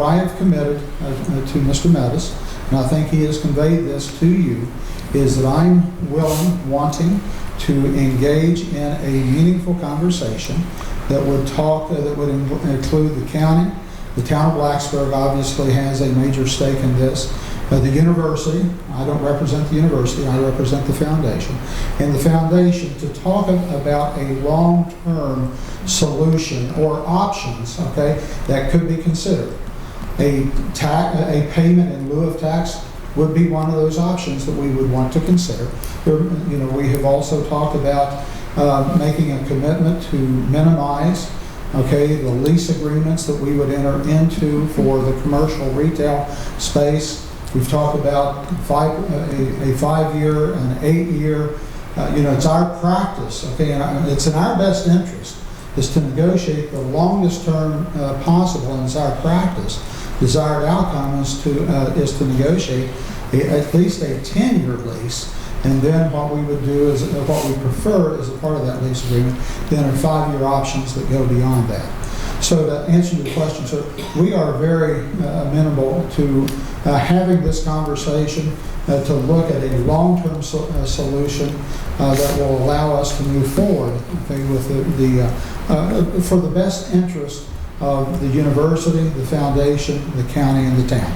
I have committed to Mr. Meadows, and I think he has conveyed this to you, is that I'm wanting to engage in a meaningful conversation that would include the county. The town of Blacksburg obviously has a major stake in this. The university, I don't represent the university, I represent the foundation. And the foundation to talk about a long-term solution or options, that could be considered. A payment in lieu of tax would be one of those options that we would want to consider. We have also talked about making a commitment to minimize the lease agreements that we would enter into for the commercial retail space. We've talked about a 5-year, an 8-year. It's our practice, and it's in our best interest is to negotiate the longest term possible, and it's our practice. Desired outcome is to negotiate at least a 10-year lease. And then what we would do is, what we prefer as a part of that lease agreement, then are 5-year options that go beyond that. So to answer your question, sir, we are very amenable to having this conversation to look at a long-term solution that will allow us to move forward with for the best interest of the university, the foundation, the county, and the town.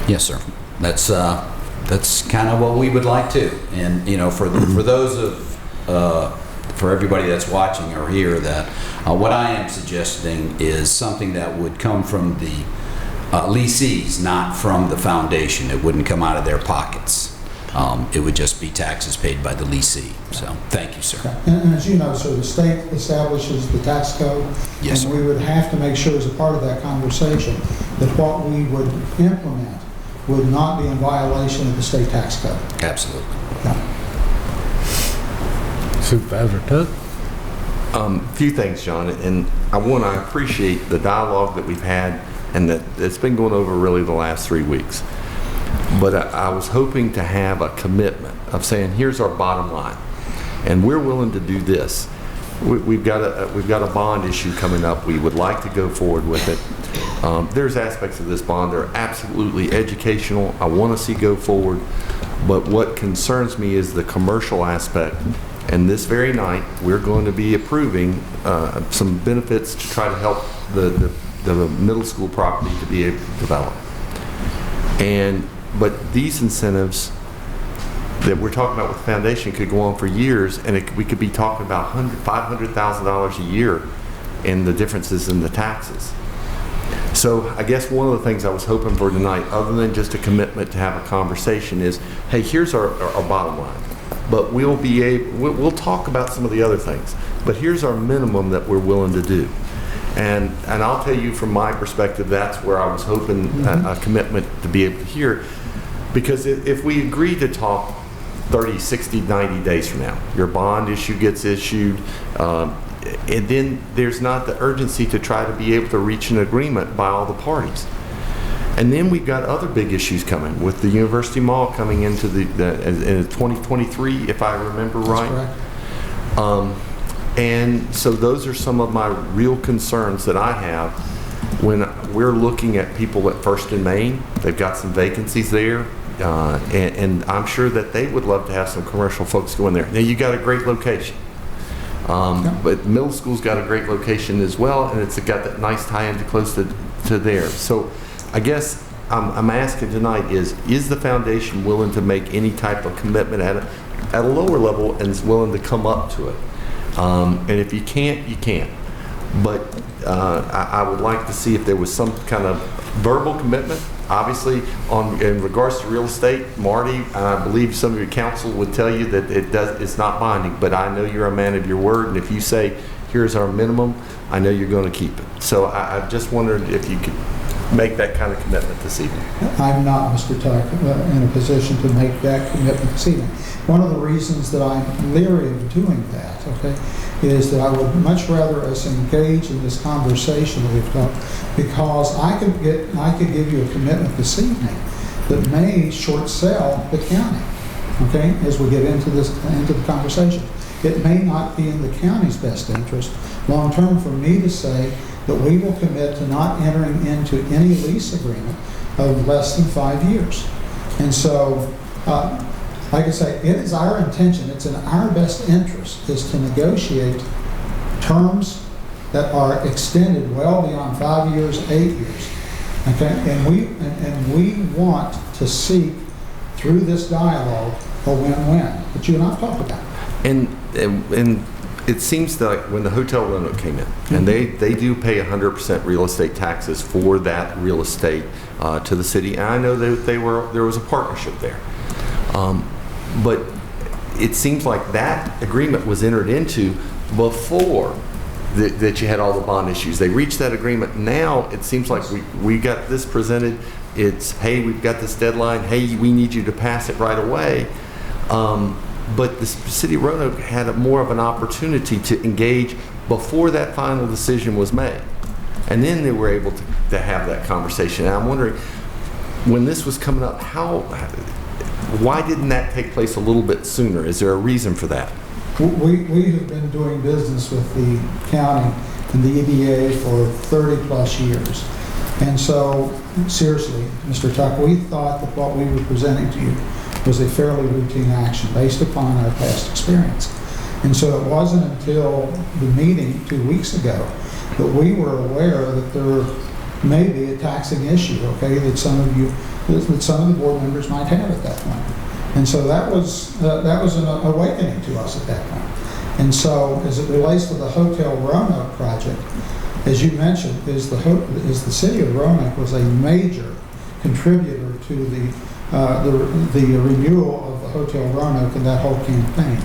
Yes, sir. That's kind of what we would like to, and for those for everybody that's watching or here, that what I am suggesting is something that would come from the lessees, not from the foundation. It wouldn't come out of their pockets. It would just be taxes paid by the lessee. So, thank you, sir. And as you know, sir, the state establishes the tax code, yes, and sir. We would have to make sure as a part of that conversation that what we would implement would not be in violation of the state tax code. Absolutely. Yeah. Supervisor Tuck? Few things, John, and I appreciate the dialogue that we've had and that it's been going over really the last 3 weeks. But I was hoping to have a commitment of saying, here's our bottom line, and we're willing to do this. We've got a bond issue coming up. We would like to go forward with it. There's aspects of this bond that are absolutely educational. I want to see go forward, But what concerns me is the commercial aspect. And this very night, we're going to be approving some benefits to try to help the middle school property to be able to develop. But these incentives that we're talking about with the foundation could go on for years, and we could be talking about $500,000 a year in the differences in the taxes. So I guess one of the things I was hoping for tonight, other than just a commitment to have a conversation, is, hey, here's our bottom line. But we'll talk about some of the other things. But here's our minimum that we're willing to do. And I'll tell you from my perspective, that's where I was hoping a commitment to be able to hear. Because if we agree to talk 30, 60, 90 days from now, your bond issue gets issued, and then there's not the urgency to try to be able to reach an agreement by all the parties. And then we've got other big issues coming with the University Mall coming into in 2023, if I remember right. That's correct. And so those are some of my real concerns that I have when we're looking at people at First and Main. They've got some vacancies there, and I'm sure that they would love to have some commercial folks go in there. Now, you got a great location. But middle school's got a great location as well, and it's got that nice tie-in to close to there. So I guess I'm asking tonight is the foundation willing to make any type of commitment at a lower level and is willing to come up to it? And if you can't, you can't. But I would like to see if there was some kind of verbal commitment. Obviously, in regards to real estate, Marty, I believe some of your counsel would tell you that it's not binding, but I know you're a man of your word, and if you say, here's our minimum, I know you're going to keep it. So I just wondered if you could make that kind of commitment this evening. I'm not, Mr. Tuck, in a position to make that commitment this evening. One of the reasons that I'm leery of doing that, okay, is that I would much rather us engage in this conversation that we've talked, because I could give you a commitment this evening that may short sell the county, okay, as we get into the conversation. It may not be in the county's best interest long term for me to say that we will commit to not entering into any lease agreement of less than 5 years. And so, like I say, it is our intention, it's in our best interest, is to negotiate terms that are extended well beyond 5 years, 8 years. Okay, and we want to seek through this dialogue a win-win that you and I've talked about. And it seems that when the Hotel Roanoke came in, and they do pay 100% real estate taxes for that real estate to the city, and I know that there was a partnership there. But it seems like that agreement was entered into before that you had all the bond issues. They reached that agreement. Now it seems like we got this presented. It's, hey, we've got this deadline. Hey, we need you to pass it right away. But the city of Roanoke had more of an opportunity to engage before that final decision was made. And then they were able to have that conversation. And I'm wondering, when this was coming up, why didn't that take place a little bit sooner? Is there a reason for that? We have been doing business with the county and the EDA for 30 plus years. And so, seriously, Mr. Tuck, we thought that what we were presenting to you was a fairly routine action based upon our past experience. And so it wasn't until the meeting 2 weeks ago that we were aware that there may be a taxing issue, okay, that some of the board members might have at that point. And so that was an awakening to us at that point. And so as it relates to the Hotel Roanoke project, as you mentioned, is the city of Roanoke was a major contributor to the renewal of the Hotel Roanoke and that whole campaign.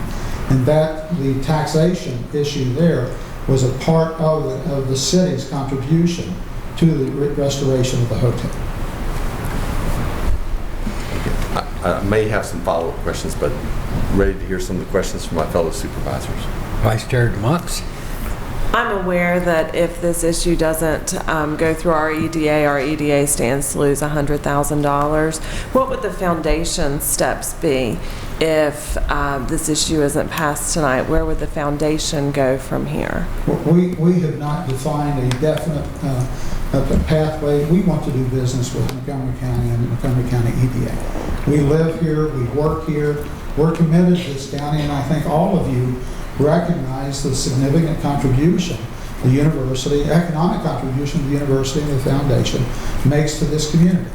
And that the taxation issue there was a part of the city's contribution to the restoration of the hotel. I may have some follow-up questions, but ready to hear some of the questions from my fellow supervisors. Vice Chair DeMox. I'm aware that if this issue doesn't go through our EDA stands to lose $100,000. What would the foundation steps be if this issue isn't passed tonight? Where would the foundation go from here? We have not defined a definite pathway. We want to do business with Montgomery County and Montgomery County EDA. We live here, we work here, we're committed to this county, and I think all of you recognize the significant contribution the university, economic contribution the university and the foundation makes to this community.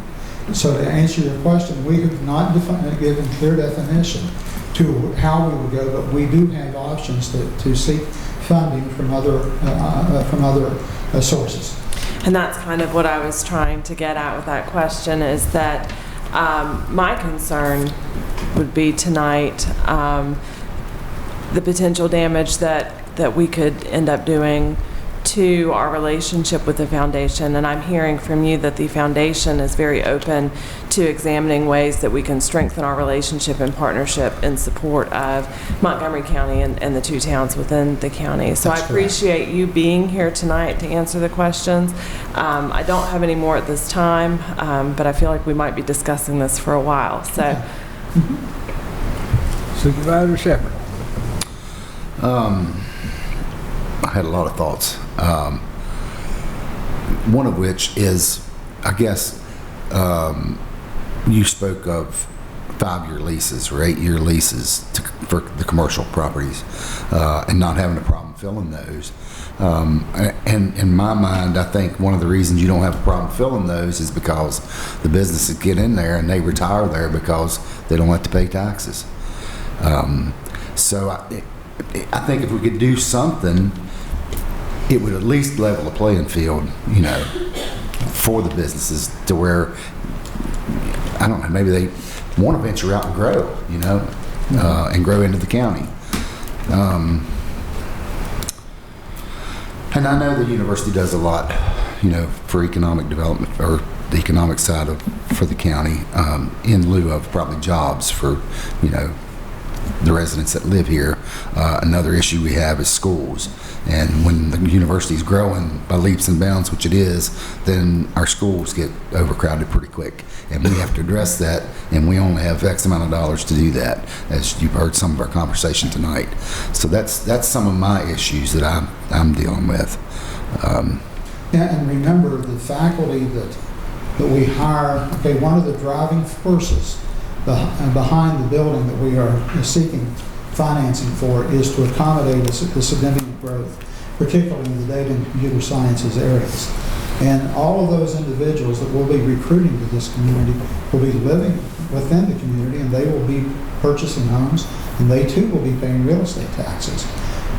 So to answer your question, we have not given clear definition to how we would go, but we do have options to seek funding from other sources. And that's kind of what I was trying to get at with that question, is that my concern would be tonight the potential damage that we could end up doing to our relationship with the foundation. And I'm hearing from you that the foundation is very open to examining ways that we can strengthen our relationship and partnership in support of Montgomery County and the two towns within the county. So I appreciate you being here tonight to answer the questions. I don't have any more at this time, but I feel like we might be discussing this for a while. So, Supervisor Shepherd. I had a lot of thoughts. One of which is, I guess, you spoke of 5-year leases or 8-year leases for the commercial properties and not having a problem filling those. And in my mind, I think one of the reasons you don't have a problem filling those is because the businesses get in there and they retire there because they don't have to pay taxes. So I think if we could do something, it would at least level the playing field, you know, for the businesses to where, I don't know, maybe they want to venture out and grow, you know, and grow into the county. And I know the university does a lot, you know, for economic development or the economic side for the county, in lieu of probably jobs for, you know, the residents that live here. Another issue we have is schools. And when the university is growing by leaps and bounds, which it is, then our schools get overcrowded pretty quick. And we have to address that, and we only have X amount of dollars to do that, as you've heard some of our conversation tonight. So that's some of my issues that I'm dealing with. Yeah, and remember the faculty that we hire, okay, one of the driving forces behind the building that we are seeking financing for is to accommodate the significant growth, particularly in the data and computer sciences areas. And all of those individuals that we'll be recruiting to this community will be living within the community, and they will be purchasing homes, and they too will be paying real estate taxes.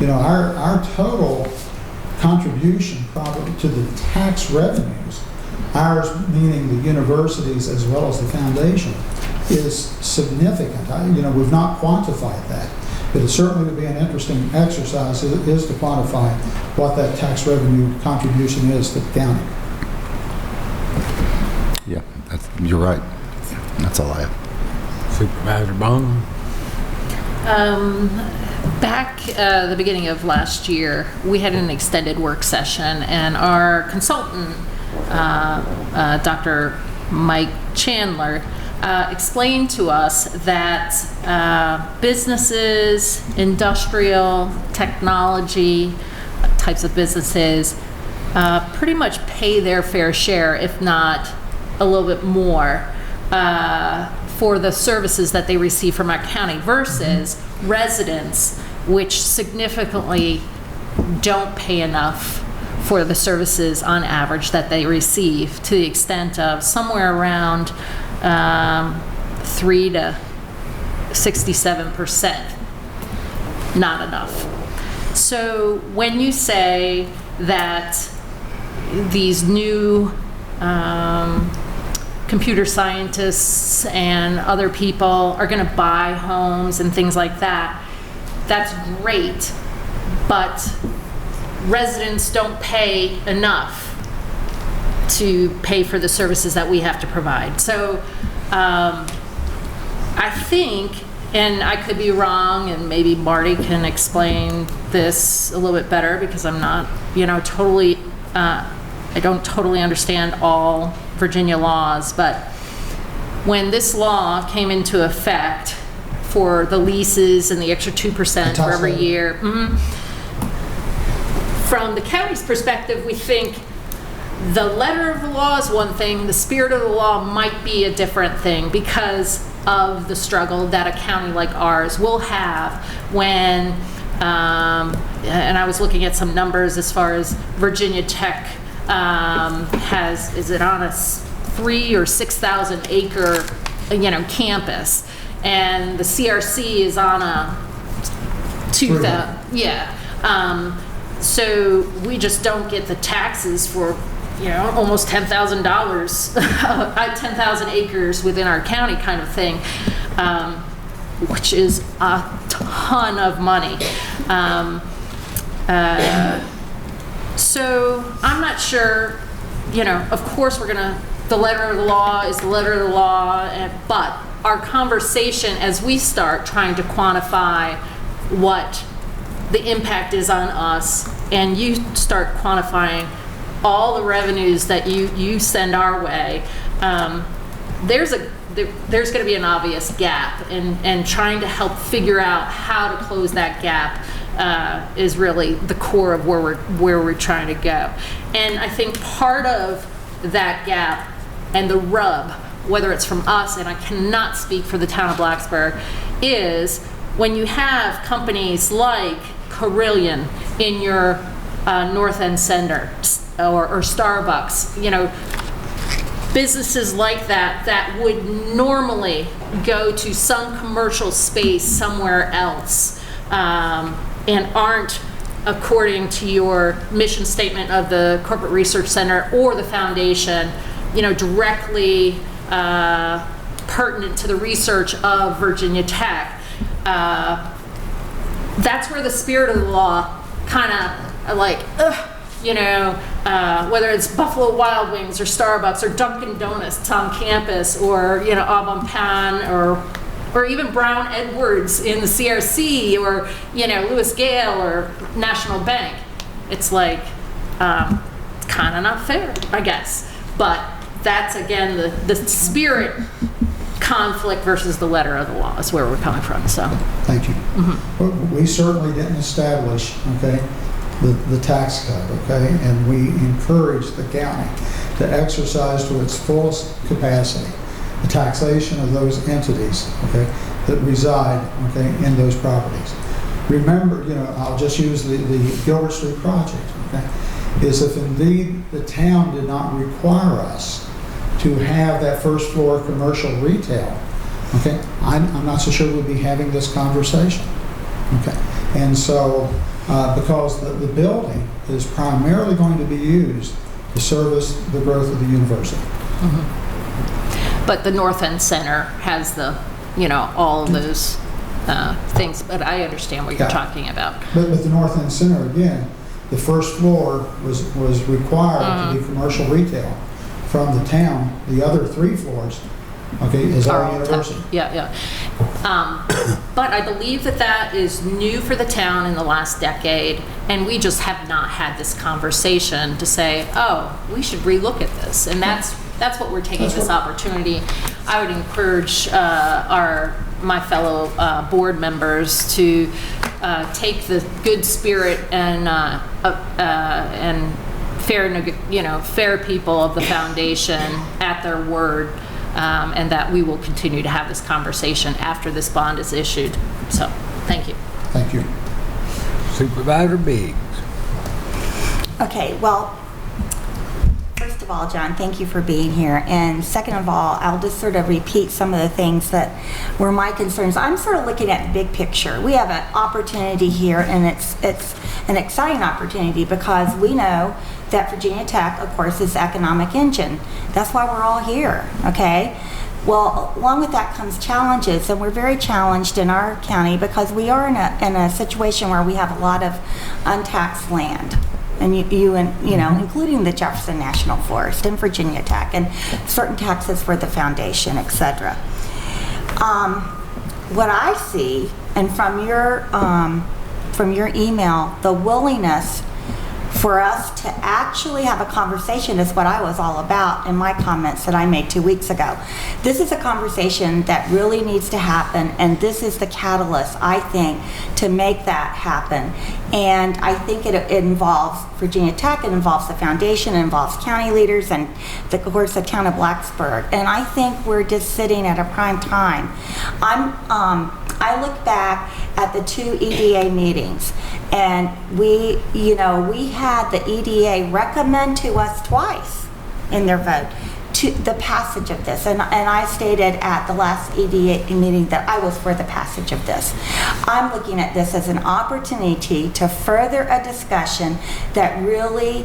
You know, our total contribution probably to the tax revenues, ours meaning the universities as well as the foundation, is significant. You know, we've not quantified that. But it certainly would be an interesting exercise is to quantify what that tax revenue contribution is to the county. Yeah, you're right. That's all I have. Supervisor Bone. Back the beginning of last year, we had an extended work session, and our consultant, Dr. Mike Chandler, explained to us that businesses, industrial, technology types of businesses pretty much pay their fair share, if not a little bit more, for the services that they receive from our county versus residents, which significantly don't pay enough for the services on average that they receive, to the extent of somewhere around 3 to 67%. Not enough. So when you say that these new computer scientists and other people are going to buy homes and things like that, that's great, but residents don't pay enough to pay for the services that we have to provide. So I think and I could be wrong, and maybe Marty can explain this a little bit better because I'm not, totally, I don't totally understand all Virginia laws, but when this law came into effect for the leases and the extra 2% for every year, from the county's perspective, we think the letter of the law is one thing, the spirit of the law might be a different thing because of the struggle that a county like ours will have when, and I was looking at some numbers as far as Virginia Tech is it on a 3,000 or 6,000 acre, campus, and the CRC is on a 2,000, so we just don't get the taxes for almost $10,000, 10,000 acres within our county kind of thing, which is a ton of money. So I'm not sure, of course the letter of the law is the letter of the law, but our conversation as we start trying to quantify what the impact is on us, and you start quantifying all the revenues that you send our way, there's going to be an obvious gap, and trying to help figure out how to close that gap is really the core of where we're trying to go. And I think part of that gap and the rub, whether it's from us, and I cannot speak for the town of Blacksburg, is when you have companies like Carillion in your North End Center, or Starbucks, businesses like that would normally go to some commercial space somewhere else, and aren't, according to your mission statement of the Corporate Research Center or the foundation, directly pertinent to the research of Virginia Tech. That's where the spirit of the law kind of whether it's Buffalo Wild Wings or Starbucks or Dunkin' Donuts on campus, or Au Bon Pain, or even Brown Edwards in the CRC, or Lewis Gale or National Bank. It's kind of not fair, I guess. But that's again the spirit conflict versus the letter of the law is where we're coming from. So thank you. We certainly didn't establish the tax cut, and we encourage the county to exercise to its fullest capacity the taxation of those entities, that reside, in those properties. Remember, I'll just use the Gilbert Street project, is if indeed the town did not require us to have that first floor commercial retail, I'm not so sure we'd be having this conversation, And so, because the building is primarily going to be used to service the growth of the university. But the North End Center has all of those things, but I understand what you're talking about. But the North End Center, again, the first floor was required to be commercial retail from the town. The other 3 floors, is our university. But I believe that is new for the town in the last decade, and we just have not had this conversation to say, oh, we should relook at this, and that's what we're taking this opportunity. I would encourage my fellow board members to take the good spirit and fair people of the foundation at their word, and that we will continue to have this conversation after this bond is issued. So, thank you. Thank you. Supervisor Biggs. Okay, well, first of all, John, thank you for being here. And second of all, I'll just sort of repeat some of the things that were my concerns. I'm sort of looking at the big picture. We have an opportunity here, and it's an exciting opportunity because we know that Virginia Tech, of course, is the economic engine. That's why we're all here, Well, along with that comes challenges, and we're very challenged in our county because we are in a situation where we have a lot of untaxed land. And including the Jefferson National Forest and Virginia Tech, and certain taxes for the foundation, etc. what I see, and from your email, the willingness for us to actually have a conversation is what I was all about in my comments that I made 2 weeks ago. This is a conversation that really needs to happen, and this is the catalyst, I think, to make that happen. And I think it involves Virginia Tech, it involves the foundation, it involves county leaders, and of course the town of Blacksburg. And I think we're just sitting at a prime time. I look back at the 2 EDA meetings, and we had the EDA recommend to us twice in their vote to the passage of this. And I stated at the last EDA meeting that I was for the passage of this. I'm looking at this as an opportunity to further a discussion that really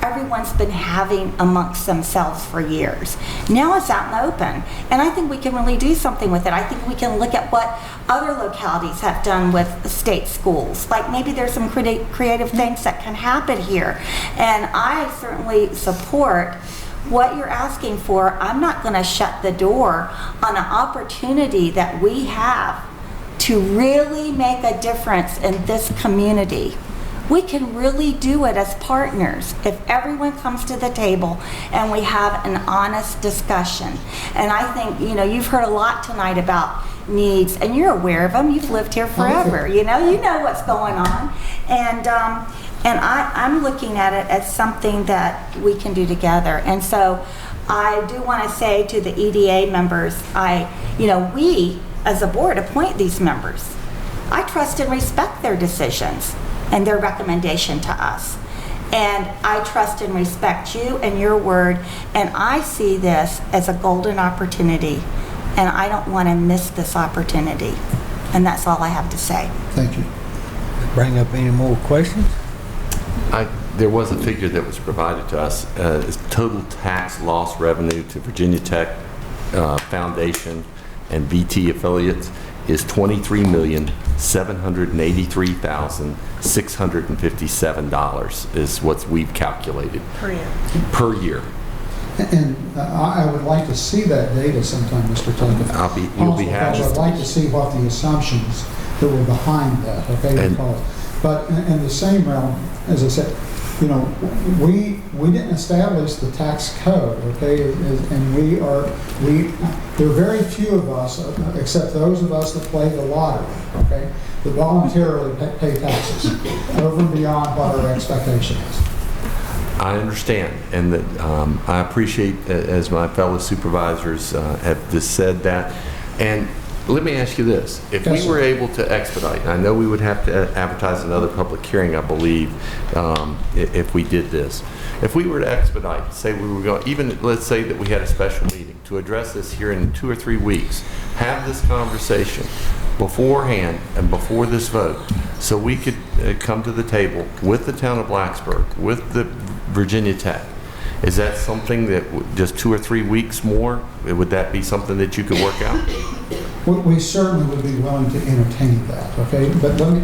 everyone's been having amongst themselves for years. Now it's out in the open, and I think we can really do something with it. I think we can look at what other localities have done with state schools. Like maybe there's some creative things that can happen here, and I certainly support what you're asking for. I'm not going to shut the door on an opportunity that we have to really make a difference in this community. We can really do it as partners if everyone comes to the table and we have an honest discussion. And I think, you've heard a lot tonight about needs, and you're aware of them. You've lived here forever. You know what's going on. And I'm looking at it as something that we can do together. And so I do want to say to the EDA members, we as a board appoint these members. I trust and respect their decisions and their recommendation to us. And I trust and respect you and your word, and I see this as a golden opportunity, and I don't want to miss this opportunity. And that's all I have to say. Thank you. Bring up any more questions? There was a figure that was provided to us. Total tax loss revenue to Virginia Tech Foundation and VT affiliates is $23,783,657 is what we've calculated. Per year. And I would like to see that data sometime, Mr. Tucker. You'll be happy. I'd like to see what the assumptions that were behind that, okay? But in the same realm, as I said, we didn't establish the tax code, okay? And there are very few of us, except those of us that play the lottery, okay, that voluntarily pay taxes over and beyond what our expectation is. I understand, and that I appreciate, as my fellow supervisors have just said that. And let me ask you this. If we were able to expedite, and I know we would have to advertise another public hearing, I believe, if we did this. If we were to expedite, say we were going, even let's say that we had a special meeting to address this here in 2 or 3 weeks, have this conversation beforehand and before this vote, so we could come to the table with the town of Blacksburg, with the Virginia Tech. Is that something that just 2 or 3 weeks more, would that be something that you could work out? We certainly would be willing to entertain that, okay? But let me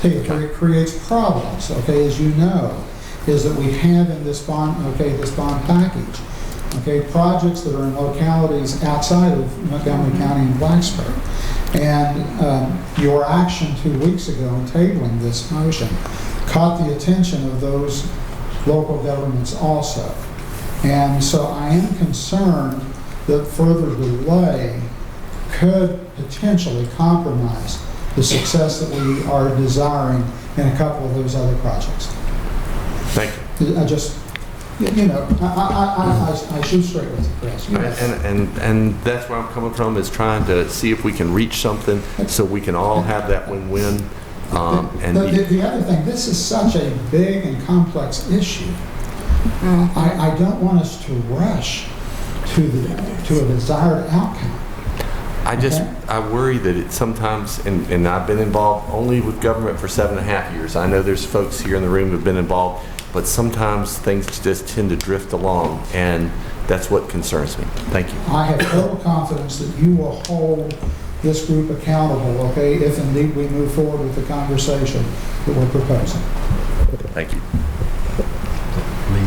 tell you, it creates problems, okay, as you know, is that we have in this bond, this bond package, okay, projects that are in localities outside of Montgomery County and Blacksburg. And your action 2 weeks ago in tabling this motion caught the attention of those local governments also. And so I am concerned that further delay could potentially compromise the success that we are desiring in a couple of those other projects. Thank you. I shoot straight with you, Chris. And that's where I'm coming from, is trying to see if we can reach something so we can all have that win-win. The other thing, this is such a big and complex issue. I don't want us to rush to a desired outcome. I worry that it sometimes, and I've been involved only with government for 7.5 years. I know there's folks here in the room who've been involved, but sometimes things just tend to drift along, and that's what concerns me. Thank you. I have total confidence that you will hold this group accountable, okay, if indeed we move forward with the conversation that we're proposing. Thank you.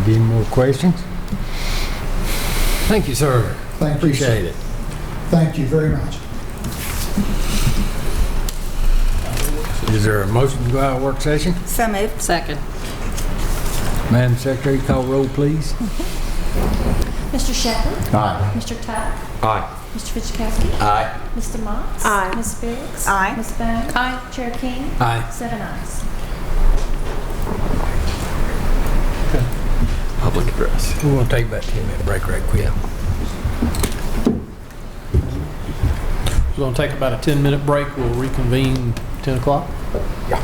Any more questions? Thank you, sir. Thank you. Appreciate it. Thank you very much. Is there a motion to go out of work session? So moved. Second. Madam Secretary, call roll, please. Mr. Shepherd? Aye. Mr. Tuck? Aye. Mr. Fidzikowski? Aye. Mr. Motts? Aye. Ms. Biggs? Aye. Ms. Bone? Aye. Chair King? Aye. 7 ayes. Public address. We're going to take about a 10-minute break right quick. We're going to take about a 10-minute break. We'll reconvene 10 o'clock. Yeah.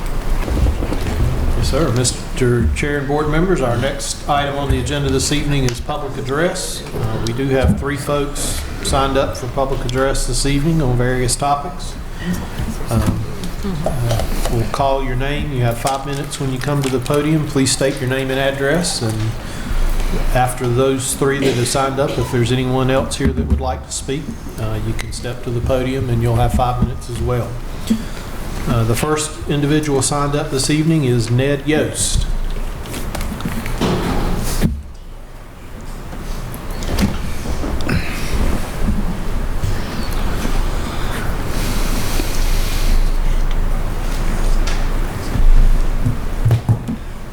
Yes, sir. Mr. Chair and board members, our next item on the agenda this evening is public address. We do have 3 folks signed up for public address this evening on various topics. We'll call your name. You have 5 minutes when you come to the podium. Please state your name and address. And after those 3 that have signed up, if there's anyone else here that would like to speak, you can step to the podium and you'll have 5 minutes as well. The first individual signed up this evening is Ned Yost.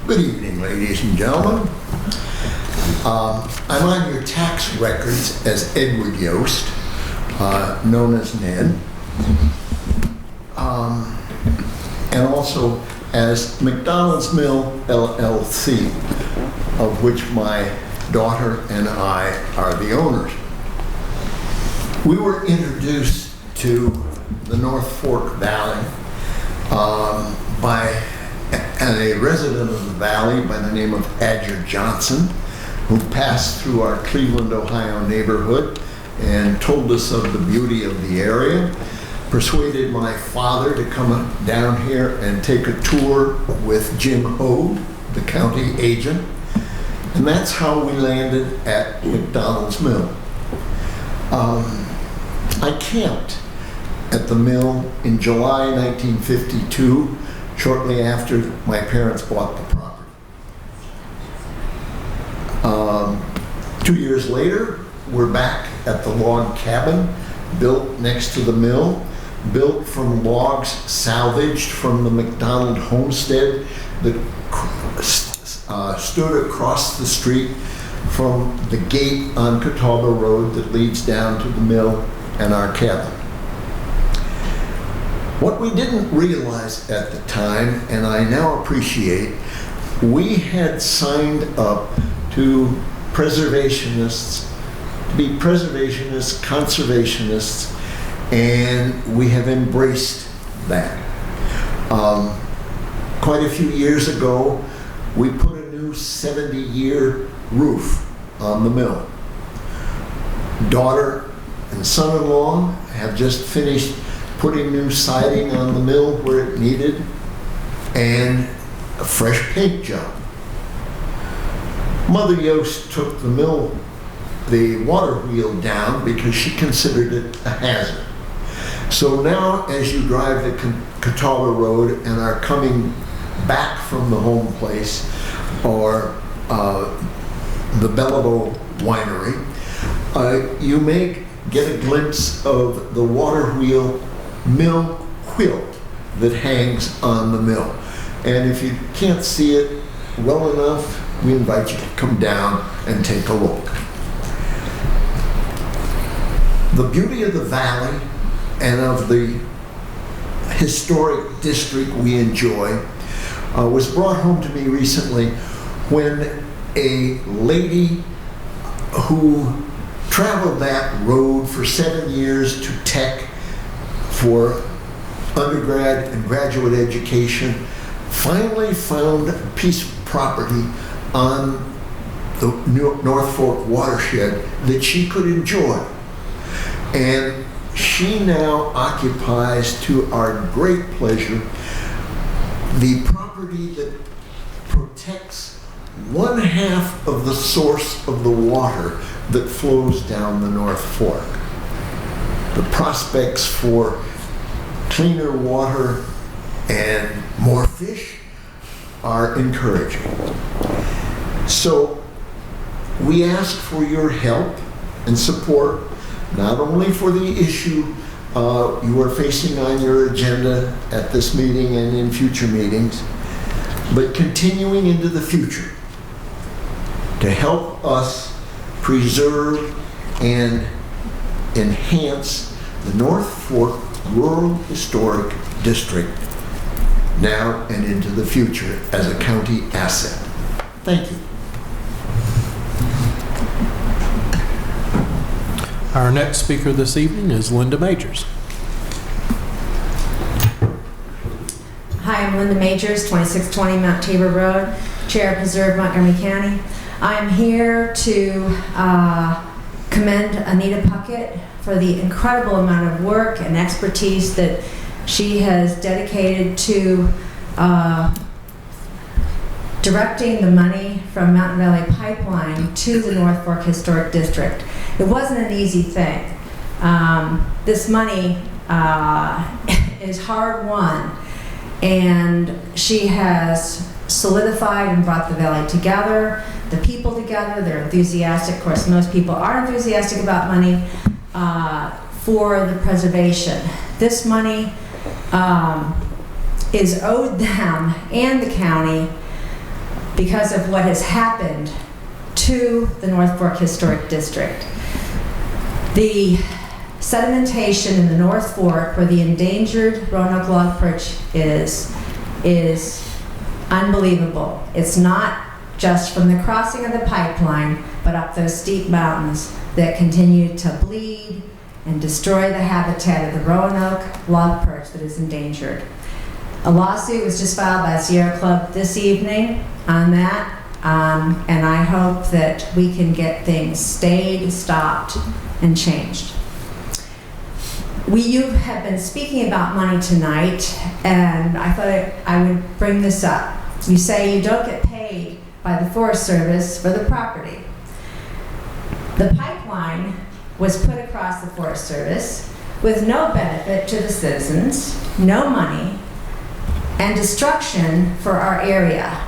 Good evening, ladies and gentlemen. I'm on your tax records as Edward Yost, known as Ned, and also as McDonald's Mill LLC, of which my daughter and I are the owners. We were introduced to the North Fork Valley by a resident of the valley by the name of Adger Johnson, who passed through our Cleveland, Ohio neighborhood and told us of the beauty of the area, persuaded my father to come down here and take a tour with Jim Hode, the county agent, and that's how we landed at McDonald's Mill. I camped at the mill in July 1952, shortly after my parents bought the property. 2 years later, we're back at the log cabin built next to the mill, built from logs salvaged from the McDonald homestead that stood across the street from the gate on Catawba Road that leads down to the mill and our cabin. What we didn't realize at the time, and I now appreciate, we had signed up to preservationists, to be preservationists, conservationists, and we have embraced that. Quite a few years ago, we put a new 70-year roof on the mill. Daughter and son-in-law have just finished putting new siding on the mill where it needed, and a fresh paint job. Mother Yost took the water wheel down because she considered it a hazard. So now as you drive the Catawba Road and are coming back from the home place or the Belleville Winery, you may get a glimpse of the water wheel mill quilt that hangs on the mill. And if you can't see it well enough, we invite you to come down and take a look. The beauty of the valley and of the historic district we enjoy was brought home to me recently when a lady who traveled that road for 7 years to Tech for undergrad and graduate education finally found a piece of property on the North Fork watershed that she could enjoy. And she now occupies, to our great pleasure, the property that protects 1/2 of the source of the water that flows down the North Fork. The prospects for cleaner water and more fish are encouraging. So we ask for your help and support, not only for the issue you are facing on your agenda at this meeting and in future meetings, but continuing into the future to help us preserve and enhance the North Fork Rural Historic District now and into the future as a county asset. Thank you. Our next speaker this evening is Linda Majors. Hi, I'm Linda Majors, 2620 Mount Tabor Road, Chair of Preserve Montgomery County. I'm here to commend Anita Puckett for the incredible amount of work and expertise that she has dedicated to directing the money from Mountain Valley Pipeline to the North Fork Historic District. It wasn't an easy thing. This money is hard won, and she has solidified and brought the valley together, the people together. They're enthusiastic. Of course, most people are enthusiastic about money for the preservation. This money is owed them and the county because of what has happened to the North Fork Historic District. The sedimentation in the North Fork, where the endangered Roanoke log perch is unbelievable. It's not just from the crossing of the pipeline, but up those steep mountains that continue to bleed and destroy the habitat of the Roanoke log perch that is endangered. A lawsuit was just filed by Sierra Club this evening on that, and I hope that we can get things stayed, stopped, and changed. You have been speaking about money tonight, and I thought I would bring this up. You say you don't get paid by the Forest Service for the property. The pipeline was put across the Forest Service with no benefit to the citizens, no money, and destruction for our area.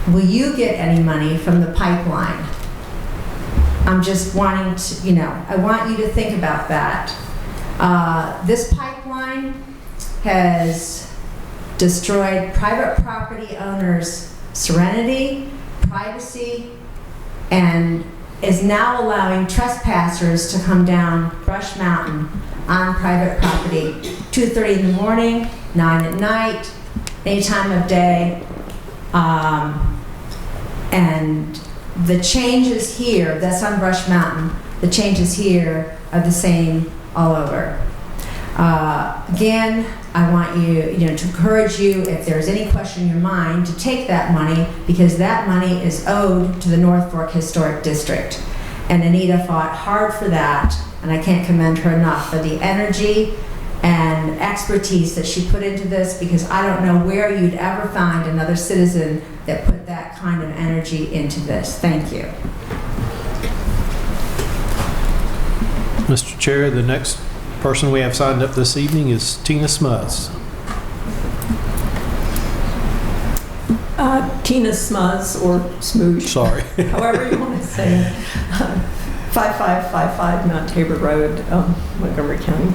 Will you get any money from the pipeline? I'm just wanting to, I want you to think about that. This pipeline has destroyed private property owners' serenity, privacy, and is now allowing trespassers to come down Brush Mountain on private property, 2:30 in the morning, 9 at night, any time of day. And the changes here, that's on Brush Mountain, the changes here are the same all over. Again, I want you, to encourage you, if there's any question in your mind, to take that money, because that money is owed to the North Fork Historic District. And Anita fought hard for that, and I can't commend her enough for the energy and expertise that she put into this, because I don't know where you'd ever find another citizen that put that kind of energy into this. Thank you. Mr. Chair, the next person we have signed up this evening is Tina Smuz. Tina Smuz, or Smoosh. Sorry. However you want to say it. 5555 Mount Tabor Road, Montgomery County.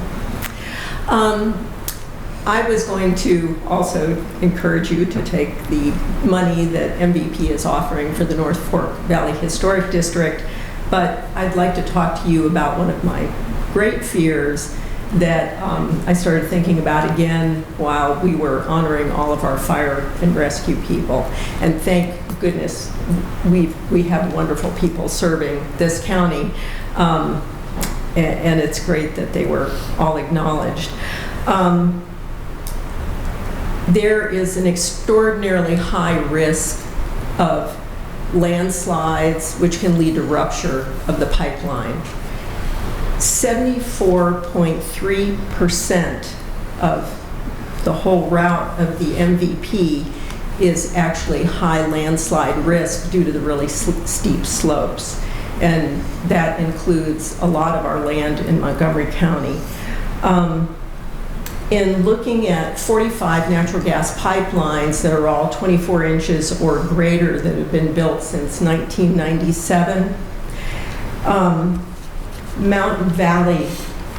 I was going to also encourage you to take the money that MVP is offering for the North Fork Valley Historic District, but I'd like to talk to you about one of my great fears that I started thinking about again while we were honoring all of our fire and rescue people. And thank goodness we have wonderful people serving this county, and it's great that they were all acknowledged. There is an extraordinarily high risk of landslides, which can lead to rupture of the pipeline. 74.3% of the whole route of the MVP is actually high landslide risk due to the really steep slopes. And that includes a lot of our land in Montgomery County. In looking at 45 natural gas pipelines that are all 24 inches or greater that have been built since 1997, Mountain Valley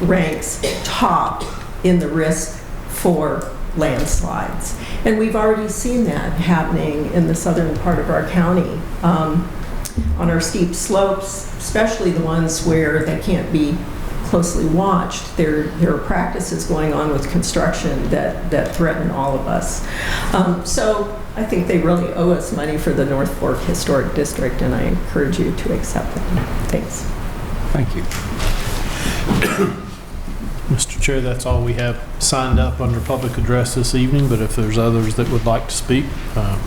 ranks top in the risk for landslides. And we've already seen that happening in the southern part of our county. On our steep slopes, especially the ones where they can't be closely watched, there are practices going on with construction that threaten all of us. So I think they really owe us money for the North Fork Historic District, and I encourage you to accept it. Thanks. Thank you. Mr. Chair, that's all we have signed up under public address this evening, but if there's others that would like to speak,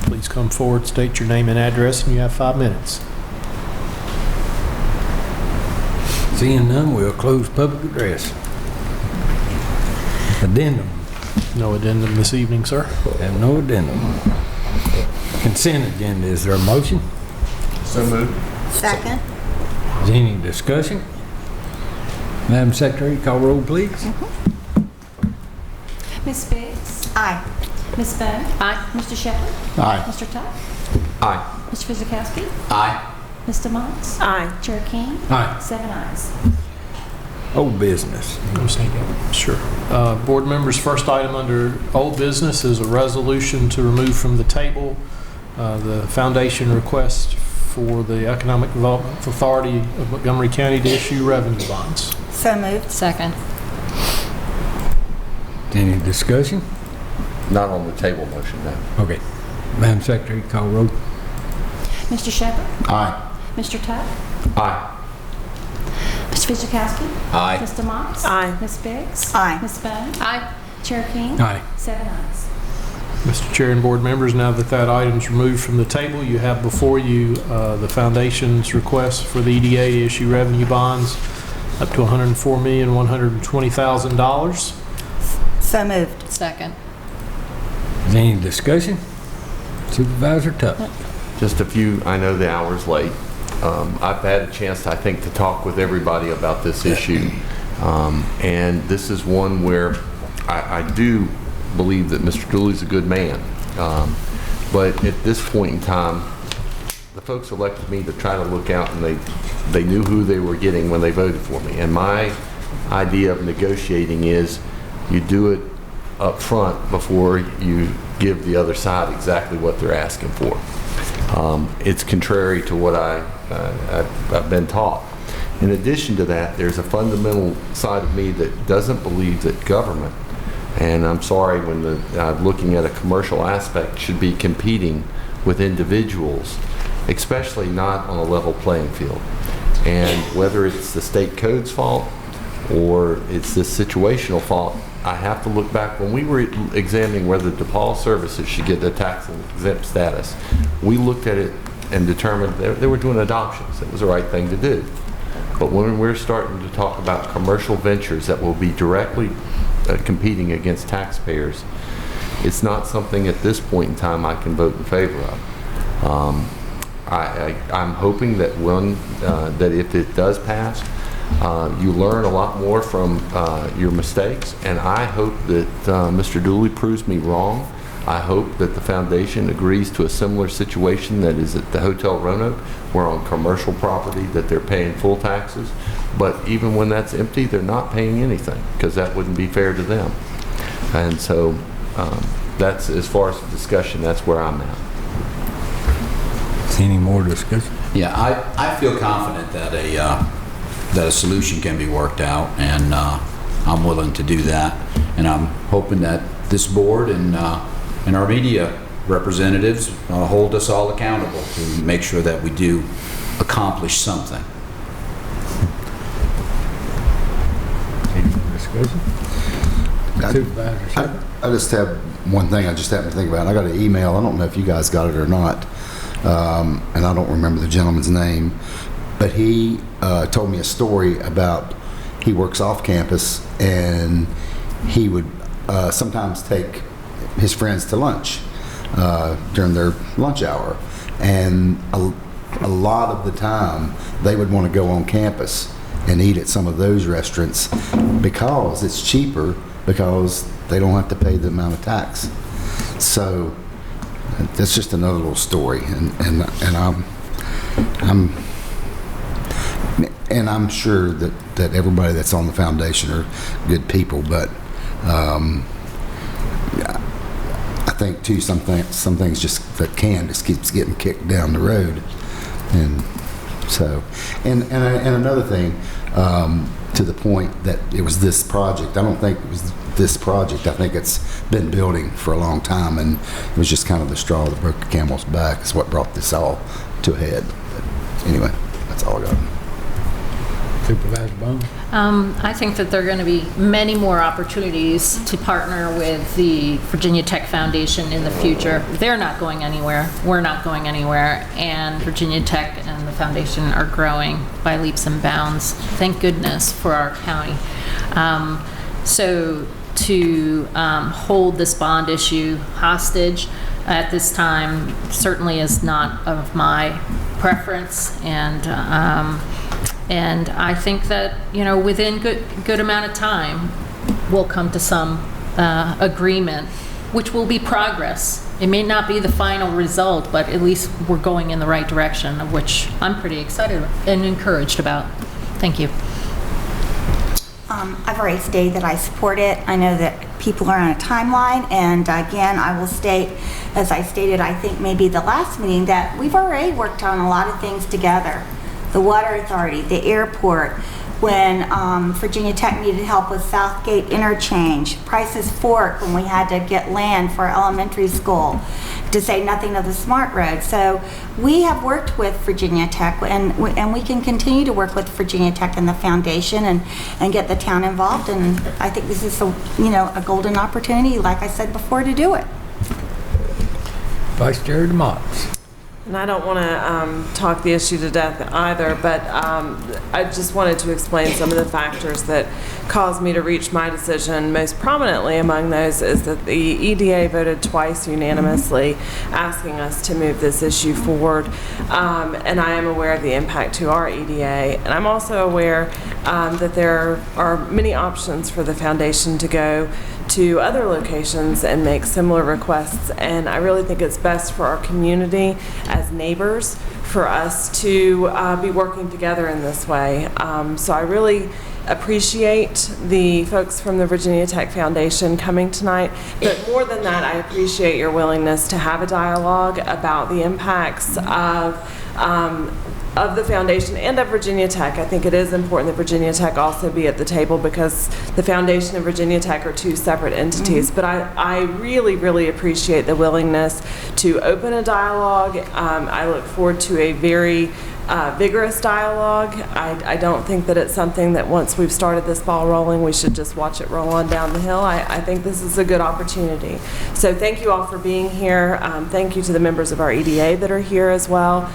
please come forward, state your name and address, and you have 5 minutes. Seeing none, we'll close public address. Addendum. No addendum this evening, sir. And no addendum. Consent agenda, is there a motion? So moved. Second. Is any discussion? Madam Secretary, call roll, please. Ms. Biggs? Aye. Ms. Bone? Aye. Mr. Shepherd? Aye. Mr. Tuck? Aye. Mr. Fizikowski? Aye. Mr. Motts? Aye. Chair King? Aye. 7 ayes. Old business. Sure. Board members, first item under old business is a resolution to remove from the table the foundation request for the Economic Development Authority of Montgomery County to issue revenue bonds. So moved. Second. Any discussion? Not on the table motion, no. Okay. Madam Secretary, call roll. Mr. Shepherd? Aye. Mr. Tuck? Aye. Mr. Fizikowski? Aye. Mr. Motts? Aye. Ms. Biggs? Aye. Ms. Bone? Aye. Chair King? Aye. 7 ayes. Mr. Chair and board members, now that that item's removed from the table, you have before you the foundation's request for the EDA to issue revenue bonds up to $104,120,000. So moved. Second. Is any discussion? Supervisor Tuck. Just a few, I know the hour's late. I've had a chance, I think, to talk with everybody about this issue. And this is one where I do believe that Mr. Dooley's a good man. But at this point in time, the folks elected me to try to look out, and they knew who they were getting when they voted for me. And my idea of negotiating is you do it up front before you give the other side exactly what they're asking for. It's contrary to what I've been taught. In addition to that, there's a fundamental side of me that doesn't believe that government, and I'm sorry when looking at a commercial aspect, should be competing with individuals, especially not on a level playing field. And whether it's the state code's fault or it's this situational fault, I have to look back. When we were examining whether DePaul services should get the tax exempt status, we looked at it and determined they were doing adoptions. It was the right thing to do. But when we're starting to talk about commercial ventures that will be directly competing against taxpayers, it's not something at this point in time I can vote in favor of. I'm hoping that that if it does pass, you learn a lot more from your mistakes, and I hope that Mr. Dooley proves me wrong. I hope that the foundation agrees to a similar situation that is at the Hotel Roanoke, where on commercial property that they're paying full taxes, but even when that's empty, they're not paying anything, because that wouldn't be fair to them. And so that's, as far as the discussion, that's where I'm at. Any more discussion? Yeah, I feel confident that a solution can be worked out, and I'm willing to do that. And I'm hoping that this board and our media representatives hold us all accountable to make sure that we do accomplish something. Any more discussion? Supervisor. I just have one thing I just happened to think about. I got an email. I don't know if you guys got it or not, and I don't remember the gentleman's name, but he told me a story about he works off campus, and he would sometimes take his friends to lunch during their lunch hour, and a lot of the time they would want to go on campus and eat at some of those restaurants because it's cheaper, because they don't have to pay the amount of tax. So that's just another little story, and and I'm sure that everybody that's on the foundation are good people, but I think too some things just keeps getting kicked down the road, and so and another thing, to the point that it was this project. I don't think it was this project. I think it's been building for a long time, and it was just kind of the straw that broke the camel's back is what brought this all to a head. But anyway, that's all I got. Supervisor Bone? I think that there are going to be many more opportunities to partner with the Virginia Tech Foundation in the future. They're not going anywhere. We're not going anywhere. And Virginia Tech and the foundation are growing by leaps and bounds. Thank goodness for our county. So to hold this bond issue hostage at this time certainly is not of my preference, and I think that, within good amount of time, we'll come to some agreement, which will be progress. It may not be the final result, but at least we're going in the right direction, of which I'm pretty excited and encouraged about. Thank you. I've already stated that I support it. I know that people are on a timeline, and again, I will state, as I stated, I think maybe the last meeting, that we've already worked on a lot of things together. The Water Authority, the airport, when Virginia Tech needed help with Southgate Interchange, Price's Fork when we had to get land for elementary school, to say nothing of the smart road. So we have worked with Virginia Tech, and we can continue to work with Virginia Tech and the foundation and get the town involved. And I think this is a golden opportunity, like I said before, to do it. Vice Chair DeMotts. And I don't want to talk the issue to death either, but I just wanted to explain some of the factors that caused me to reach my decision. Most prominently among those is that the EDA voted twice unanimously asking us to move this issue forward. And I am aware of the impact to our EDA. And I'm also aware that there are many options for the foundation to go to other locations and make similar requests, and I really think it's best for our community as neighbors for us to be working together in this way. So I really appreciate the folks from the Virginia Tech Foundation coming tonight, but more than that, I appreciate your willingness to have a dialogue about the impacts of the foundation and of Virginia Tech. I think it is important that Virginia Tech also be at the table, because the foundation and Virginia Tech are two separate entities. But I really, really appreciate the willingness to open a dialogue. I look forward to a very vigorous dialogue. I don't think that it's something that once we've started this ball rolling, we should just watch it roll on down the hill. I think this is a good opportunity. So thank you all for being here. Thank you to the members of our EDA that are here as well.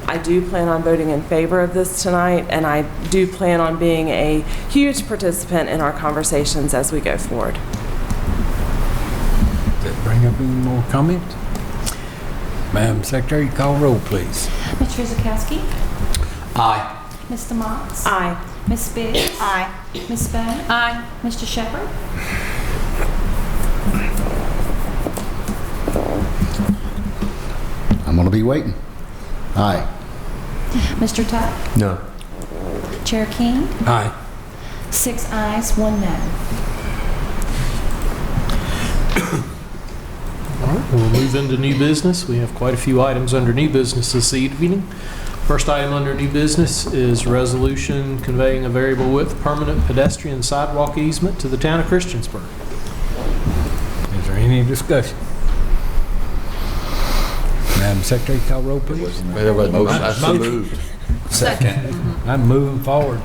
I do plan on voting in favor of this tonight, and I do plan on being a huge participant in our conversations as we go forward. Does that bring up any more comments? Madam Secretary, call roll, please. Mr. Rizikowski? Aye. Ms. DeMotts? Aye. Ms. Biggs? Aye. Ms. Bone? Aye. Mr. Shepherd? I'm going to be waiting. Aye. Mr. Tuck? No. Chair King? Aye. 6 ayes, 1 no. All right, we'll move into new business. We have quite a few items under new business this evening. First item under new business is resolution conveying a variable width permanent pedestrian sidewalk easement to the town of Christiansburg. Is there any discussion? Madam Secretary, call roll, please. I so moved. Second. I'm moving forward.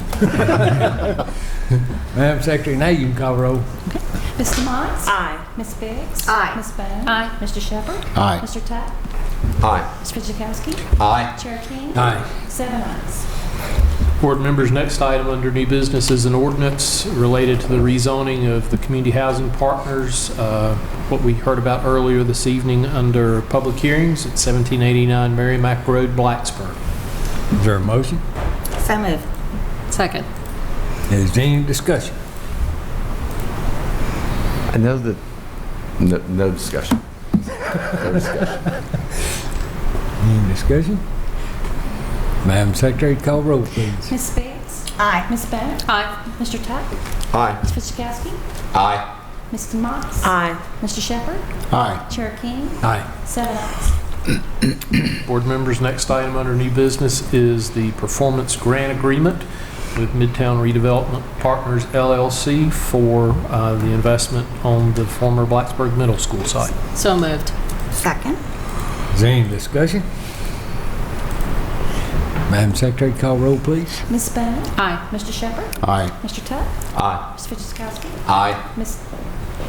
Madam Secretary, now you can call roll. Ms. DeMotts? Aye. Ms. Biggs? Aye. Ms. Bone? Aye. Mr. Shepherd? Aye. Mr. Tuck? Aye. Ms. Rizikowski? Aye. Chair King? Aye. 7 ayes. Board members, next item under new business is an ordinance related to the rezoning of the community housing partners, what we heard about earlier this evening under public hearings at 1789 Merrimack Road, Blacksburg. Is there a motion? So moved. Second. Is there any discussion? I know that, no discussion. No discussion. Any discussion? Madam Secretary, call roll, please. Ms. Biggs? Aye. Ms. Bennett? Aye. Mr. Tuck? Aye. Ms. Fidzikowski? Aye. Mr. Motts? Aye. Mr. Shepherd? Aye. Chair King? Aye. 7 ayes. Board members, next item under new business is the performance grant agreement with Midtown Redevelopment Partners LLC for the investment on the former Blacksburg Middle School site. So moved. Second. Is there any discussion? Madam Secretary, call roll, please. Ms. Bennett? Aye. Mr. Shepherd? Aye. Mr. Tuck? Aye. Ms. Fidzikowski? Aye. Ms.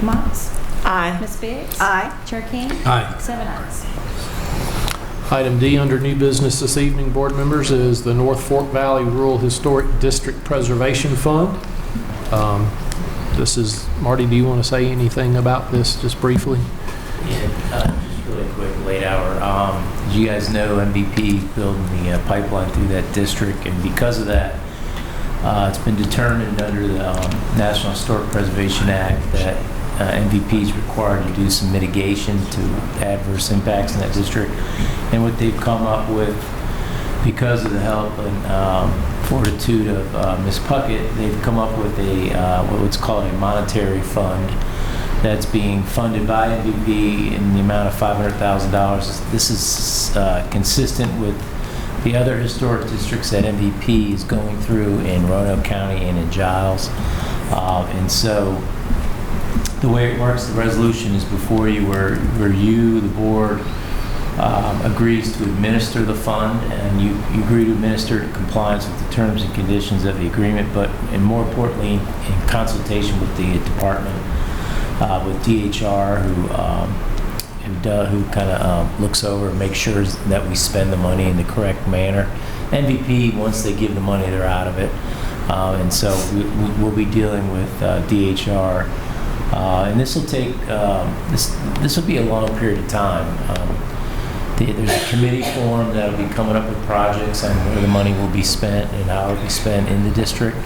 Motts? Aye. Ms. Biggs? Aye. Chair King? Aye. 7 ayes. Item D under new business this evening, board members, is the North Fork Valley Rural Historic District Preservation Fund. This is, Marty, do you want to say anything about this just briefly? Yeah, just really quick, late hour. As you guys know, MVP is building the pipeline through that district, and because of that, it's been determined under the National Historic Preservation Act that MVP is required to do some mitigation to adverse impacts in that district. And what they've come up with, because of the help and fortitude of Ms. Puckett, they've come up with what's called a monetary fund that's being funded by MVP in the amount of $500,000. This is consistent with the other historic districts that MVP is going through in Roanoke County and in Giles. And so the way it works, the resolution is before you, where you, the board, agrees to administer the fund, and you agree to administer it in compliance with the terms and conditions of the agreement, and more importantly, in consultation with the department, with DHR, who kind of looks over and makes sure that we spend the money in the correct manner. MVP, once they give the money, they're out of it. And so we'll be dealing with DHR. And this will take, this will be a long period of time. There's a committee formed that'll be coming up with projects on where the money will be spent and how it will be spent in the district.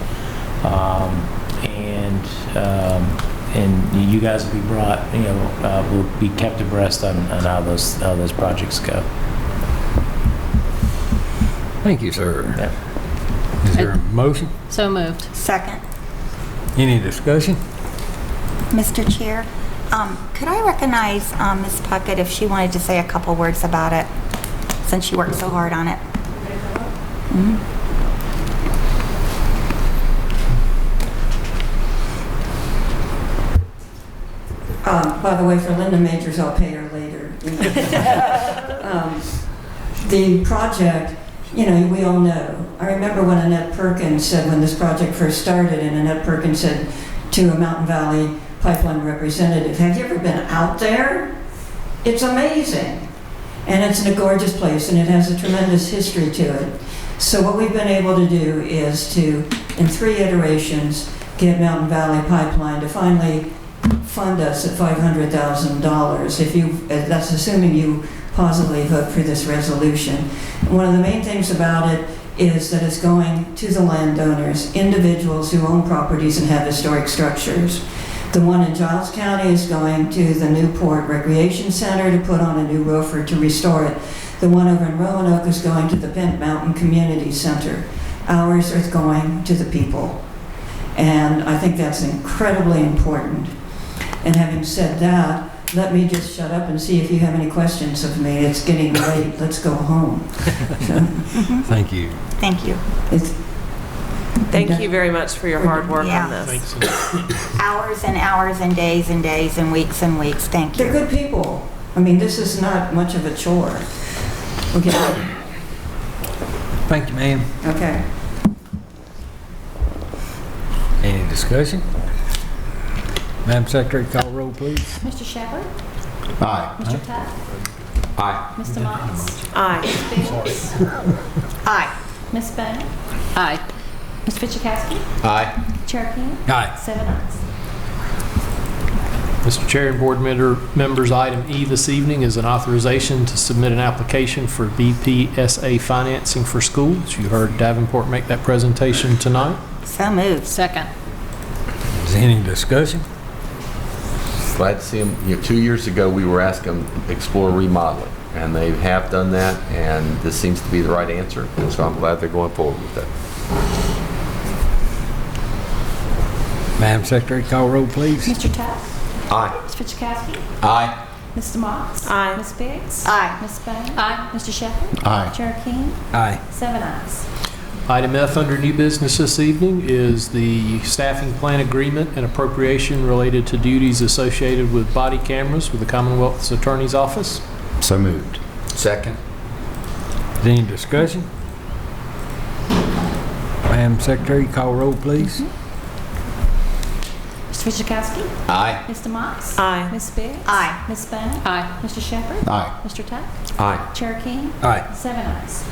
And you guys will be brought, will be kept abreast on how those projects go. Thank you, sir. Yeah. Is there a motion? So moved. Second. Any discussion? Mr. Chair, could I recognize Ms. Puckett if she wanted to say a couple words about it, since she worked so hard on it? Mm-hmm. By the way, for Linda Majors, I'll pay her later. The project, we all know. I remember when Annette Perkins said, when this project first started, and Annette Perkins said to a Mountain Valley Pipeline representative, have you ever been out there? It's amazing. And it's in a gorgeous place, and it has a tremendous history to it. So what we've been able to do is to, in 3 iterations, get Mountain Valley Pipeline to finally fund us at $500,000. That's assuming you positively vote for this resolution. One of the main things about it is that it's going to the landowners, individuals who own properties and have historic structures. The one in Giles County is going to the Newport Recreation Center to put on a new roof or to restore it. The one over in Roanoke is going to the Bent Mountain Community Center. Ours is going to the people. And I think that's incredibly important. And having said that, let me just shut up and see if you have any questions of me. It's getting late. Let's go home. Thank you. Thank you. Thank you very much for your hard work on this. Thanks. Hours and hours and days and days and weeks and weeks. Thank you. They're good people. I mean, this is not much of a chore. Okay. Thank you, ma'am. Okay. Any discussion? Madam Secretary, call roll, please. Mr. Shepherd? Aye. Mr. Tuck? Aye. Mr. Motts? Aye. Ms. Biggs? Aye. Ms. Bennett? Aye. Ms. Fidzikowski? Aye. Chair King? Aye. 7 ayes. Mr. Chair and board members, item E this evening is an authorization to submit an application for BPSA financing for schools. You heard Davenport make that presentation tonight. So moved. Second. Is there any discussion? Glad to see them. 2 years ago, we were asking them to explore remodeling, and they have done that, and this seems to be the right answer, and so I'm glad they're going forward with that. Madam Secretary, call roll, please. Mr. Tuck? Aye. Ms. Fidzikowski? Aye. Mr. Motts? Aye. Ms. Biggs? Aye. Ms. Bowden? Aye. Mr. Shepherd? Aye. Chair King? Aye. 7 ayes. Item F under new business this evening is the staffing plan agreement and appropriation related to duties associated with body cameras with the Commonwealth's Attorney's Office. So moved. Second. Is any discussion? Madam Secretary, call roll, please. Mr. Fidzikowski? Aye. Mr. Motts? Aye. Ms. Biggs? Aye. Ms. Bowden? Aye. Mr. Shepherd? Aye. Mr. Tuck? Aye. Chair King? Aye. 7 ayes.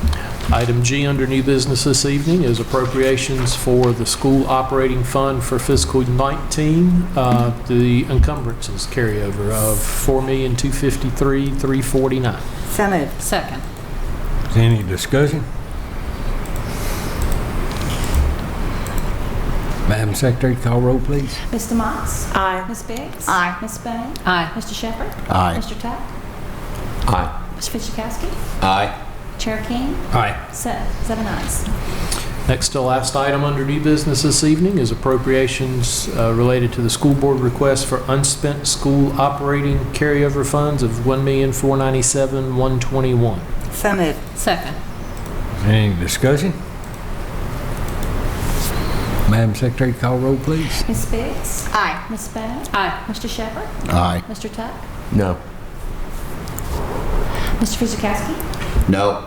Item G under new business this evening is appropriations for the school operating fund for fiscal 19. The encumbrances carryover of $4,253,349. So moved. Second. Is any discussion? Madam Secretary, call roll, please. Mr. Motts? Aye. Ms. Biggs? Aye. Ms. Bowden? Aye. Mr. Shepherd? Aye. Mr. Tuck? Aye. Mr. Fidzikowski? Aye. Chair King? Aye. 7 ayes. Next to last item under new business this evening is appropriations related to the school board request for unspent school operating carryover funds of $1,497,121. So moved. Second. Any discussion? Madam Secretary, call roll, please. Ms. Biggs? Aye. Ms. Bowden? Aye. Mr. Shepherd? Aye. Mr. Tuck? No. Mr. Fidzikowski? No.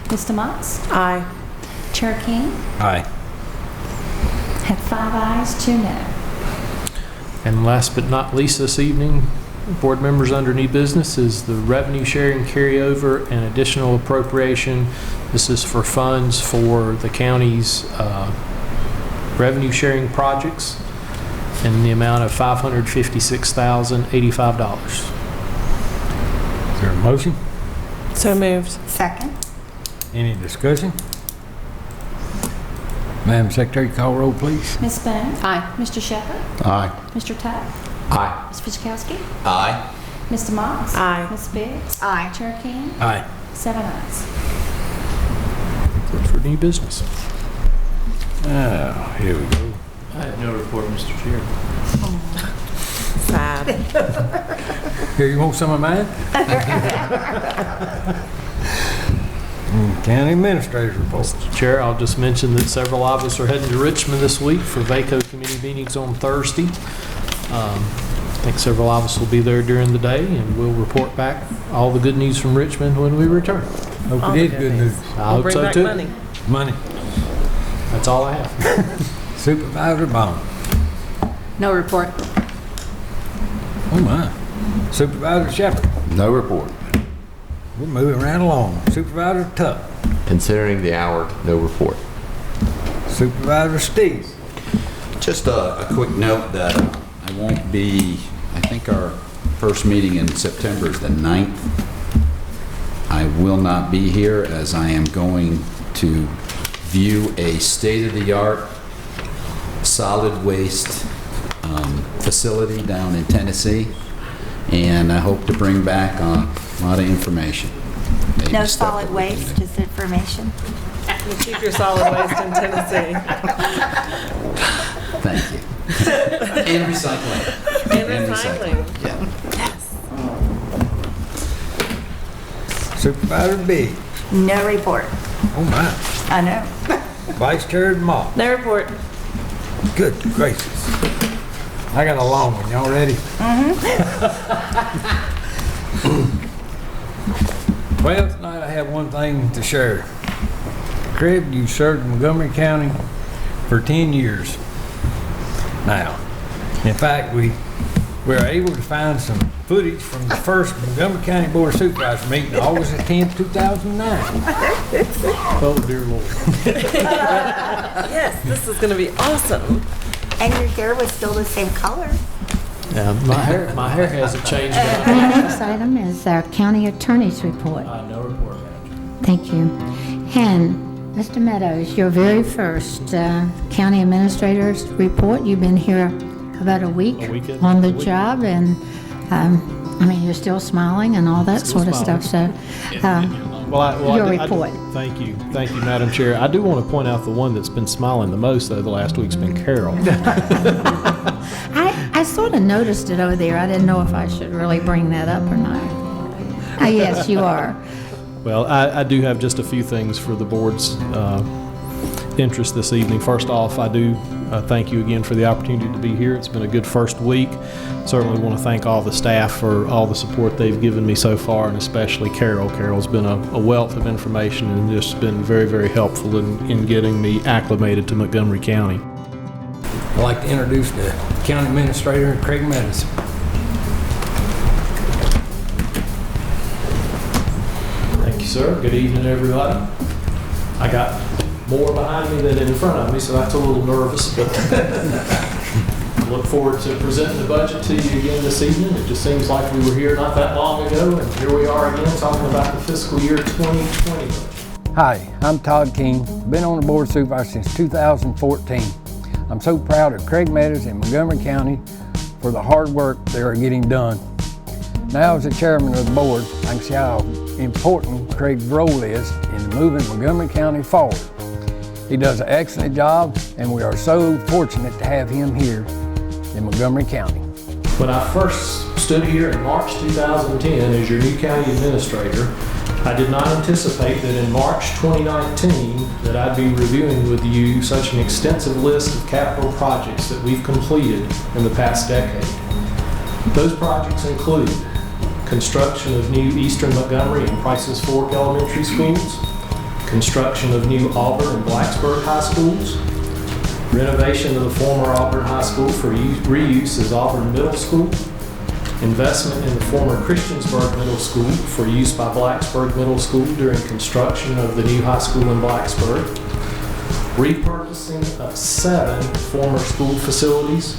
Mr. Motts? Aye. Chair King? Aye. Had 5 ayes, 2 no. And last but not least this evening, board members under new business is the revenue sharing carryover and additional appropriation. This is for funds for the county's revenue sharing projects in the amount of $556,085. Is there a motion? So moved. Second. Any discussion? Madam Secretary, call roll, please. Ms. Bowden? Aye. Mr. Shepherd? Aye. Mr. Tuck? Aye. Ms. Fidzikowski? Aye. Mr. Motts? Aye. Ms. Biggs? Aye. Chair King? Aye. 7 ayes. Good for new business. Oh, here we go. I have no report, Mr. Chair. Sad. Here, you want some of mine? County Administrator's Report. Mr. Chair, I'll just mention that several of us are heading to Richmond this week for VACO committee meetings on Thursday. I think several of us will be there during the day, and we'll report back all the good news from Richmond when we return. Hope All it the is good news. I We'll hope bring so back too. money. Money. That's all I have. Supervisor Bond. No report. Oh my. Supervisor Shepherd. No report. We're moving right along. Supervisor Tuck. Considering the hour, no report. Supervisor Steve. Just a quick note that I won't be, I think our first meeting in September is the 9th. I will not be here as I am going to view a state-of-the-art solid waste facility down in Tennessee, and I hope to bring back a lot of information. Maybe No stuff solid that we can waste, do. just information. You keep your solid waste in Tennessee. Thank you. And recycling. And recycling. Yeah. Supervisor Biggs. No report. Oh my. I know. Vice Chair Mott. No report. Good gracious. I got a long one. Y'all ready? Well, tonight I have one thing to share. Craig, you served in Montgomery County for 10 years now. In fact, we were able to find some footage from the first Montgomery County Board of Supervisors meeting, August 10th, 2009. Oh, dear Lord. Yes, this is going to be awesome. And your hair was still the same color. Yeah, my hair hasn't changed. The next item is our county attorney's report. No report, Madam. Thank you. And Mr. Meadows, your very first county administrator's report. You've been here about a week on the job, and I mean, you're still smiling and all that sort of stuff, so, your report. Thank you, Madam Chair. I do want to point out the one that's been smiling the most, though, the last week's been Carol. I sort of noticed it over there. I didn't know if I should really bring that up or not. Yes, you are. Well, I do have just a few things for the board's interest this evening. First off, I do thank you again for the opportunity to be here. It's been a good first week. Certainly want to thank all the staff for all the support they've given me so far, and especially Carol. Carol's been a wealth of information and just been very, very helpful in getting me acclimated to Montgomery County. I'd like to introduce the County Administrator, Craig Meadows. Thank you, sir. Good evening, everybody. I got more behind me than in front of me, so that's a little nervous, but I look forward to presenting the budget to you again this evening. It just seems like we were here not that long ago, and here we are again talking about the fiscal year 2020. Hi, I'm Todd King. Been on the Board of Supervisors since 2014. I'm so proud of Craig Meadows and Montgomery County for the hard work they are getting done. Now as the chairman of the board, I can see how important Craig's role is in moving Montgomery County forward. He does an excellent job, and we are so fortunate to have him here in Montgomery County. When I first stood here in March 2010 as your new county administrator, I did not anticipate that in March 2019 that I'd be reviewing with you such an extensive list of capital projects that we've completed in the past decade. Those projects include construction of new Eastern Montgomery and Prices Fork elementary schools, construction of new Auburn and Blacksburg high schools, renovation of the former Auburn High School for reuse as Auburn Middle School, investment in the former Christiansburg Middle School for use by Blacksburg Middle School during construction of the new high school in Blacksburg, repurposing of 7 former school facilities,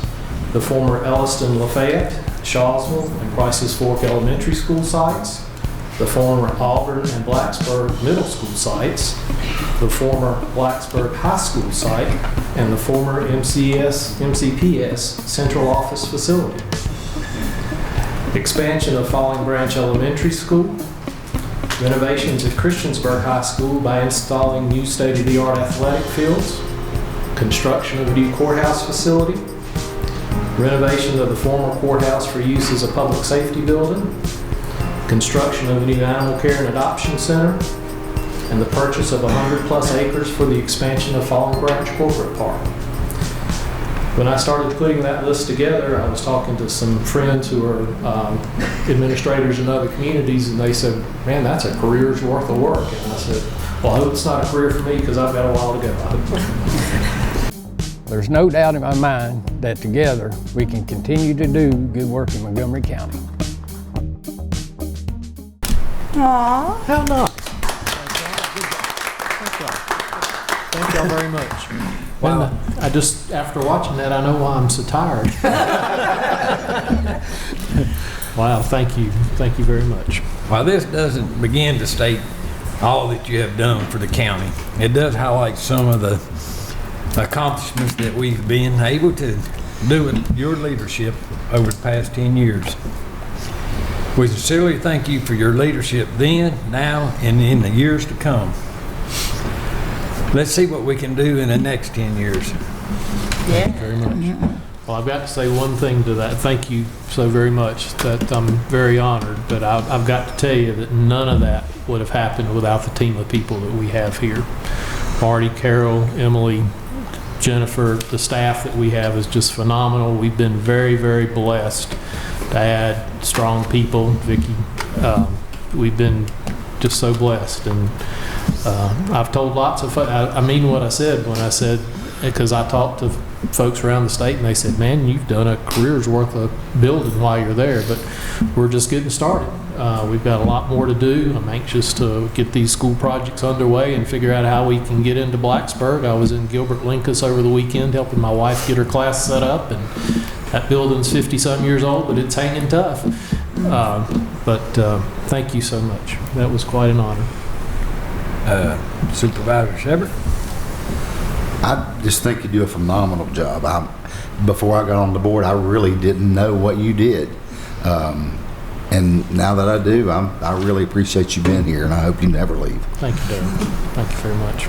the former Elliston Lafayette, Shawsville, and Prices Fork elementary school sites, the former Auburn and Blacksburg middle school sites, the former Blacksburg high school site, and the former MCPS central office facility. Expansion of Falling Branch Elementary School, renovations at Christiansburg High School by installing new state-of-the-art athletic fields, construction of a new courthouse facility, renovation of the former courthouse for use as a public safety building, construction of a new animal care and adoption center, and the purchase of 100+ acres for the expansion of Falling Branch Corporate Park. When I started putting that list together, I was talking to some friends who are administrators in other communities, and they said, man, that's a career's worth of work. And I said, well, I hope it's not a career for me because I've got a while to go. There's no doubt in my mind that together we can continue to do good work in Montgomery County. Aww. How nice. Thank y'all very much. Wow. And I just, after watching that, I know why I'm so tired. Wow, thank you. Thank you very much. While this doesn't begin to state all that you have done for the county, it does highlight some of the accomplishments that we've been able to do with your leadership over the past 10 years. We sincerely thank you for your leadership then, now, and in the years to come. Let's see what we can do in the next 10 years. Yeah. Thank you very much. Well, I've got to say one thing to that. Thank you so very much. That I'm very honored, but I've got to tell you that none of that would have happened without the team of people that we have here. Marty, Carol, Emily, Jennifer, the staff that we have is just phenomenal. We've been very, very blessed to add strong people. Vicki, we've been just so blessed, and I've told lots of folks, I mean what I said when I said, because I talked to folks around the state and they said, man, you've done a career's worth of building while you're there, but we're just getting started. We've got a lot more to do. I'm anxious to get these school projects underway and figure out how we can get into Blacksburg. I was in Gilbert Lincoln over the weekend helping my wife get her class set up, and that building's 50-some years old, but it's hanging tough. Thank you so much. That was quite an honor. Supervisor Shepard? I just think you do a phenomenal job. Before I got on the board, I really didn't know what you did. And now that I do, I really appreciate you being here, and I hope you never leave. Thank you, Darrell. Thank you very much.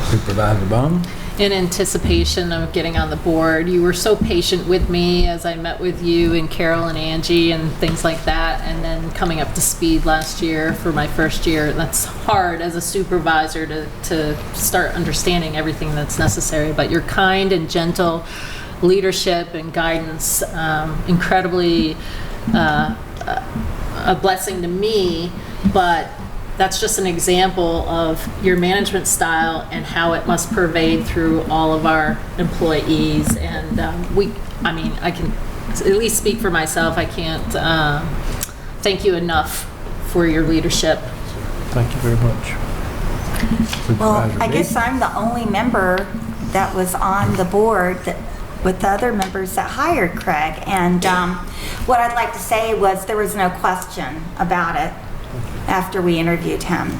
Supervisor Bowman? In anticipation of getting on the board, you were so patient with me as I met with you and Carol and Angie and things like that, and then coming up to speed last year for my first year. That's hard as a supervisor to start understanding everything that's necessary, but your kind and gentle leadership and guidance, incredibly a blessing to me, but that's just an example of your management style and how it must pervade through all of our employees. And I can at least speak for myself. I can't thank you enough for your leadership. Thank you very much. Well, I guess I'm the only member that was on the board with the other members that hired Craig. And what I'd like to say was there was no question about it after we interviewed him.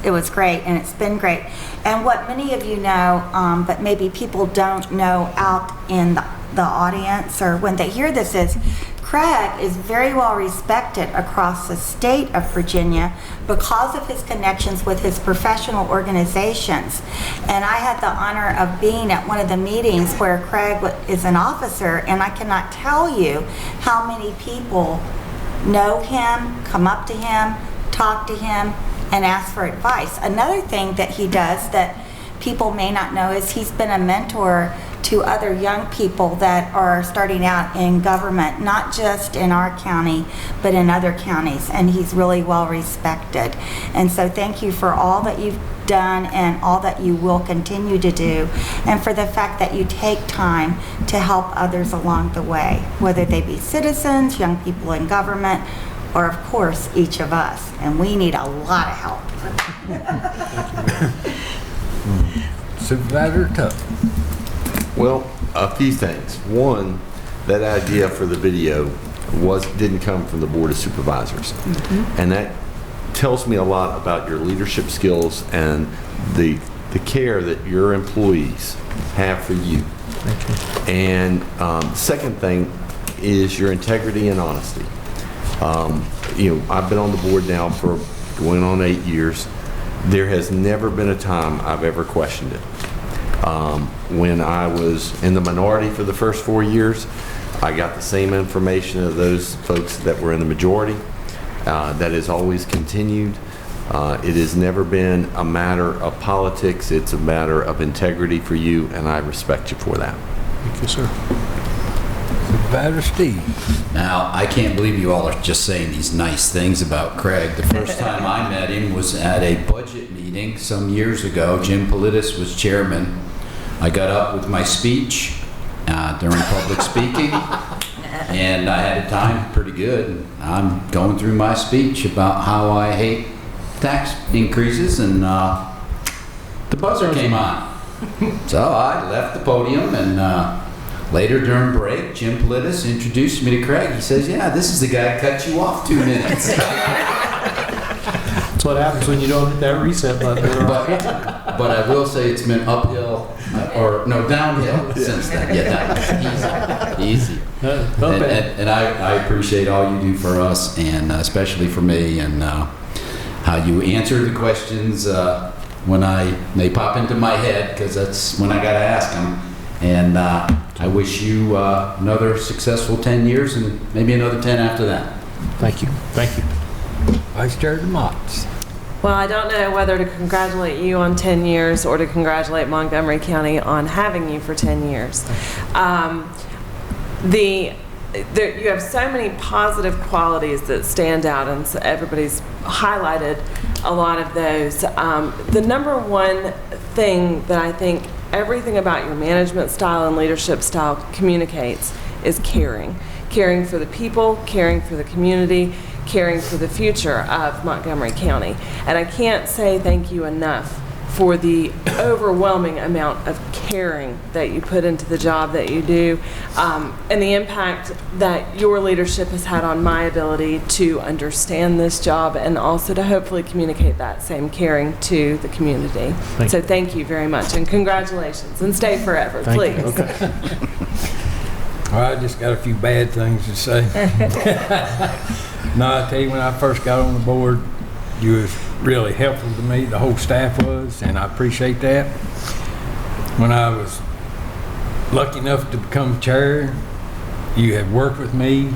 It was great, and it's been great. And what many of you know, but maybe people don't know out in the audience or when they hear this, is Craig is very well respected across the state of Virginia because of his connections with his professional organizations. And I had the honor of being at one of the meetings where Craig is an officer, and I cannot tell you how many people know him, come up to him, talk to him, and ask for advice. Another thing that he does that people may not know is he's been a mentor to other young people that are starting out in government, not just in our county, but in other counties, and he's really well respected. And so thank you for all that you've done and all that you will continue to do, and for the fact that you take time to help others along the way, whether they be citizens, young people in government, or of course each of us, and we need a lot of help. Supervisor Tuck. Well, a few things. One, that idea for the video didn't come from the Board of Supervisors. And that tells me a lot about your leadership skills and the care that your employees have for you. And second thing is your integrity and honesty. I've been on the board now for going on 8 years. There has never been a time I've ever questioned it. When I was in the minority for the first 4 years, I got the same information of those folks that were in the majority. That has always continued. It has never been a matter of politics. It's a matter of integrity for you, and I respect you for that. Thank you, sir. Supervisor Steve. Now, I can't believe you all are just saying these nice things about Craig. The first time I met him was at a budget meeting some years ago. Jim Politis was chairman. I got up with my speech during public speaking, and I had a time pretty good. I'm going through my speech about how I hate tax increases, and the buzzer came on. So I left the podium, and later during break, Jim Politis introduced me to Craig. He says, "Yeah, this is the guy who cut you off 2 minutes." That's what happens when you don't hit that reset button. But I will say it's been uphill, downhill since then. Yeah, easy. And I appreciate all you do for us, and especially for me, and how you answer the questions when they pop into my head, because that's when I got to ask them. And I wish you another successful 10 years and maybe another 10 after that. Thank you. Thank you. Vice Chair Motts. Well, I don't know whether to congratulate you on 10 years or to congratulate Montgomery County on having you for 10 years. You have so many positive qualities that stand out, and so everybody's highlighted a lot of those. The number one thing that I think everything about your management style and leadership style communicates is caring. Caring for the people, caring for the community, caring for the future of Montgomery County. And I can't say thank you enough for the overwhelming amount of caring that you put into the job that you do, and the impact that your leadership has had on my ability to understand this job and also to hopefully communicate that same caring to the community. So thank you very much, and congratulations, and stay forever, please. Okay. Well, I just got a few bad things to say. No, I tell you, when I first got on the board, you was really helpful to me. The whole staff was, and I appreciate that. When I was lucky enough to become chair, you have worked with me.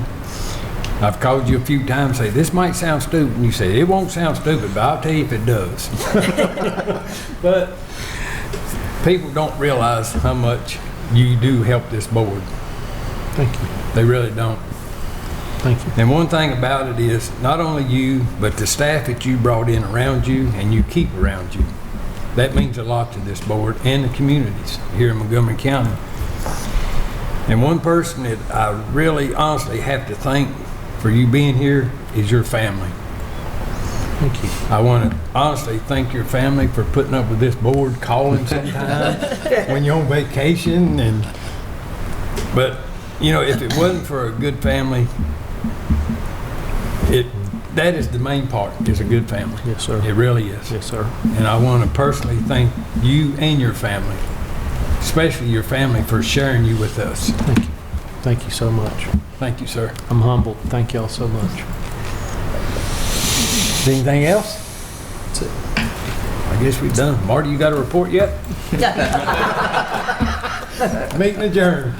I've called you a few times, say, this might sound stupid. And you say, it won't sound stupid, but I'll tell you if it does. But people don't realize how much you do help this board. Thank you. They really don't. Thank you. And one thing about it is, not only you, but the staff that you brought in around you and you keep around you. That means a lot to this board and the communities here in Montgomery County. And one person that I really honestly have to thank for you being here is your family. Thank you. I want to honestly thank your family for putting up with this board, calling sometimes when you're on vacation. But you know, if it wasn't for a good family, that is the main part, is a good family. Yes, sir. It really is. Yes, sir. And I want to personally thank you and your family, especially your family, for sharing you with us. Thank you. Thank you so much. Thank you, sir. I'm humbled. Thank y'all so much. Anything else? That's it. I guess we're done. Marty, you got a report yet? Meeting adjourned.